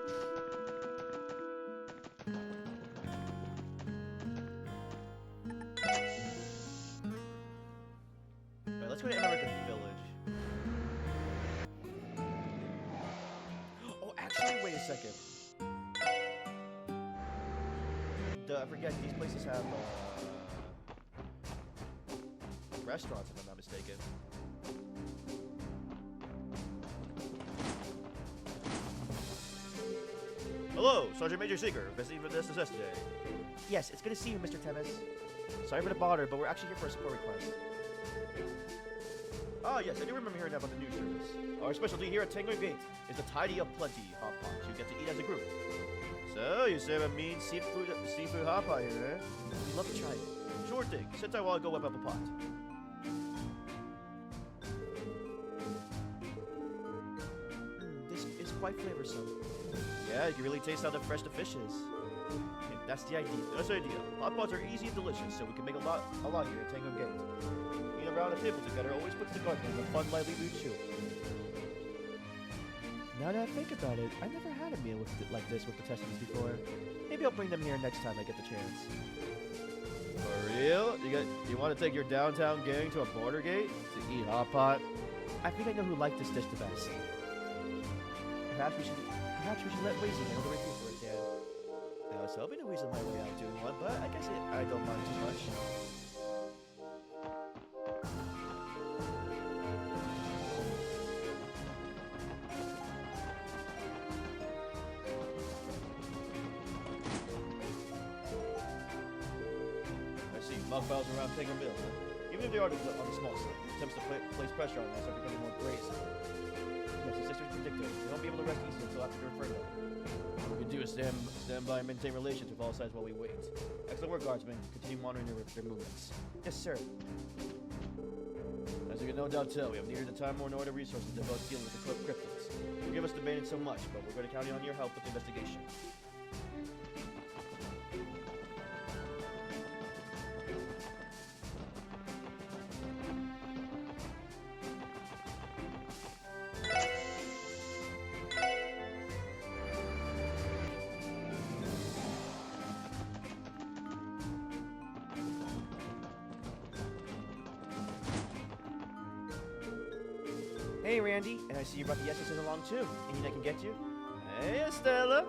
Speaker 1: Alright, let's go to American Village. Oh, actually, wait a second. I forget, these places have restaurants, if I'm not mistaken.
Speaker 4: Hello, Sergeant Major Seeker. Visiting for this yesterday.
Speaker 1: Yes, it's good to see you, Mr. Tevis. Sorry for the bother, but we're actually here for a support request.
Speaker 4: Ah, yes, I do remember hearing about the news service. Our specialty here at Tango Gate is the tidy up plenty hot pot you get to eat as a group. So, you serve a mean seafood hot pot here, eh?
Speaker 1: We'd love to try it.
Speaker 4: Sure thing. Sit tight while I go whip up a pot.
Speaker 1: This is quite flavorsome.
Speaker 4: Yeah, you can really taste how fresh the fish is.
Speaker 1: That's the idea.
Speaker 4: That's the idea. Hot pots are easy and delicious, so we can make a lot here at Tango Gate. Eating around a table together always puts the garden in a fun, lively mood too.
Speaker 1: Now that I think about it, I never had a meal like this with the Testings before. Maybe I'll bring them here next time I get the chance.
Speaker 4: For real? You want to take your downtown gang to a border gate to eat hot pot?
Speaker 1: I think I know who liked this dish the best. Perhaps we should let Weezy handle the review for it, Dad.
Speaker 4: I was hoping to weasel my way out doing one, but I guess I don't mind too much. I see mug files around Tango Mill. Even if they are on the small side, attempts to place pressure on us are becoming more brazen.
Speaker 1: Yes, the sisters predicted.
Speaker 4: We won't be able to rest easy until after the referendum. All we can do is stand by and maintain relations with all sides while we wait. Excellent work, guardsmen. Continue monitoring their movements.
Speaker 1: Yes, sir.
Speaker 4: As you can no doubt tell, we have neither the time nor the resources to devote dealing with the cryptids. Forgive us debating so much, but we're going to count on your help with the investigation.
Speaker 1: Hey, Randy, and I see you brought the essences along too. Anything I can get you?
Speaker 4: Hey, Estella!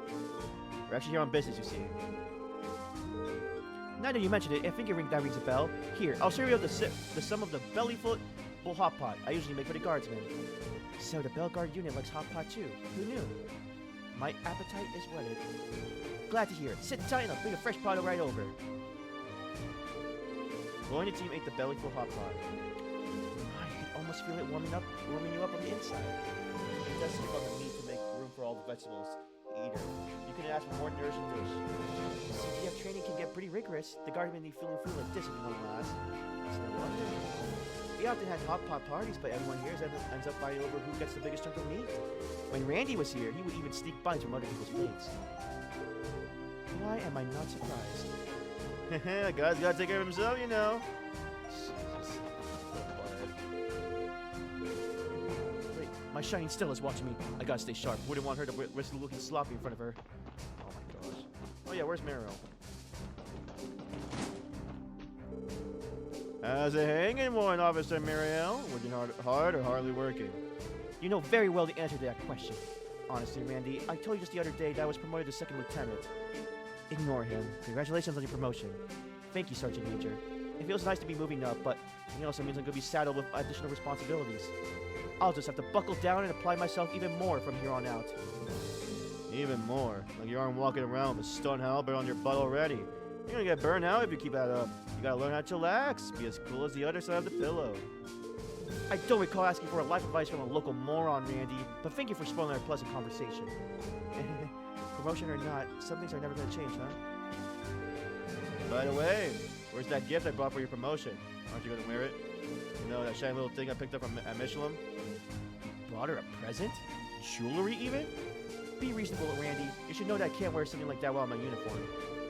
Speaker 1: We're actually here on business, you see. Now that you mentioned it, I think that rings a bell. Here, I'll show you the sum of the bellyful hot pot I usually make for the guardsmen. So the Bell Guard unit likes hot pot too. Who knew? My appetite is whetted. Glad to hear it. Sit tight and I'll bring a fresh pot right over. Roy and the team ate the bellyful hot pot. I could almost feel it warming you up on the inside.
Speaker 4: It does give up the meat to make room for all the vegetables to eat her. You couldn't ask for more nourishing dish.
Speaker 1: CTF training can get pretty rigorous. The guardsmen need feeling food like this if you want to last. It's no wonder. We often had hot pot parties, but everyone here ends up fighting over who gets the biggest chunk of meat. When Randy was here, he would even sneak bites from other people's plates. Why am I not surprised?
Speaker 4: A guy's gotta take care of himself, you know. Jesus.
Speaker 1: Wait, my shining Stella's watching me. I gotta stay sharp. Wouldn't want her to risk looking sloppy in front of her.
Speaker 4: Oh my gosh. Oh yeah, where's Mariel? How's it hanging, Warrant Officer Mariel? Working hard or hardly working?
Speaker 1: You know very well the answer to that question. Honestly, Randy, I told you just the other day that I was promoted to second lieutenant. Ignore him. Congratulations on your promotion. Thank you, Sergeant Major. It feels nice to be moving up, but it also means I'm going to be saddled with additional responsibilities. I'll just have to buckle down and apply myself even more from here on out.
Speaker 4: Even more? Like you aren't walking around with a stun halberd on your butt already. You're gonna get burned out if you keep that up. You gotta learn how to chillax. Be as cool as the other side of the pillow.
Speaker 1: I don't recall asking for a life advice from a local moron, Randy, but thank you for spoiling our pleasant conversation. Promotion or not, some things are never going to change, huh?
Speaker 4: By the way, where's that gift I bought for your promotion? Aren't you gonna wear it? You know, that shiny little thing I picked up at Michelin?
Speaker 1: Brought her a present? Jewelry, even? Be reasonable, Randy. You should know that I can't wear something like that while I'm in my uniform.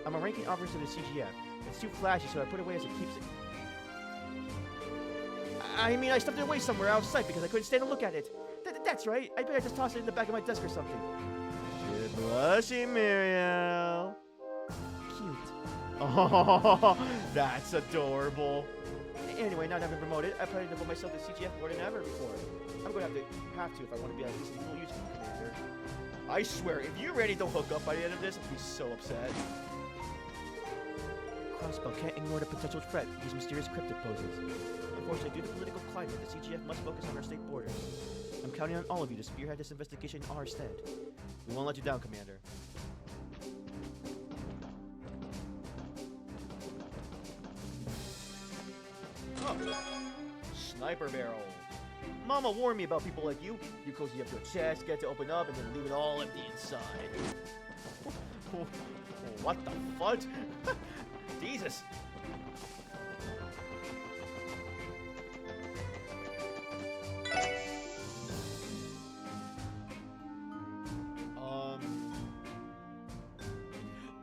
Speaker 1: I'm a ranking officer of the CGF. It's too flashy, so I put it away as a keepsake. I mean, I stuffed it away somewhere out of sight because I couldn't stand to look at it. That's right. I better just toss it in the back of my desk or something.
Speaker 4: You're blushing, Mariel.
Speaker 1: Cute.
Speaker 4: Oh, that's adorable.
Speaker 1: Anyway, now that I've been promoted, I plan to put myself to CGF more than ever before. I'm going to have to if I want to be at least a little useful commander.
Speaker 4: I swear, if you Randy don't hook up by the end of this, I'll be so upset.
Speaker 1: Crossbow can't ignore the potential threat these mysterious cryptid poses. Unfortunately, due to the political climate, the CGF must focus on our state borders. I'm counting on all of you to spearhead this investigation in our stead. We won't let you down, Commander.
Speaker 4: sniper barrel. Mama warned me about people like you. You cozy up your chest, get to open up, and then leave it all empty inside. What the fudge? Jesus.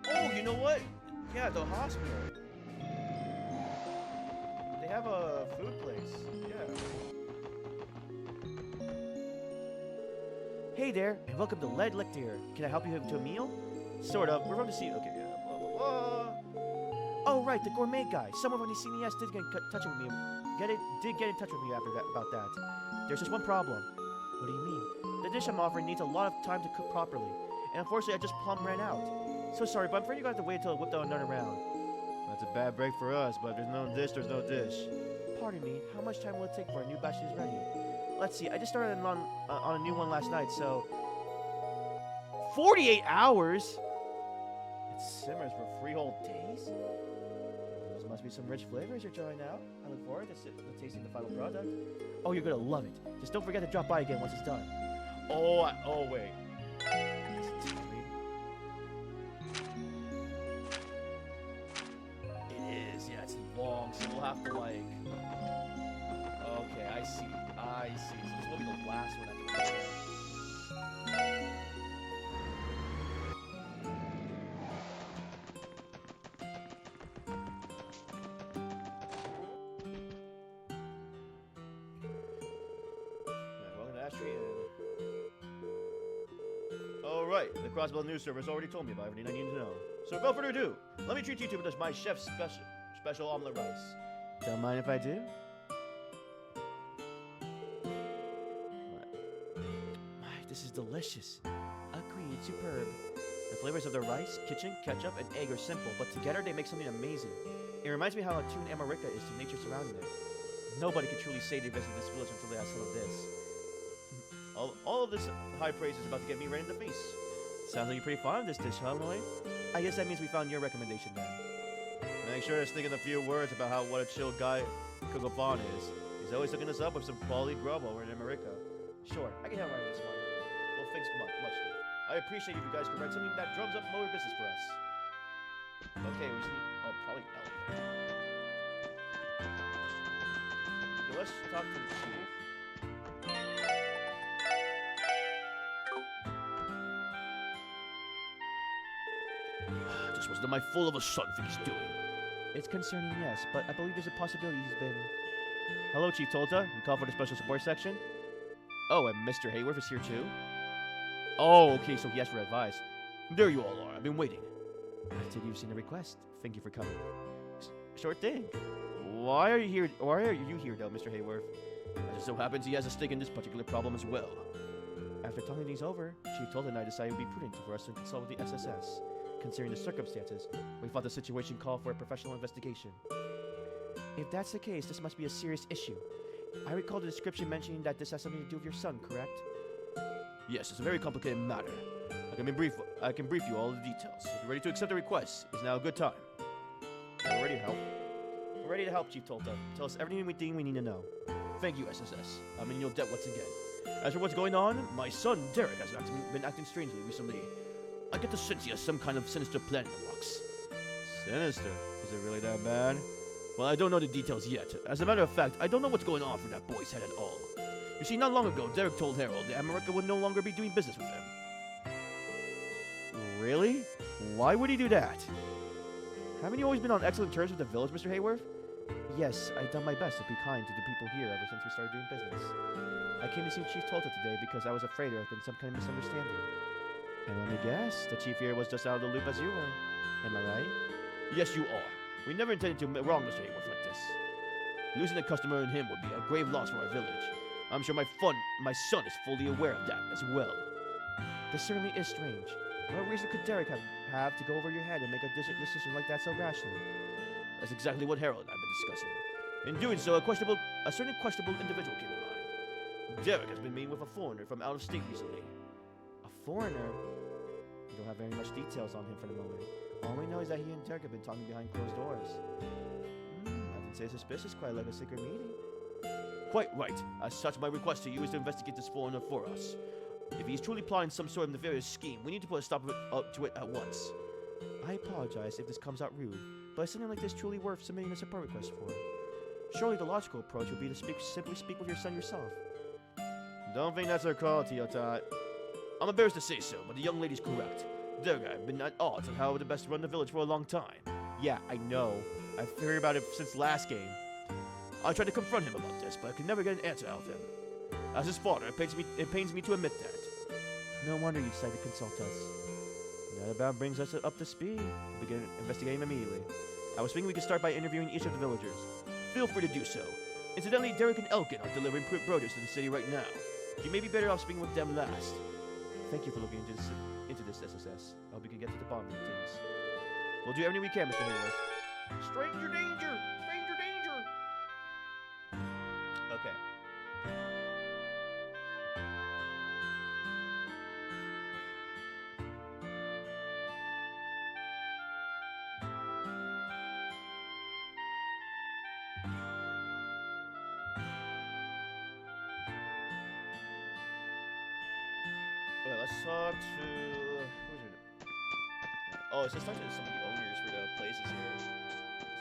Speaker 4: Oh, you know what? Yeah, the hospital. They have a food place. Yeah. Hey there, and welcome to Lead Lictor. Can I help you to a meal? Sort of. We're from the scene. Okay, yeah. Blah, blah, blah. Oh, right, the gourmet guy. Someone from the CNES did get in touch with me. Did get in touch with me after that about that. There's just one problem. What do you mean? The dish I'm offering needs a lot of time to cook properly, and unfortunately, I just plumb ran out. So sorry, but I'm afraid you're gonna have to wait until I whip down another round. That's a bad break for us, but if there's no dish, there's no dish. Pardon me, how much time will it take for a new batch is ready? Let's see, I just started on a new one last night, so 48 hours? It simmers for 3 whole days? Those must be some rich flavors you're trying out. I look forward to tasting the final product. Oh, you're gonna love it. Just don't forget to drop by again once it's done. Oh wait. It is, yeah, it's long, so we'll have to like... Okay, I see. So this will be the last one after this. Welcome to Astrid Inn. Alright, the Crossbell news service already told me about everything I need to know. So without further ado, let me treat you to my chef's special omelet rice. Don't mind if I do? This is delicious. Agreed, superb. The flavors of the rice, kitchen, ketchup, and egg are simple, but together they make something amazing. It reminds me how attuned America is to nature surrounding them. Nobody could truly say they visited this village until they had some of this. all of this high praise is about to get me right in the face. Sounds like you're pretty fond of this dish, huh, Lloyd? I guess that means we found your recommendation then. Make sure to stick in a few words about what a chill guy Kogopon is. He's always hooking us up with some quality grub over in America. Sure, I can help right with this one. Well, thanks muchly. I appreciate if you guys could write something that drums up more business for us. Okay, we just need... Oh, probably Elliot. Okay, let's talk to the chief. Just wasn't my fool of a son think he's doing. It's concerning, yes, but I believe there's a possibility he's been... Hello, Chief Tolta. You called for the special support section? Oh, and Mr. Hayworth is here too? Oh, okay, so he asked for advice. There you all are. I've been waiting. I take you've seen the request. Thank you for coming. Sure thing. Why are you here? Why are you here, though, Mr. Hayworth? As it so happens, he has a stake in this particular problem as well. After talking things over, Chief Tolta and I decided it would be prudent for us to consult with the SSS. Considering the circumstances, we thought the situation called for a professional investigation. If that's the case, this must be a serious issue. I recall the description mentioning that this has something to do with your son, correct? Yes, it's a very complicated matter. I can brief you all the details. If you're ready to accept the request, it's now a good time. We're ready to help. We're ready to help, Chief Tolta. Tell us everything we need to know. Thank you, SSS. I'm in your debt once again. As for what's going on, my son, Derek, has been acting strangely recently. I get the sense he has some kind of sinister plan in the works. Sinister? Is it really that bad? Well, I don't know the details yet. As a matter of fact, I don't know what's going on for that boy's head at all. You see, not long ago, Derek told Harold that America would no longer be doing business with him. Really? Why would he do that? Haven't you always been on excellent terms with the village, Mr. Hayworth? Yes, I've done my best to be kind to the people here ever since we started doing business. I came to see Chief Tolta today because I was afraid there had been some kind of misunderstanding. And let me guess, the chief here was just out of the loop as you were. Am I right? Yes, you are. We never intended to wrong Mr. Hayworth like this. Losing a customer and him would be a grave loss for our village. I'm sure my son is fully aware of that as well. This certainly is strange. What reason could Derek have to go over your head and make a decision like that so rashly? That's exactly what Harold and I have been discussing. In doing so, a certain questionable individual came to mind. Derek has been meeting with a foreigner from out of state recently. A foreigner? We don't have very much details on him for the moment. All we know is that he and Derek have been talking behind closed doors. Nothing say suspicious, quite like a secret meeting. Quite right. As such, my request to you is to investigate this foreigner for us. If he's truly plotting some sort of nefarious scheme, we need to put a stop to it at once. I apologize if this comes out rude, but is something like this truly worth submitting a support request for? Surely the logical approach would be to simply speak with your son yourself. Don't think that's our call, Tiotat. I'm embarrassed to say so, but the young lady's correct. Their guy have been at odds on how to best run the village for a long time. Yeah, I know. I've heard about it since last game. I tried to confront him about this, but I could never get an answer out of him. As his father, it pains me to admit that. No wonder you decided to consult us. That about brings us up to speed. We'll begin investigating immediately. I was thinking we could start by interviewing each of the villagers. Feel free to do so. Incidentally, Derek and Elkin are delivering produce to the city right now. You may be better off speaking with them last. Thank you for looking into this SSS. I hope we can get to the bottom of things. We'll do everything we can, Mr. Hayworth. Stranger danger! Stranger danger! Okay. Okay, let's talk to... Who's it? Oh, it says talk to some of the owners for the places here. Let's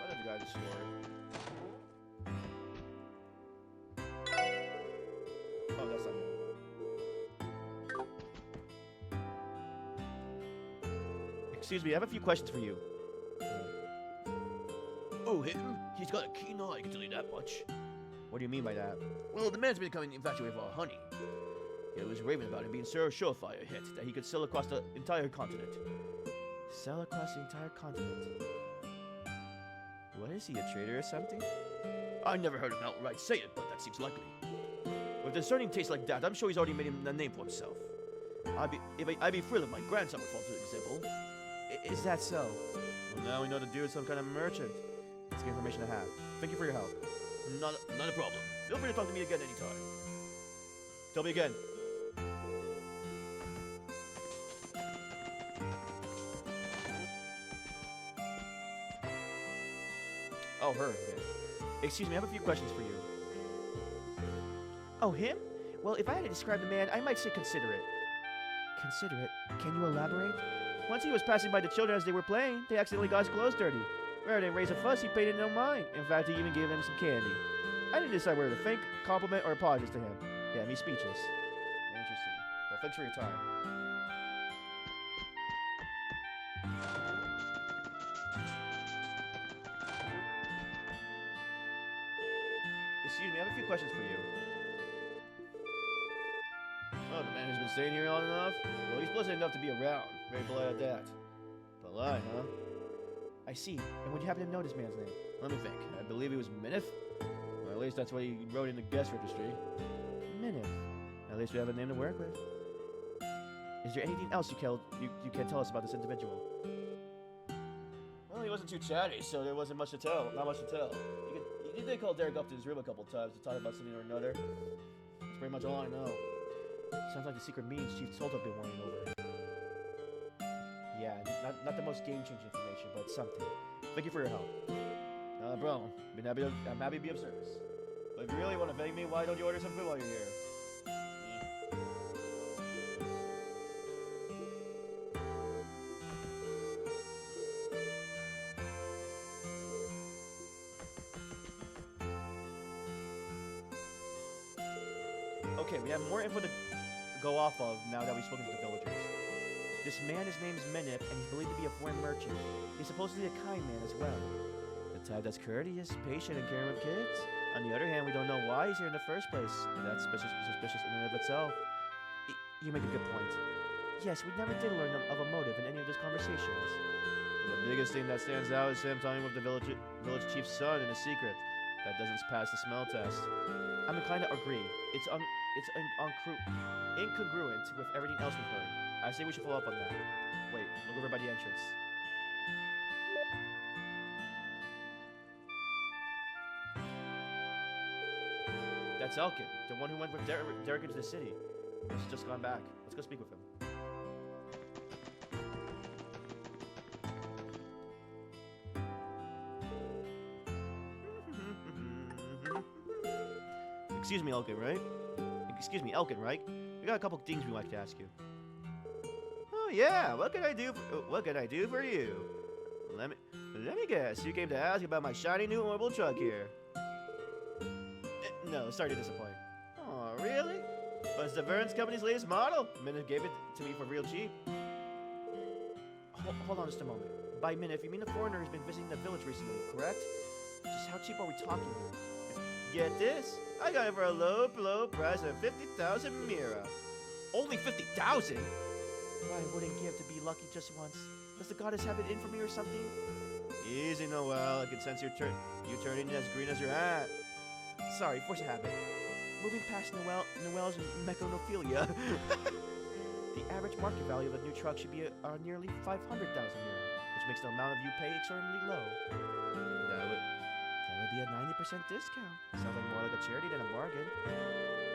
Speaker 4: talk to the guy at the store. Oh, that's not him. Excuse me, I have a few questions for you. Oh, him? He's got a keen eye, I can tell you that much. What do you mean by that? Well, the man's been becoming infatuated with our honey. It was raving about him being so surefire hit that he could sell across the entire continent. Sell across the entire continent? What is he, a trader or something? I never heard him outright say it, but that seems likely. With a discerning taste like that, I'm sure he's already made a name for himself. I'd be thrilled if my grandson would follow the example. Is that so? Well, now we know the dude is some kind of merchant. That's the information I have. Thank you for your help. Not a problem. Feel free to talk to me again anytime. Tell me again. Oh, her. Okay. Excuse me, I have a few questions for you. Oh, him? Well, if I had to describe the man, I might say considerate. Considerate? Can you elaborate? Once he was passing by the children as they were playing, they accidentally got his clothes dirty. Rather than raise a fuss, he paid it no mind. In fact, he even gave them some candy. I didn't decide whether to thank, compliment, or apologize to him. Yeah, me speechless. Interesting. Well, thanks for your time. Excuse me, I have a few questions for you. Oh, the man who's been staying here long enough? Well, he's pleasant enough to be around. Very polite at that. Polite, huh? I see. And would you happen to know this man's name? Let me think. I believe he was Minith. Or at least that's what he wrote in the guest registry. Minith. At least we have a name to work with. Is there anything else you can tell us about this individual? Well, he wasn't too chatty, so there wasn't much to tell. Not much to tell. You did call Derek up to his room a couple times to talk about something or another. That's pretty much all I know. Sounds like the secret meetings Chief Solta been worrying over. Yeah, not the most game-changing information, but something. Thank you for your help. Not a problem. I'm happy to be of service. But if you really want to thank me, why don't you order some food while you're here? Okay, we have more info to go off of now that we've spoken to the villagers. This man, his name is Minip, and he's believed to be a foreign merchant. He's supposedly a kind man as well. The type that's courteous, patient, and caring with kids. On the other hand, we don't know why he's here in the first place. And that's suspicious in and of itself. You make a good point. Yes, we never did learn of a motive in any of those conversations. But the biggest thing that stands out is him talking with the village chief's son in a secret that doesn't pass the smell test. I'm inclined to agree. It's incongruent with everything else we've heard. I say we should follow up on that. Wait, look over by the entrance. That's Elkin, the one who went with Derek into the city. He's just gone back. Let's go speak with him. Excuse me, Elkin, right? Excuse me, Elkin, right? We got a couple things we'd like to ask you. Oh yeah, what can I do? What can I do for you? Let me guess. You came to ask about my shiny new mobile truck here. No, sorry to disappoint. Oh, really? But it's the Vern's company's latest model. Minif gave it to me for real cheap. Hold on just a moment. By Minif, you mean a foreigner who's been visiting the village recently, correct? Just how cheap are we talking here? Get this. I got it for a low price of 50,000 Mira. Only 50,000? Why wouldn't give to be lucky just once? Does the goddess have it in for me or something? Easy, Noel. I can sense you turning as green as your hat. Sorry, force of habit. Moving past Noel's mechanophilia. The average market value of a new truck should be nearly 500,000 euro, which makes the amount of you pay extremely low. That would be a 90% discount. Sounds like more like a charity than a bargain.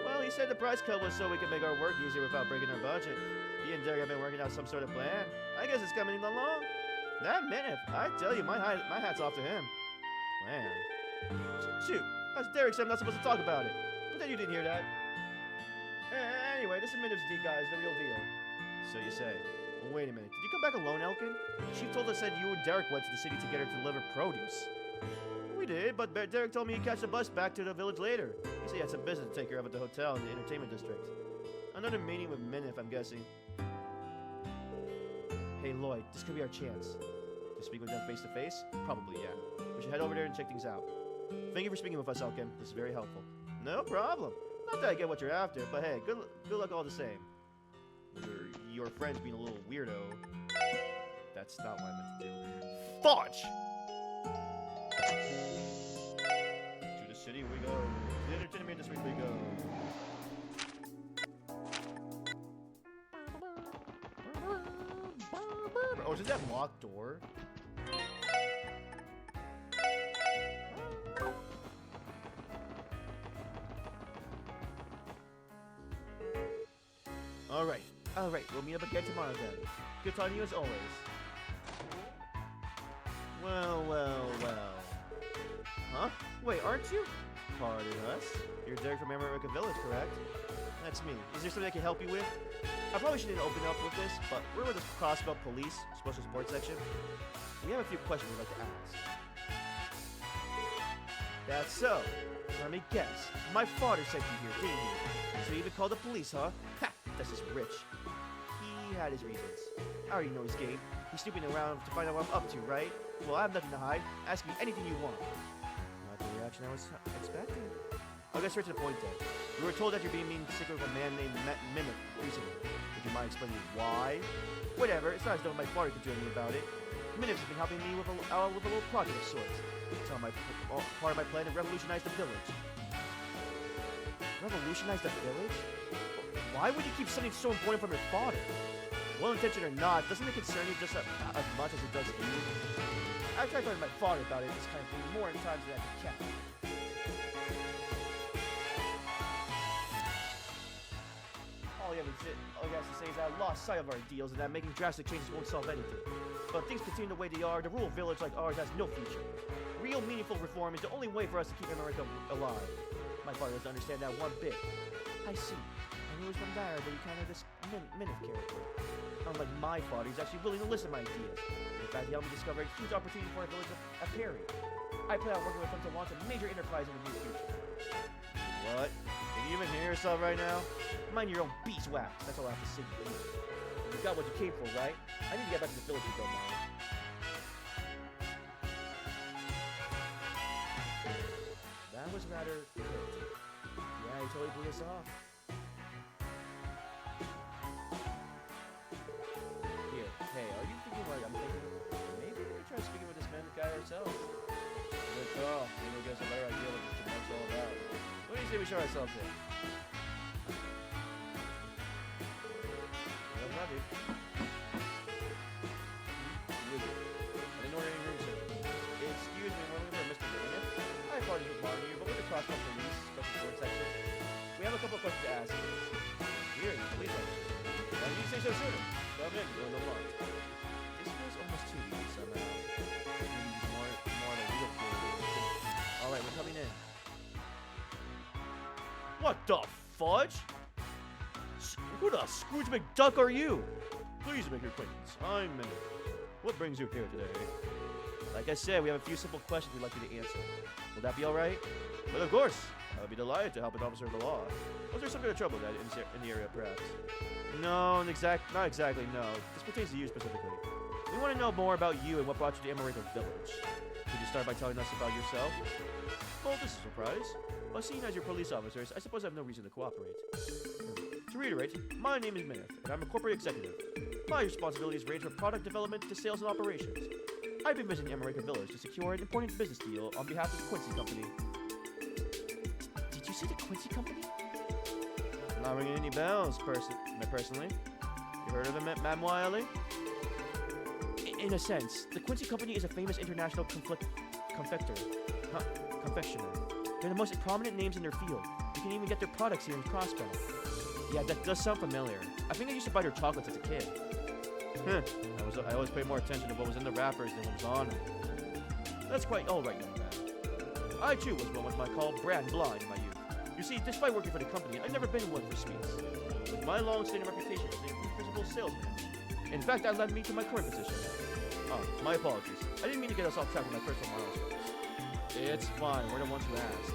Speaker 4: Well, he said the price cut was so we could make our work easier without breaking our budget. He and Derek have been working out some sort of plan. I guess it's coming along. That Minif, I tell you, my hat's off to him. Plan? Shoot, that's Derek said I'm not supposed to talk about it. Pretend you didn't hear that. Anyway, this is Minif's guys, the real deal. So you say. Well, wait a minute. Did you come back alone, Elkin? She told us that you and Derek went to the city to get her to deliver produce. We did, but Derek told me he'd catch the bus back to the village later. He said he had some business to take care of at the hotel in the entertainment district. Another meeting with Minif, I'm guessing. Hey, Lloyd, this could be our chance. To speak with them face to face? Probably, yeah. We should head over there and check things out. Thank you for speaking with us, Elkin. This is very helpful. No problem. Not that I get what you're after, but hey, good luck all the same. Your friend's being a little weirdo. That's not what I meant to do. Fudge! To the city we go. To the entertainment district we go. Oh, is that locked door? Alright, we'll meet up again tomorrow then. Good talking to you as always. Well. Huh? Wait, aren't you? Pardon us? You're Derek from America Village, correct? That's me. Is there something I can help you with? I probably shouldn't open up with this, but we're with the Crossbelt Police, Special Support Section. We have a few questions we'd like to ask. That's so. Let me guess. My father sent you here, didn't he? So you even called the police, huh? Ha! That's just rich. He had his reasons. I already know his game. He's snooping around to find out what I'm up to, right? Well, I have nothing to hide. Ask me anything you want. Not the reaction I was expecting. I'll get straight to the point then. We were told that you're being mean secret with a man named Mimic recently. Would you mind explaining why? Whatever, it's not as though my father could do anything about it. Minif's been helping me with a little project of sorts. It's all part of my plan to revolutionize the village. Revolutionize the village? Why would you keep something so important from your father? Well-intentioned or not, doesn't it concern you just as much as it does you? I've tried talking to my father about it this kind of thing more times than I can count. All he has to say is that I lost sight of our ideals and that making drastic changes won't solve anything. But if things continue the way they are, the rural village like ours has no future. Real meaningful reform is the only way for us to keep America alive. My father doesn't understand that one bit. I see. And it was from there that he kind of this Minif character. Unlike my father, he's actually willing to listen to my ideas. In fact, he helped me discover a huge opportunity for our village of Perry. I plan on working with him to launch a major enterprise in the near future. What? Can you even hear yourself right now? Mind your own beeswax. That's all I have to say to you. You got what you came for, right? I need to get back to the village if you don't mind. That was rather good. Yeah, he totally blew us off. Here, hey, are you thinking like I'm thinking? Maybe we could try speaking with this man guy ourselves. Good call. Maybe we'll get us a better idea what this tumult's all about. What do you say we show ourselves in? Well, love you. I didn't order any room service. Excuse me, we're looking for Mr. Minif. I apologize for bothering you, but we're the Crossbelt Police, Special Support Section. We have a couple of questions to ask you. Here, you police officer. Why did you say so sooner? Come in, you're in the lunch. This feels almost too easy somehow. Maybe more of a real feeling. Alright, we're coming in. What the fudge? Who the Scrooge McDuck are you? Please make your acquaintance. I'm Minnie. What brings you here today? Like I said, we have a few simple questions we'd like you to answer. Will that be alright? But of course, I would be delighted to help an officer of the law. Was there some kind of trouble in the area, perhaps? No, not exactly, no. This pertains to you specifically. We want to know more about you and what brought you to America Village. Could you start by telling us about yourself? Well, this is a surprise. But seeing as you're police officers, I suppose I have no reason to cooperate. To reiterate, my name is Mineth, and I'm a corporate executive. My responsibilities range from product development to sales and operations. I've been visiting America Village to secure an important business deal on behalf of the Quincy Company. Did you say the Quincy Company? Not ringing any bells, personally. You heard of him, Mademoiselle? In a sense, the Quincy Company is a famous international confectioner. They're the most prominent names in their field. You can even get their products here in Prospect. Yeah, that does sound familiar. I think I used to buy their chocolates as a kid. I always paid more attention to what was in the wrappers than what was on them. That's quite alright, young man. I too was what might call brand blind in my youth. You see, despite working for the company, I've never been one for sweets. With my long-standing reputation as a principal salesman, in fact, that led me to my current position. Oh, my apologies. I didn't mean to get us off track with my personal milestones. It's fine, we're the ones who asked.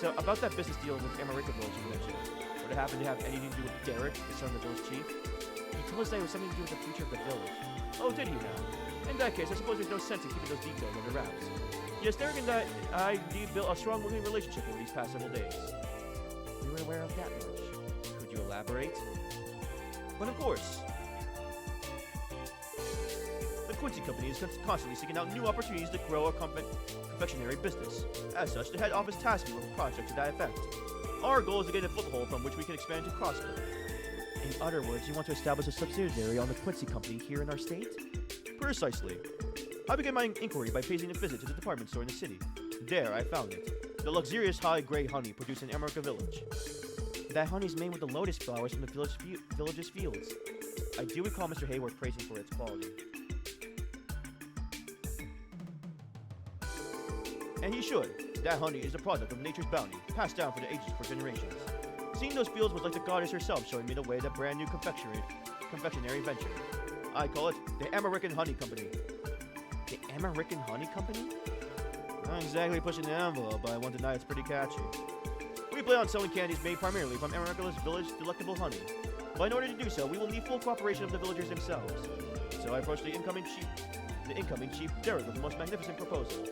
Speaker 4: So, about that business deal with America Village you mentioned, would it happen to have anything to do with Derek, the son of the village chief? He told us that it was something to do with the future of the village. Oh, did he now? In that case, I suppose there's no sense in keeping those details under wraps. Yes, Derek and I built a strong working relationship over these past several days. We were aware of that much. Could you elaborate? But of course. The Quincy Company is constantly seeking out new opportunities to grow our confectionery business. As such, the head office tasked me with a project to that effect. Our goal is to get a foothold from which we can expand to Crossville. In other words, you want to establish a subsidiary on the Quincy Company here in our state? Precisely. I began my inquiry by paying a visit to the department store in the city. There, I found it. The luxurious high-grade honey produced in America Village. That honey is made with the lotus flowers from the village's fields. I do recall Mr. Hayward praising for its quality. And he should. That honey is the product of nature's bounty, passed down for the ages for generations. Seeing those fields was like the goddess herself showing me the way to that brand new confectionery venture. I call it the American Honey Company. The American Honey Company? Not exactly pushing the envelope, but I won't deny it's pretty catchy. We plan on selling candies made primarily from America's Village delectable honey. But in order to do so, we will need full cooperation of the villagers themselves. So I approached the incoming chief Derek with the most magnificent proposal.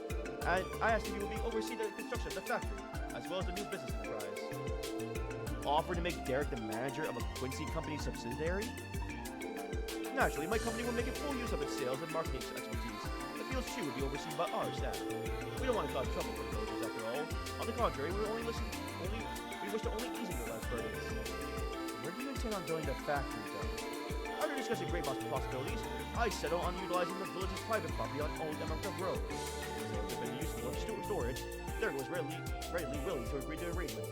Speaker 4: And I asked if he would oversee the construction of the factory, as well as the new business enterprise. You offered to make Derek the manager of a Quincy Company subsidiary? Naturally, my company will make full use of its sales and marketing expertise. The fields too would be overseen by our staff. We don't want to cause trouble for the villagers after all. On the contrary, we wish to only ease your last burdens. Where do you intend on building the factory, though? After discussing great possibilities, I settled on utilizing the village's private property on Old Democrat Road. So, if it's useful for storage, Derek was readily willing to agree to the arrangement.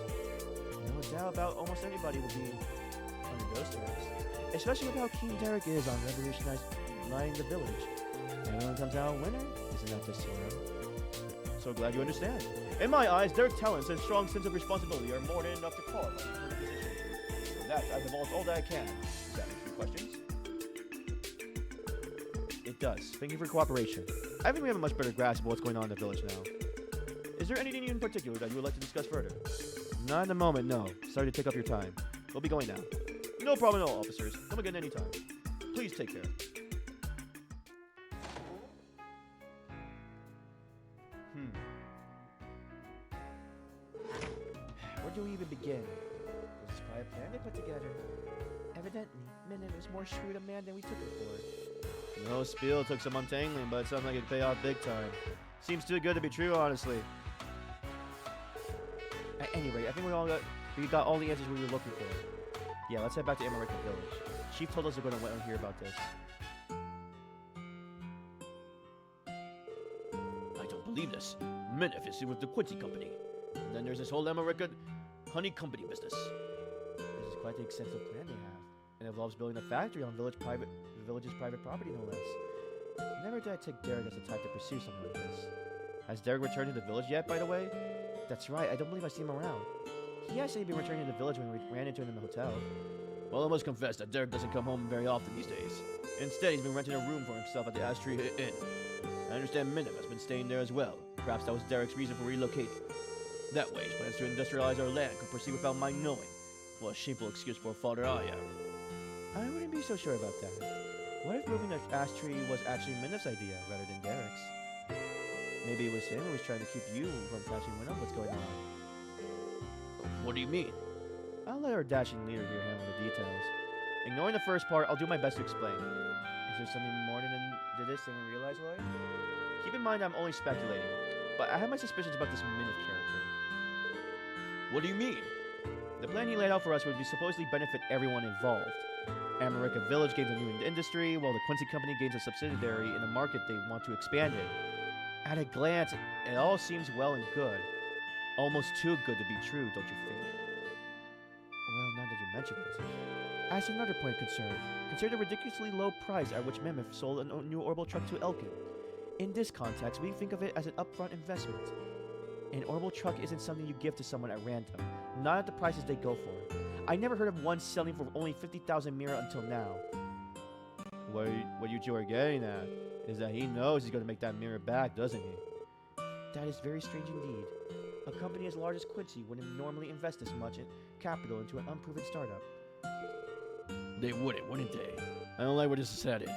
Speaker 4: No doubt about almost anybody will be under those terms. Especially with how keen Derek is on revolutionizing the village. Everyone comes out a winner? Isn't that just so glad you understand. In my eyes, Derek's talents and strong sense of responsibility are more than enough to qualify for the position. For that, I've divulged all that I can. Does that answer your questions? It does. Thank you for your cooperation. I think we have a much better grasp of what's going on in the village now. Is there anything in particular that you would like to discuss further? Not at the moment, no. Sorry to take up your time. We'll be going now. No problem at all, officers. Come again anytime. Please take care. Where do we even begin? This is probably a plan they put together. Evidently, Minute is more shrewd a man than we took it for. No spiel took some untangling, but it sounds like it'd pay off big time. Seems too good to be true, honestly. At any rate, I think we got all the answers we were looking for. Yeah, let's head back to American Village. Chief told us we're going to wait and hear about this. I don't believe this. Minif is with the Quincy Company. And then there's this whole American Honey Company business. This is quite the extensive plan they have. It involves building a factory on the village's private property, no less. Never did I take Derek as the type to pursue something like this. Has Derek returned to the village yet, by the way? That's right, I don't believe I see him around.
Speaker 1: He said he'd be returning to the village when we ran into him in the hotel.
Speaker 4: Well, I must confess that Derek doesn't come home very often these days. Instead, he's been renting a room for himself at the Azure Inn. I understand Minif has been staying there as well. Perhaps that was Derek's reason for relocating. That way, his plans to industrialize our land could proceed without my knowing. What a shameful excuse for a father I am.
Speaker 1: I wouldn't be so sure about that. What if moving the ash tree was actually Minif's idea rather than Derek's? Maybe it was him who was trying to keep you from catching wind of what's going on.
Speaker 4: What do you mean?
Speaker 1: I'll let our dashing leader here handle the details. Ignoring the first part, I'll do my best to explain. Is there something more to this than we realize, Lloyd? Keep in mind I'm only speculating, but I have my suspicions about this Minif character.
Speaker 4: What do you mean?
Speaker 1: The plan he laid out for us would be supposedly benefit everyone involved. America Village gains a new industry, while the Quincy Company gains a subsidiary in a market they want to expand in. At a glance, it all seems well and good. Almost too good to be true, don't you think? Well, now that you mention it. As another point of concern, consider the ridiculously low price at which Mammoth sold a new orbital truck to Elkin. In this context, we think of it as an upfront investment. An orbital truck isn't something you give to someone at random, not at the prices they go for. I never heard of one selling for only 50,000 mira until now.
Speaker 4: What you two are getting at is that he knows he's going to make that mirror back, doesn't he?
Speaker 1: That is very strange indeed. A company as large as Quincy wouldn't normally invest this much in capital into an unproven startup.
Speaker 4: They wouldn't they? I don't like where this is headed.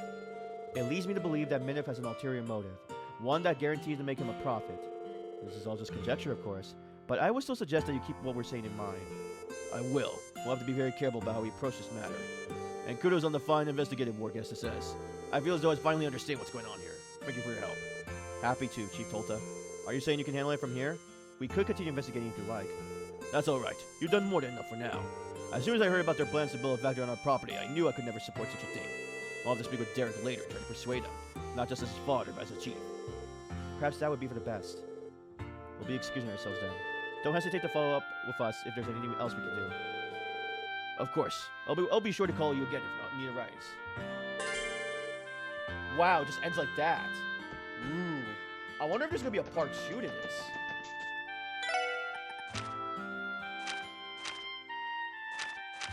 Speaker 1: It leads me to believe that Minif has an ulterior motive, one that guarantees to make him a profit. This is all just conjecture, of course, but I would still suggest that you keep what we're saying in mind.
Speaker 4: I will. We'll have to be very careful about how we approach this matter. And kudos on the fine investigative work, SSS. I feel as though I finally understand what's going on here. Thank you for your help.
Speaker 1: Happy to, Chief Tolta. Are you saying you can handle it from here? We could continue investigating if you like.
Speaker 4: That's alright. You've done more than enough for now. As soon as I heard about their plans to build a factory on our property, I knew I could never support such a thing. I'll have to speak with Derek later and try to persuade him, not just as his father, but as a chief.
Speaker 1: Perhaps that would be for the best. We'll be excusing ourselves then. Don't hesitate to follow up with us if there's anything else we can do.
Speaker 4: Of course. I'll be sure to call you again if need arises.
Speaker 1: Wow, it just ends like that. I wonder if there's gonna be a part 2 to this.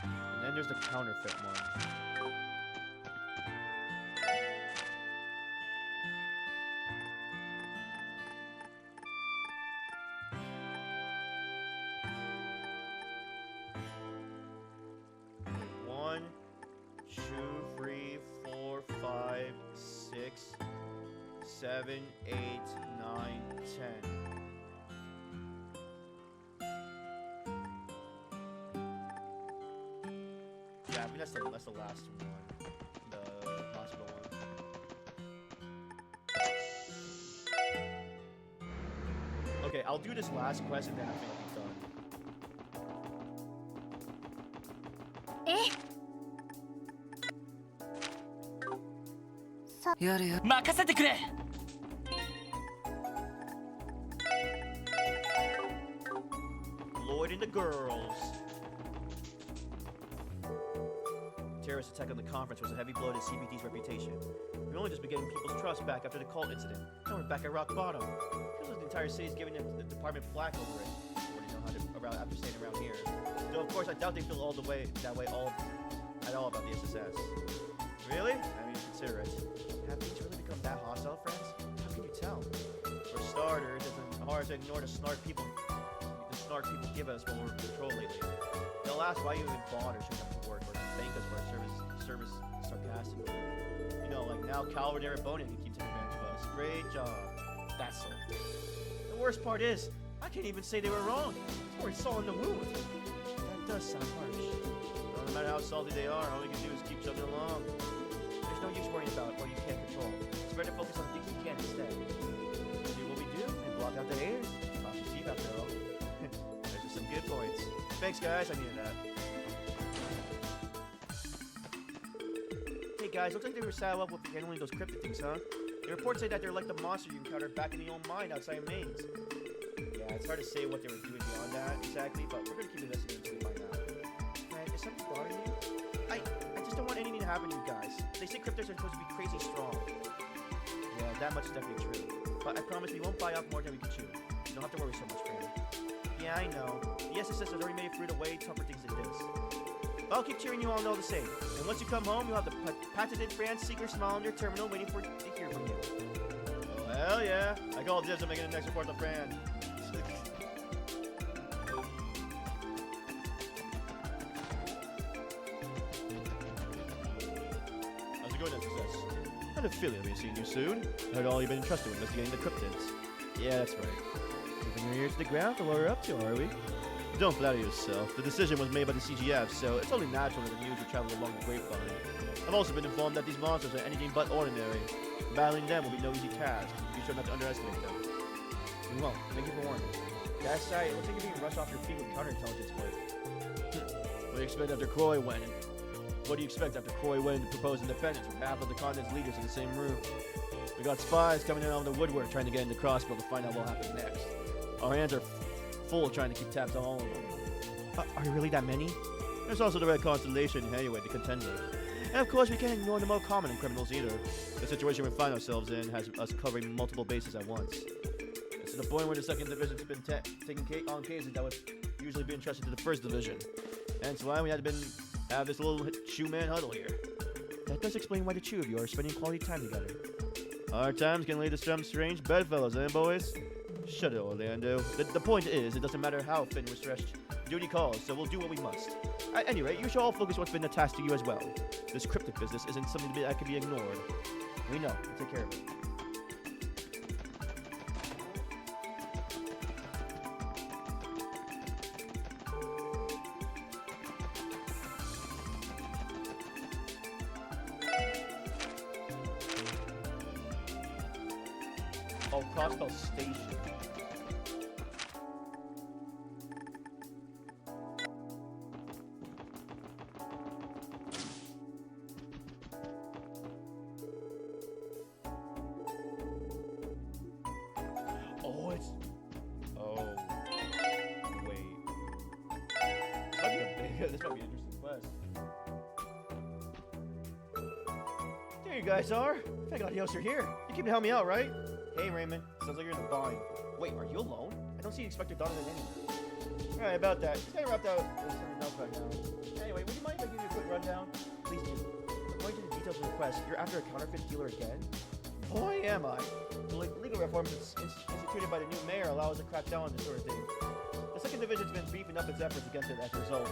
Speaker 1: And then there's the counterfeit one. One, 2, 3, 4, 5, 6, 7, 8, 9, 10. Yeah, I mean that's the last one. The hospital one. Okay, I'll do this last quest and then I think I'll be done.
Speaker 5: やれよ任せてくれ
Speaker 1: Lloyd and the girls. Terrorist attack on the conference was a heavy blow to CBD's reputation. We've only just been getting people's trust back after the cult incident. Now we're back at rock bottom. Feels like the entire city's giving the department flack over it. What do you know how to after staying around here? Though of course I doubt they feel all the way that way at all about the SSS. Really? I mean, consider it. Have things really become that hostile, friends? How can you tell? For starters, it's hard to ignore the snark people give us while we're in control lately. They'll ask why you even bother showing up to work or thank us for our service sarcastically. You know, like now Cal over there at Bonin can keep taking advantage of us. Great job. That sort of thing. The worst part is, I can't even say they were wrong. It's more salt in the wound. That does sound harsh. Well, no matter how salty they are, all we can do is keep chugging along. There's no use worrying about what you can't control. It's better to focus on things you can instead. Do what we do and block out the haters. Talk to Steve after all. Those are some good points. Thanks, guys. I needed that. Hey, guys. Looks like they were saddled up with handling those cryptic things, huh? The reports say that they're like the monster you encountered back in the old mine outside Mainz. Yeah, it's hard to say what they were doing beyond that exactly, but we're gonna keep investigating until we find out. Man, is something bothering you? I just don't want anything to happen to you guys. They say cryptids are supposed to be crazy strong. Yeah, that much is definitely true. But I promise we won't buy off more than we can chew. You don't have to worry so much, man.
Speaker 4: Yeah, I know. The SSS has already made it through the way tougher things than this. But I'll keep cheering you on all the same. And once you come home, you'll have the patented brand secret smile on your terminal waiting to hear from you. Oh, hell yeah. I call dibs on making the next report to Fran. How's it going, SSS? I had a feeling I'll be seeing you soon. I heard all you've been entrusted with investigating the cryptids. Yeah, that's right. Keeping your ears to the ground to what we're up to, are we? Don't flatter yourself. The decision was made by the CGF, so it's only natural that the news will travel along the grapevine. I've also been informed that these monsters are anything but ordinary. Battling them will be no easy task. Be sure not to underestimate them. We won't. Thank you for warning. That side, it looks like you're being rushed off your feet with counterintelligence work. What do you expect after Croy went? What do you expect after Croy went to propose independence with half of the continent's leaders in the same room? We got spies coming in out of the woodwork trying to get into Crossbow to find out what happens next. Our hands are full trying to keep tabs on all of them. Are there really that many? There's also the Red Constellation anyway to contend with. And of course, we can't ignore the more common criminals either. The situation we find ourselves in has us covering multiple bases at once. It's to the point where the 2nd Division's been taking on cases that would usually be entrusted to the 1st Division. And that's why we had to have this little shoe-man huddle here. That does explain why the two of you are spending quality time together. Our times can lead to some strange bedfellows, eh, boys? Shut it, Orlando. The point is, it doesn't matter how thin we're stretched. Duty calls, so we'll do what we must. At any rate, you should all focus what's been attached to you as well. This cryptic business isn't something that can be ignored. We know. We'll take care of it. Oh, Crossbow Station. Oh, it's... Oh. Wait. This might be a big... This might be an interesting quest. There you guys are. Thank God you're here. You came to help me out, right? Hey, Raymond. Sounds like you're in the bind. Wait, are you alone? I don't see Inspector Donovan anywhere. Alright, about that. He's kind of wrapped out with something else right now. Anyway, would you mind if I give you a quick rundown? Please do. According to the details of the quest, you're after a counterfeit dealer again? Boy, am I. The legal reforms instituted by the new mayor allow us to crack down on this sort of thing. The 2nd Division's been beefing up its efforts against it as a result.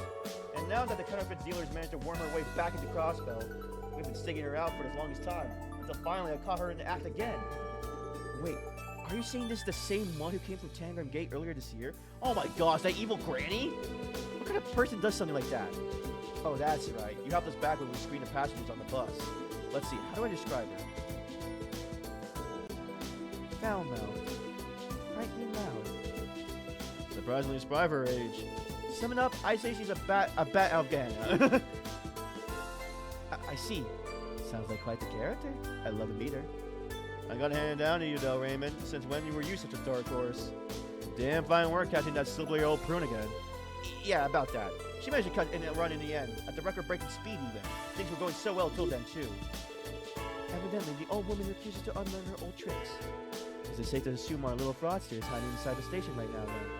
Speaker 4: And now that the counterfeit dealers managed to worm her way back into Crossbow, we've been sticking her out for the longest time, until finally I caught her in the act again. Wait, are you saying this is the same one who came from Tangram Gate earlier this year? Oh my gosh, that evil granny? What kind of person does something like that? Oh, that's right. You helped us back when we screened the passengers on the bus. Let's see, how do I describe her? Foul-mouthed. Frightening loud. Surprisingly spry for her age. Summing up, I say she's a bat Afghan. I see. Sounds like quite the character. I'd love to meet her. I gotta hand it down to you though, Raymond. Since when were you such a dark horse? Damn fine work catching that silvery old prune again. Yeah, about that. She managed to cut in and run in the end, at the record-breaking speed even. Things were going so well till then too. Evidently, the old woman refuses to unlearn her old tricks. Is it safe to assume our little fraudster is hiding inside the station right now then?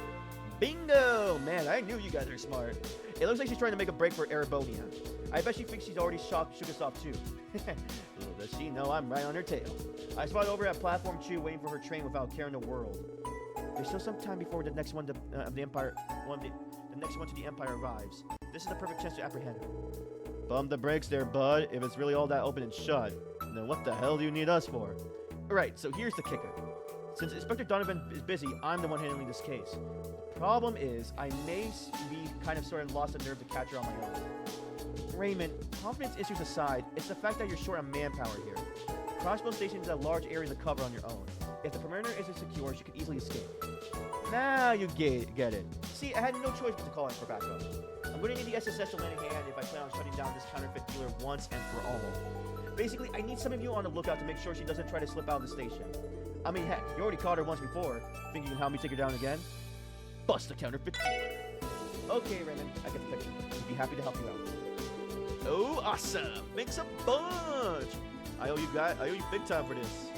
Speaker 4: Bingo! Man, I knew you guys are smart. It looks like she's trying to make a break for Erebonian. I bet she thinks she's already shook us off too. Little does she know I'm right on her tail. I spotted over at Platform 2 waiting for her train without caring the world. There's still some time before the next one to the Empire the next one to the Empire arrives. This is the perfect chance to apprehend her. Bump the brakes there, bud. If it's really all that open and shut, then what the hell do you need us for? Alright, so here's the kicker. Since Inspector Donovan is busy, I'm the one handling this case. The problem is, I may be kind of sort of lost the nerve to catch her on my own. Raymond, confidence issues aside, it's the fact that you're short on manpower here. Crossbow Station is a large area to cover on your own. If the perimeter isn't secure, you can easily escape. Now you get it. See, I had no choice but to call in for backup. I'm going to need the SSS to lend a hand if I plan on shutting down this counterfeit dealer once and for all. Basically, I need some of you on the lookout to make sure she doesn't try to slip out of the station. I mean, heck, you already caught her once before. Think you can help me take her down again? Bust the counterfeit dealer. Okay, Raymond, I get the picture. I'd be happy to help you out. Oh, awesome! Thanks a bunch! I owe you big time for this.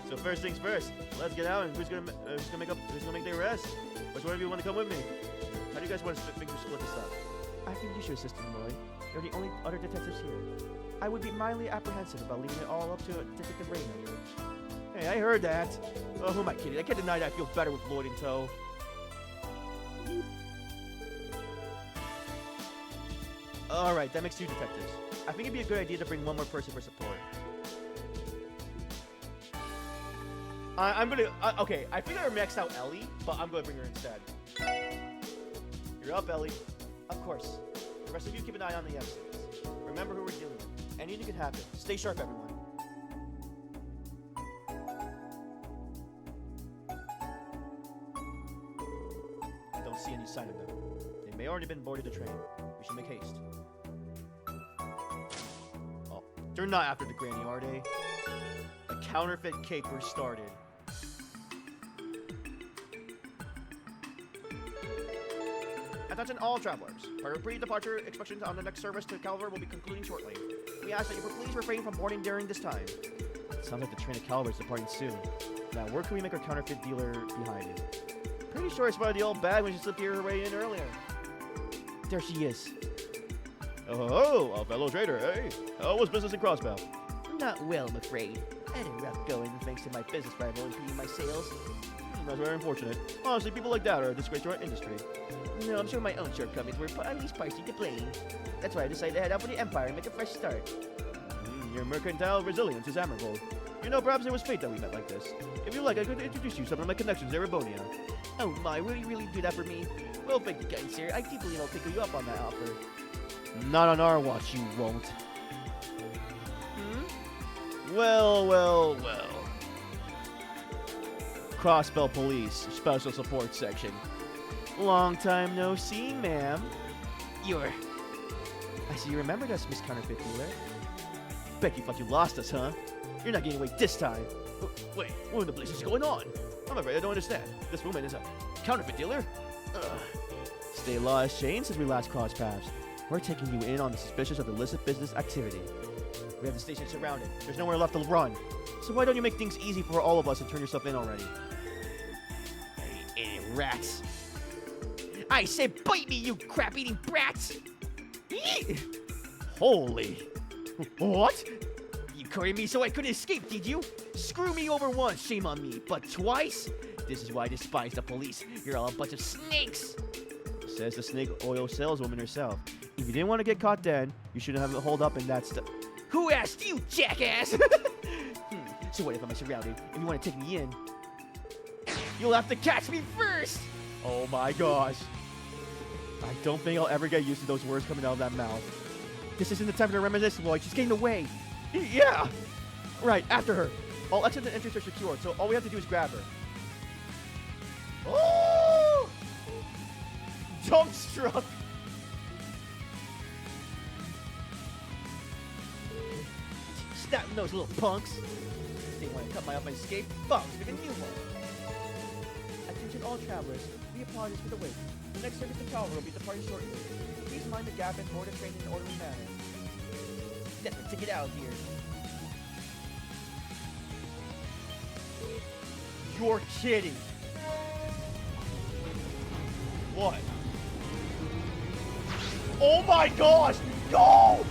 Speaker 4: So first things first. Let's get out and who's gonna make the arrest? Which one of you want to come with me? How do you guys want to split this up? I think you should assist him, Roy. You're the only other detectives here. I would be mildly apprehensive about leaving it all up to Detective Raymond. Hey, I heard that. Oh, who am I kidding? I can't deny that I feel better with Lloyd in tow. Alright, that makes 2 detectives. I think it'd be a good idea to bring one more person for support. I'm gonna... okay, I think I maxed out Ellie, but I'm gonna bring her instead. You're up, Ellie. Of course. The rest of you keep an eye on the episodes. Remember who we're dealing with. Anything could happen. Stay sharp, everyone. I don't see any sign of them. They may already been boarded the train. We should make haste. Oh, they're not after the granny, are they? A counterfeit caper started. Attention all travelers. Our pre-departure inspections on the next service to Calver will be concluding shortly. We ask that you please refrain from boarding during this time. Sounds like the train of Calver is departing soon. Now, where can we make our counterfeit dealer be hiding? Pretty sure I spotted the old bag when she slipped her way in earlier. There she is. Oh, a fellow trader, hey? How was business in Crossbow? Not well, I'm afraid. I had a rough going thanks to my business rival impeding my sales. That's very unfortunate. Honestly, people like that are a disgrace to our industry. No, I'm sure my own shortcomings were at least partially to blame. That's why I decided to head out for the Empire and make a fresh start. Your mercantile resilience is admirable. You know, perhaps it was fate that we met like this. If you like, I could introduce you to some of my connections in Erebonia. Oh my, will you really do that for me? Well, thank you, kind sir. I deeply will pick you up on that offer. Not on our watch, you won't. Well. Crossbell Police, Special Support Section. Long time no see, ma'am. I see you remembered us, Miss Counterfeit Dealer. Bet you thought you lost us, huh? You're not getting away this time. Wait, what in the place is going on? I'm afraid I don't understand. This woman is a counterfeit dealer? State law has changed since we last crossed paths. We're taking you in on the suspicious of illicit business activity. We have the station surrounded. There's nowhere left to run. So why don't you make things easy for all of us and turn yourself in already? Hey, rats. I said bite me, you crap-eating brats! Holy... What? You cornered me so I couldn't escape, did you? Screw me over once, shame on me. But twice? This is why I despise the police. You're all a bunch of snakes! Says the snake oil saleswoman herself. If you didn't want to get caught then, you shouldn't have it holed up in that stuff. Who asked you, jackass? So what if I'm surrounded? If you want to take me in, you'll have to catch me first! Oh my gosh. I don't think I'll ever get used to those words coming out of that mouth. This isn't the time to reminisce, Lloyd. She's getting away. Yeah! Right, after her. All exits and entries are secured, so all we have to do is grab her. Oh! Jump struck! Snap those little punks. They want to cut my up and escape. Bugs, pick a new one. Attention all travelers. We apologize for the wait. The next service to Calver will be departing shortly. Please mind the gap and board the train in an orderly manner. Definitely take it out here. You're kidding. What? Oh my gosh! No!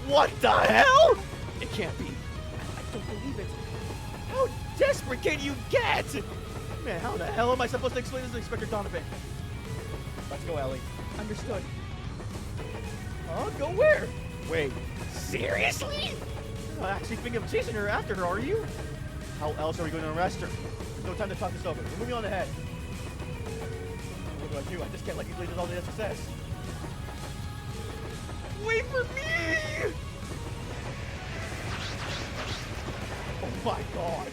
Speaker 4: What the hell? It can't be. I don't believe it. How desperate can you get? Man, how the hell am I supposed to explain this to Inspector Donovan? Let's go, Ellie. Understood. Huh? Go where? Wait, seriously? You're not actually thinking of chasing her after her, are you? How else are we going to arrest her? There's no time to talk this over. We're moving on ahead. What do I do? I just can't let you lead with all the SSS. Wait for me! Oh my god.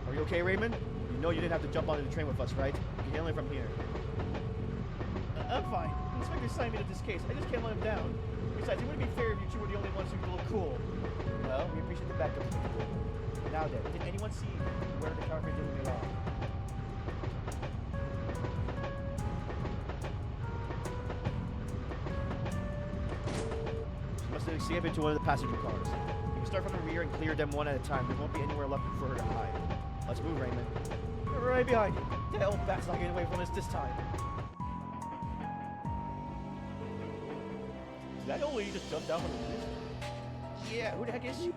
Speaker 4: Are you okay, Raymond? You know you didn't have to jump onto the train with us, right? You can handle it from here. I'm fine. The inspector assigned me to this case. I just can't let him down. Besides, it wouldn't be fair if you two were the only ones who could look cool. Well, we appreciate the backup. Now then, did anyone see where the counterfeit dealer may lie? She must have escaped into one of the passenger cars. If you
Speaker 1: start from the rear and clear them one at a time. There won't be anywhere left for her to hide. Let's move, Raymond. We're right behind you. The old bat's not getting away from us this time. Is that old lady just jumped down from the roof? Yeah, who the heck is she?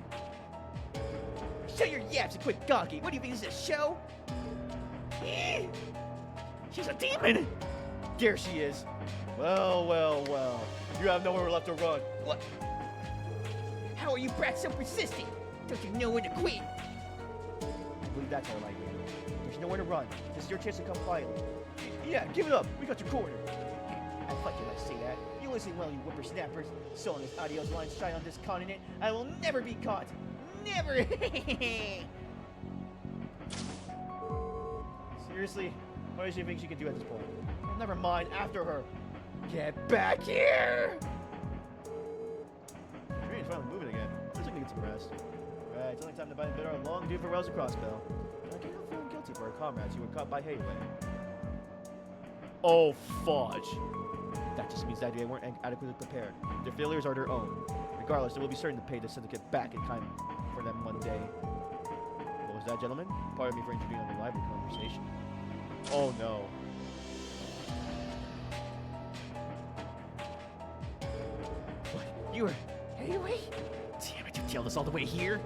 Speaker 1: Shut your yaps and quit gawking. What do you think, this is a show? She's a demon! There she is. Well, well, well. You have nowhere left to run. What? How are you brats so persistent? Don't you know when to quit? I believe that's our idea. There's nowhere to run. This is your chance to come quietly. Yeah, give it up. We got your corner. I thought you might say that. You listen well, you whippersnappers. So long as Adios lines shine on this continent, I will never be caught. Never! Seriously? What does she think she can do at this point? Well, never mind, after her. Get back here! Train's finally moving again. Looks like we get some rest. Right, it's only time to bite our long due farewells across bell. I can't help feeling guilty for our comrades who were caught by Hayway. Oh, fudge. That just means that they weren't adequately prepared. Their failures are their own. Regardless, they will be certain to pay the syndicate back in kind for them one day. What was that, gentlemen? Pardon me for intruding on the lively conversation. Oh no. What? You were... Anyway? Damn it, you tailed us all the way here?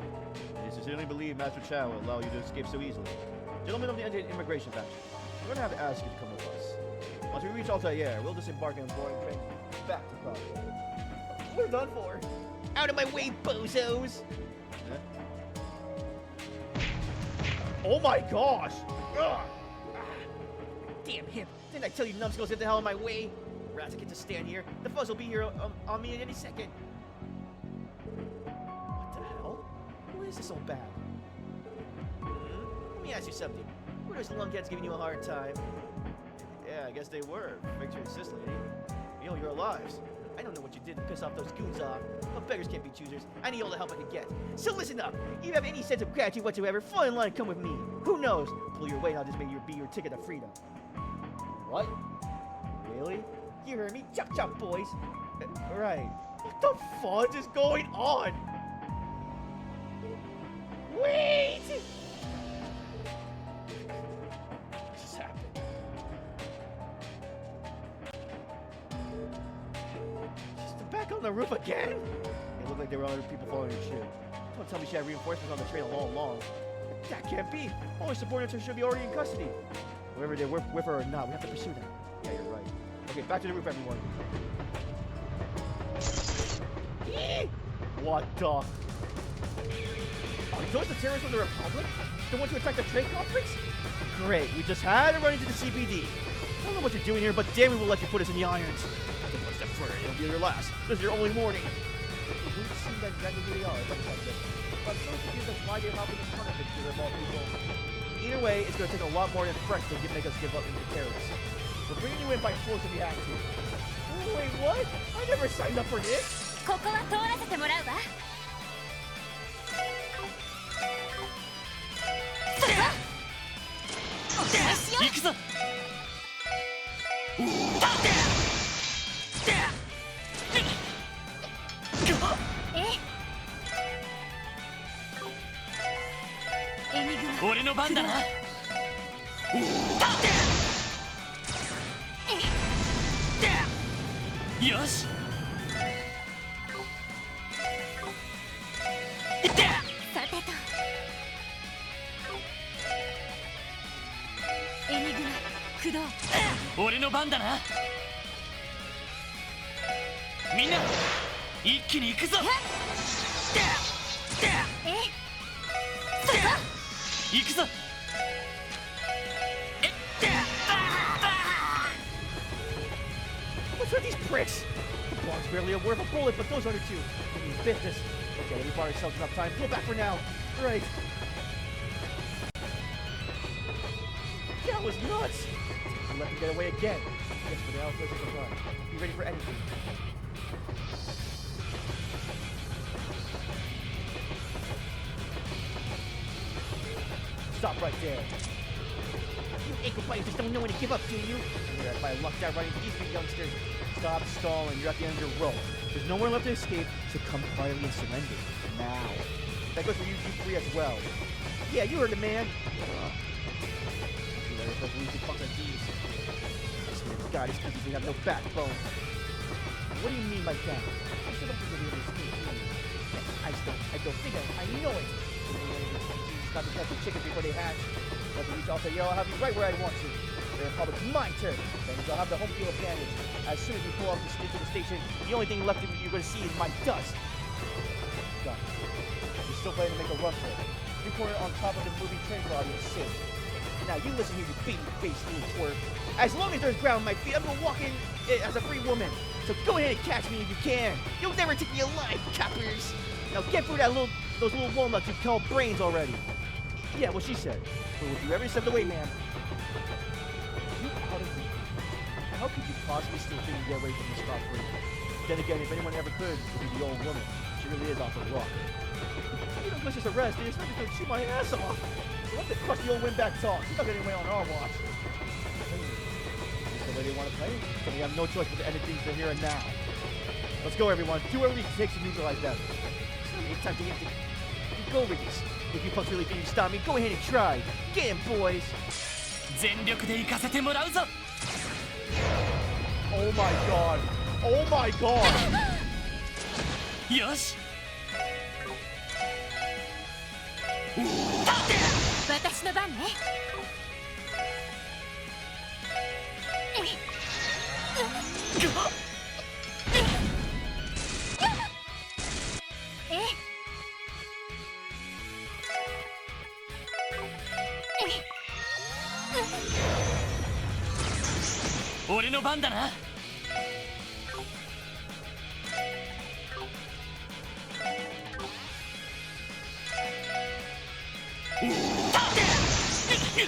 Speaker 1: I sincerely believe Master Chow will allow you to escape so easily. Gentlemen of the Immigration Faction, we're going to have to ask you to come with us. Once we reach Altair, we'll disembark on boarding train back to Crossroads. We're done for. Out of my way, bozos! Huh? Oh my gosh! Ugh. Damn him! Didn't I tell you numbskulls get the hell out of my way? Rats get to stand here. The fuzz will be here on me at any second. What the hell? Who is this old bad? Let me ask you something. Were those lunkheads giving you a hard time? Yeah, I guess they were. Makes you insist, lady. You know your lives. I don't know what you did to piss off those goons off, but beggars can't be choosers. I need all the help I can get. So listen up. If you have any sense of gratitude whatsoever, fall in line and come with me. Who knows? Pull your weight, I'll just make you be your ticket to freedom. What? Really? You heard me? Chop chop, boys. Right. What the fudge is going on? Wait! What just happened? Back on the roof again? It looked like there were other people following her ship. Don't tell me she had reinforcements on the trail all along. That can't be. All her subordinates should be already in custody. Whether they're with her or not, we have to pursue them. Yeah, you're right. Okay, back to the roof, everyone. What the? Are those the terrorists of the Republic? The ones who attacked the trade conference? Great, we just had to run into the CPD. I don't know what you're doing here, but damn it, we'll let you put us in the irons. One step further, it'll be your last. This is your only warning. It would seem that exactly who they are, but I'm so confused as why they're helping us Counterfeit to their people. Either way, it's going to take a lot more than threats to make us give up into terrorists. We're bringing you in by force if we have to. Oh, wait, what? I never signed up for this.
Speaker 6: ここは通らせてもらうわ。それは
Speaker 5: 行くぞ。俺の番だな。よし。
Speaker 6: さてと。エニグマ、駆動。
Speaker 5: 俺の番だな。みんな、一気に行くぞ。行くぞ。
Speaker 1: What's with these pricks? The blog's barely worth a bullet, but those other two. They mean business. Okay, we bought ourselves enough time. Pull back for now. Right. That was nuts. I let them get away again. Yes, but now places are run. Be ready for anything. Stop right there. You ankle biters just don't know when to give up, do you? Yeah, if I lucked out right into these three youngsters. Stop stalling. You're at the end of your rope. There's nowhere left to escape, so come quietly and surrender. Now. That goes for you three as well. Yeah, you heard the man. Especially these fucking thieves. I swear to God, these countries have no backbone. What do you mean by that? I still don't think they'll be able to escape. I don't think I know it. Jesus, not to catch the chickens before they hatch. But the reach, I'll say, yo, I'll have you right where I want you. The Republic's my turn. That means I'll have the home field advantage. As soon as we pull off into the station, the only thing left you're going to see is my dust. Done. You're still planning to make a run for it. You corner on top of the moving train for audience safe. Now you listen here, you baby-faced little twerp. As long as there's ground on my feet, I'm gonna walk in as a free woman. So go ahead and catch me if you can. You'll never take me alive, coppers. Now get through those little walnuts you call brains already. Yeah, what she said. But with you every step of the way, man. You out of here. How could you possibly still think you get away from this spot free? Then again, if anyone ever could, it would be the old woman. She really is off the rock. You don't just arrest, they expect me to shoot my ass off. What the fuck the old windback talk? He's not getting away on our watch. Just the way they want to play, so we have no choice but to end things for here and now. Let's go, everyone. Do whatever it takes to neutralize them. It's time to get to go with this. If you folks really think you stop me, go ahead and try. Get him, boys.
Speaker 5: 全力で行かせてもらうぞ
Speaker 1: Oh my god. Oh my god.
Speaker 5: よし
Speaker 6: 私の番ね。
Speaker 5: 俺の番だな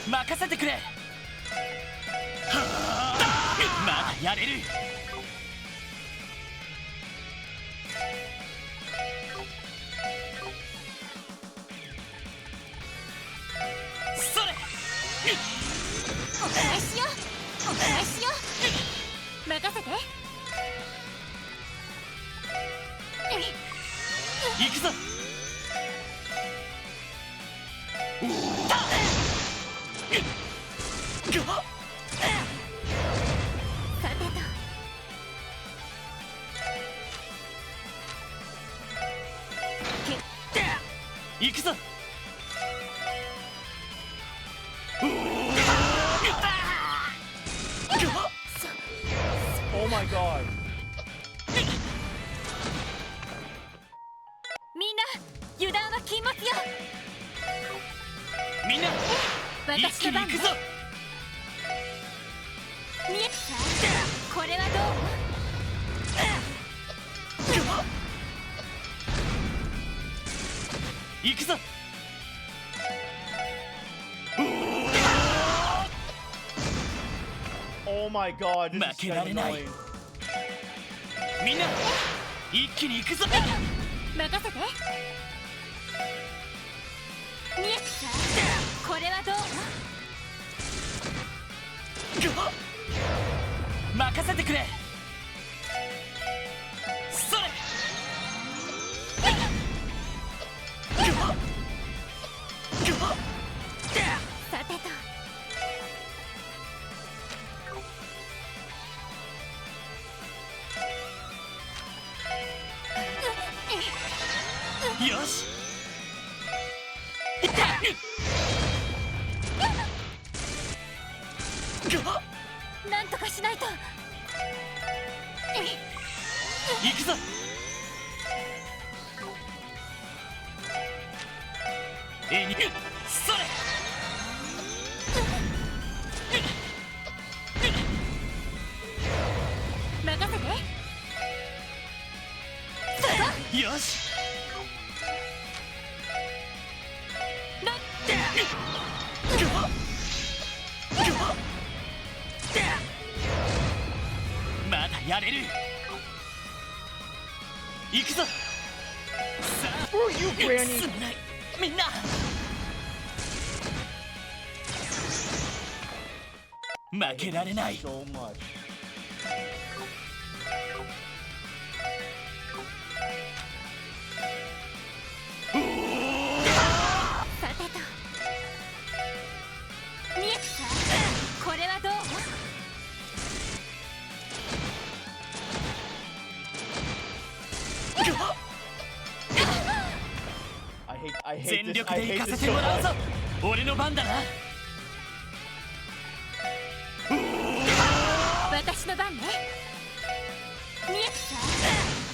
Speaker 5: 任せてくれまだやれるそれ
Speaker 6: お願いしようお願いしよう任せて
Speaker 5: 行くぞ
Speaker 6: さてと
Speaker 5: 行くぞ
Speaker 1: Oh my god.
Speaker 6: みんな油断は禁物よ
Speaker 5: みんな一
Speaker 6: 私の番ね
Speaker 5: 気に行くぞ
Speaker 6: 見えたさこれはどう
Speaker 5: 行くぞ
Speaker 1: Oh my god. This is
Speaker 5: 負けられない
Speaker 1: annoying.
Speaker 5: みんな一気に行くぞ
Speaker 6: 任せて見えたさこれはどう
Speaker 5: 任せてくれそれ
Speaker 6: さてと
Speaker 5: よし
Speaker 6: なんとかしないと
Speaker 5: 行くぞにそれ
Speaker 6: 任せて
Speaker 5: よしまだやれる行くぞさあ
Speaker 1: Screw you, Granny.
Speaker 5: すまないみんな負けられない
Speaker 1: So much.
Speaker 4: I hate
Speaker 5: 全
Speaker 4: this.
Speaker 5: 力
Speaker 4: I
Speaker 5: で
Speaker 4: hate
Speaker 5: 行か
Speaker 4: this
Speaker 5: せて
Speaker 4: so
Speaker 5: もらうぞ
Speaker 4: much.
Speaker 5: 俺の番だな
Speaker 6: 私の番ね。ミヤさん、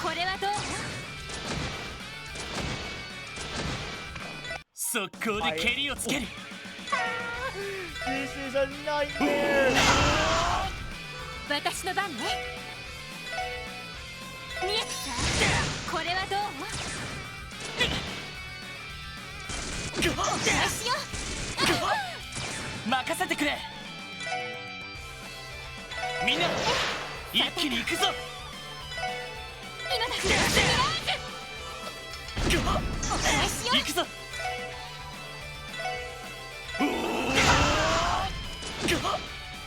Speaker 6: これはどう？
Speaker 5: 速攻で蹴りをつける
Speaker 4: This is a nightmare.
Speaker 6: 私の番ね。ミヤさん、これはどう？返しよ
Speaker 5: 任せてくれみんな一気に行くぞ
Speaker 6: 今だ。お返しよ
Speaker 5: 行くぞ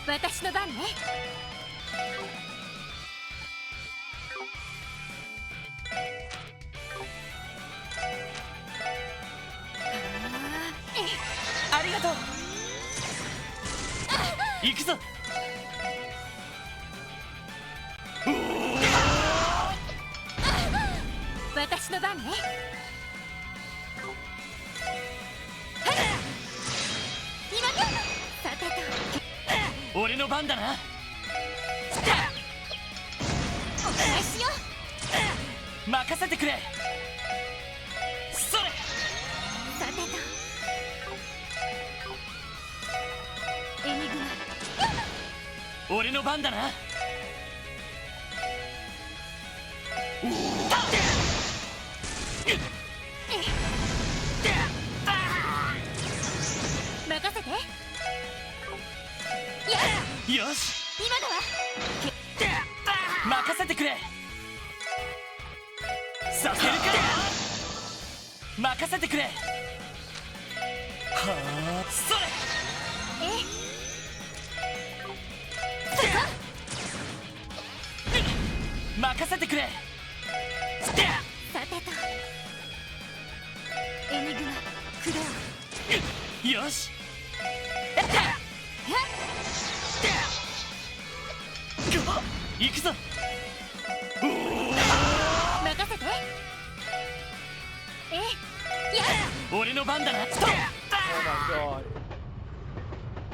Speaker 6: 私の番ね。
Speaker 5: ありがとう行くぞ
Speaker 6: 私の番ね。今だ。さてと
Speaker 5: 俺の番だな
Speaker 6: お返しよ
Speaker 5: 任せてくれそれ
Speaker 6: さてとエニグマ
Speaker 5: 俺の番だな
Speaker 6: 任せて。
Speaker 5: よし
Speaker 6: 今だわ。
Speaker 5: 任せてくれさせるか任せてくれはあそれ任せてくれ
Speaker 6: さてとエニグマ駆動。
Speaker 5: よし行くぞ
Speaker 6: 任せて。
Speaker 5: 俺の番だな
Speaker 4: Oh my god.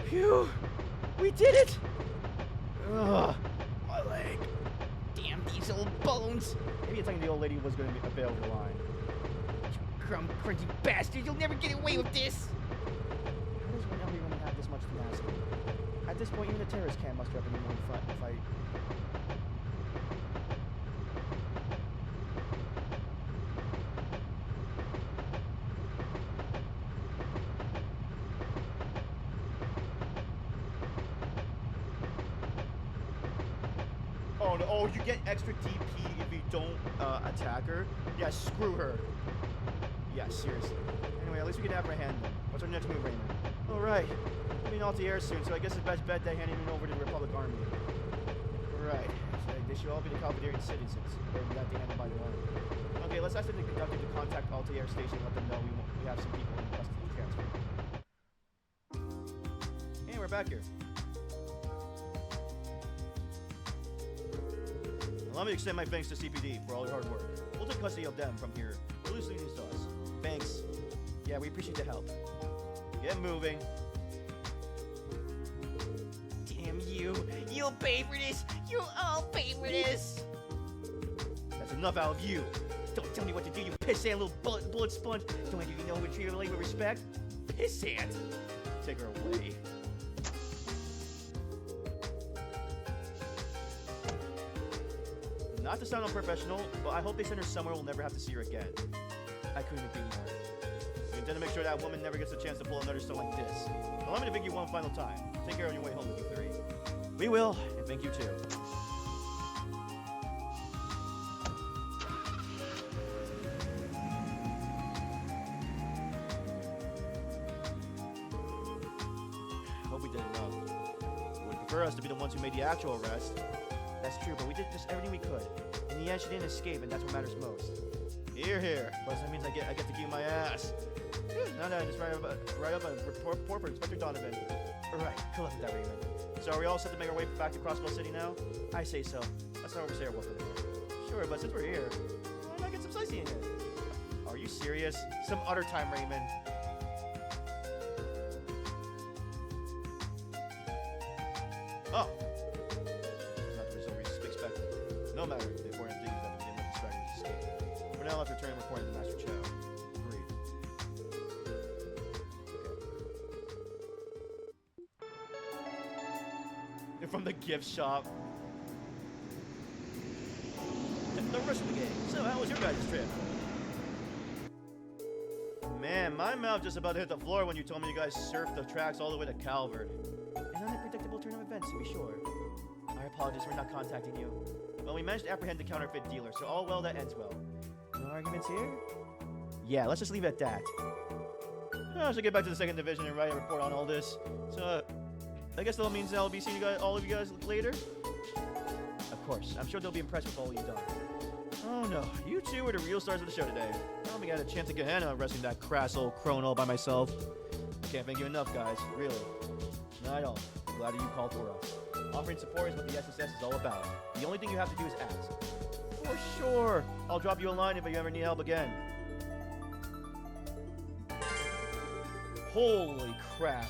Speaker 4: Phew. We did it. Ugh. My leg. Damn these old bones. Maybe it's like the old lady was going to be a bit over the line. You crumb crunchy bastard. You'll never get away with this. How does one ever even have this much tenacity? At this point, even the terrorists can't muster up any more fight. Oh no! Oh, you get extra DP if you don't attack her. Yeah, screw her. Yeah, seriously. Anyway, at least we can have her hand. What's our next move, Raymond? All right. We'll be in Altair soon, so I guess it's best bet they handing it over to the Republic Army. All right. So they should all be the Calvadarian citizens, or that they handled by the army. Okay, let's ask them to conduct it to contact Altair Station and let them know we have some people in custody to transfer. Hey, we're back here. Allow me to extend my thanks to CPD for all your hard work. We'll take custody of them from here. Release these to us. Thanks. Yeah, we appreciate the help. Get moving. Damn you. You'll pay for this. You'll all pay for this. That's enough out of you. Don't tell me what to do, you pissant little blood sponge. Don't I you know who treat her with respect? Pissant. Take her away. Not to sound unprofessional, but I hope they send her somewhere we'll never have to see her again. I couldn't agree more. We intend to make sure that woman never gets a chance to pull another stunt like this. Allow me to thank you one final time. Take care on your way home, you three. We will, and thank you too. Hope we did enough. We would prefer us to be the ones who made the actual arrest. That's true, but we did just everything we could. In the end, she didn't escape, and that's what matters most. Here. But that means I get to keep my ass. No, just write up a report for Inspector Donovan. Alright, cool with that, Raymond. So are we all set to make our way back to Crossbow City now? I say so. Let's not overstay our welcome. Sure, but since we're here, why not get some sightseeing in? Are you serious?
Speaker 1: serious? Some other time, Raymond. Oh. Not the result we expected. No matter, the important thing is that we didn't let the stragglers escape. We're now left returning recording the Master Chow. Agreed. Okay. They're from the gift shop. The rest of the game. So, how was your guys' trip? Man, my mouth just about hit the floor when you told me you guys surfed the tracks all the way to Calvert. An unpredictable turn of events, to be sure. I apologize for not contacting you. Well, we managed to apprehend the counterfeit dealer, so all well that ends well. No arguments here? Yeah, let's just leave it at that. I should get back to the 2nd Division and write a report on all this. So, I guess that means I'll be seeing you guys, all of you guys later? Of course, I'm sure they'll be impressed with all you've done. Oh no, you two were the real stars of the show today. I don't think I had a chance to get Gehenna wrestling that crass old crone all by myself. Can't thank you enough, guys, really. Not at all. I'm glad that you called for us. Offering support is what the SSS is all about. The only thing you have to do is ask. For sure. I'll drop you a line if you ever need help again. Holy crap.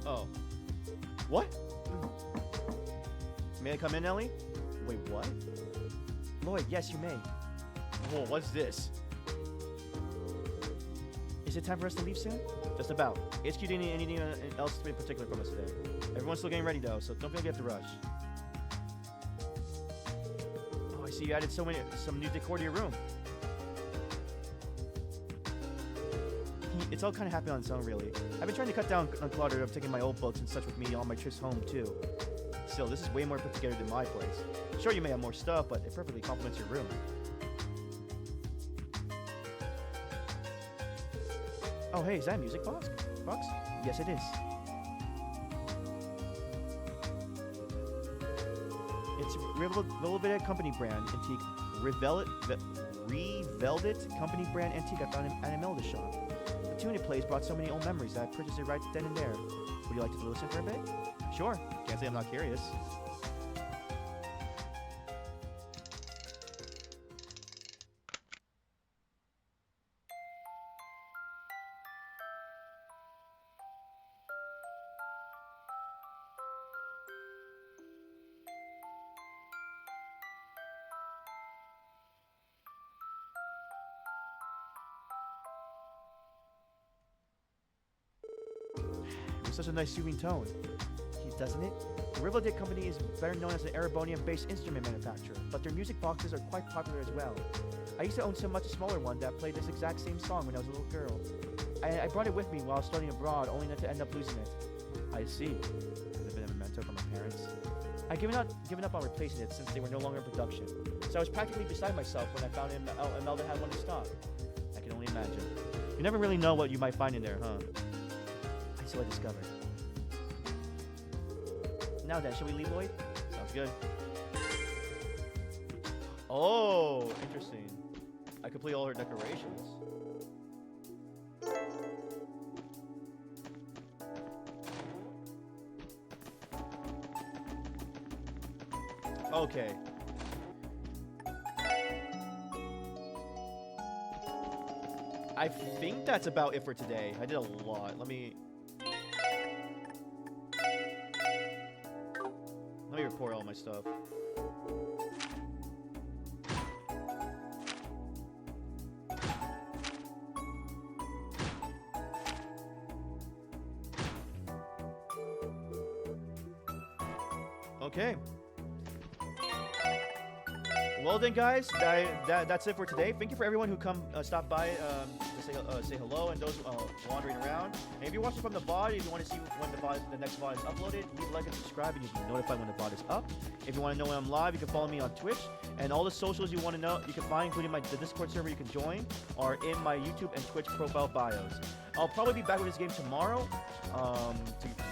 Speaker 1: Oh. What? May I come in, Ellie? Wait, what? Lloyd, yes, you may. Whoa, what's this? Is it time for us to leave soon? Just about. HQ didn't need anything else in particular from us today. Everyone's still getting ready, though, so don't feel like you have to rush. Oh, I see you added some new decor to your room. It's all kind of happening on its own, really. I've been trying to cut down on clutter of taking my old books and such with me on my trips home, too. Still, this is way more put together than my place. Sure, you may have more stuff, but it perfectly complements your room. Oh, hey, is that a music box? Yes, it is. It's Revelvet Company brand antique. Revelvet Company brand antique I found at a Melda shop. The tune it plays brought so many old memories that I purchased it right then and there. Would you like to listen for a bit? Sure. Can't say I'm not curious. With such a nice soothing tone. Doesn't it? The Revelvet Company is better known as an Erebonian-based instrument manufacturer, but their music boxes are quite popular as well. I used to own so much a smaller one that played this exact same song when I was a little girl. I brought it with me while studying abroad, only to end up losing it. I see. Could have been a memento from my parents. I'd given up on replacing it since they were no longer in production, so I was practically beside myself when I found Imelda had one in stock. I can only imagine. You never really know what you might find in there, huh? So I discovered. Now then, shall we leave, Lloyd? Sounds good. Oh, interesting. I complete all her decorations. Okay. I think that's about it for today. I did a lot. Let me report all my stuff. Okay. Well then, guys, that's it for today. Thank you for everyone who stopped by to say hello, and those wandering around. And if you're watching from the VOD, if you want to see when the next VOD is uploaded, leave a like and subscribe, and you'll be notified when the VOD is up. If you want to know when I'm live, you can follow me on Twitch, and all the socials you want to know, you can find, including the Discord server you can join, are in my YouTube and Twitch profile bios. I'll probably be back with this game tomorrow,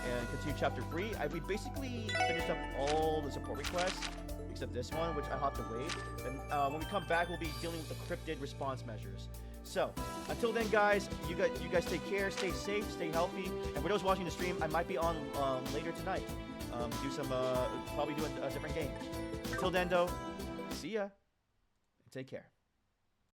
Speaker 1: and continue Chapter 3. We basically finished up all the support requests, except this one, which I hopped away. And when we come back, we'll be dealing with the cryptid response measures. So, until then, guys, you guys take care, stay safe, stay healthy. And for those watching the stream, I might be on later tonight. Do some, probably do a different game. Until then, though, see ya, and take care.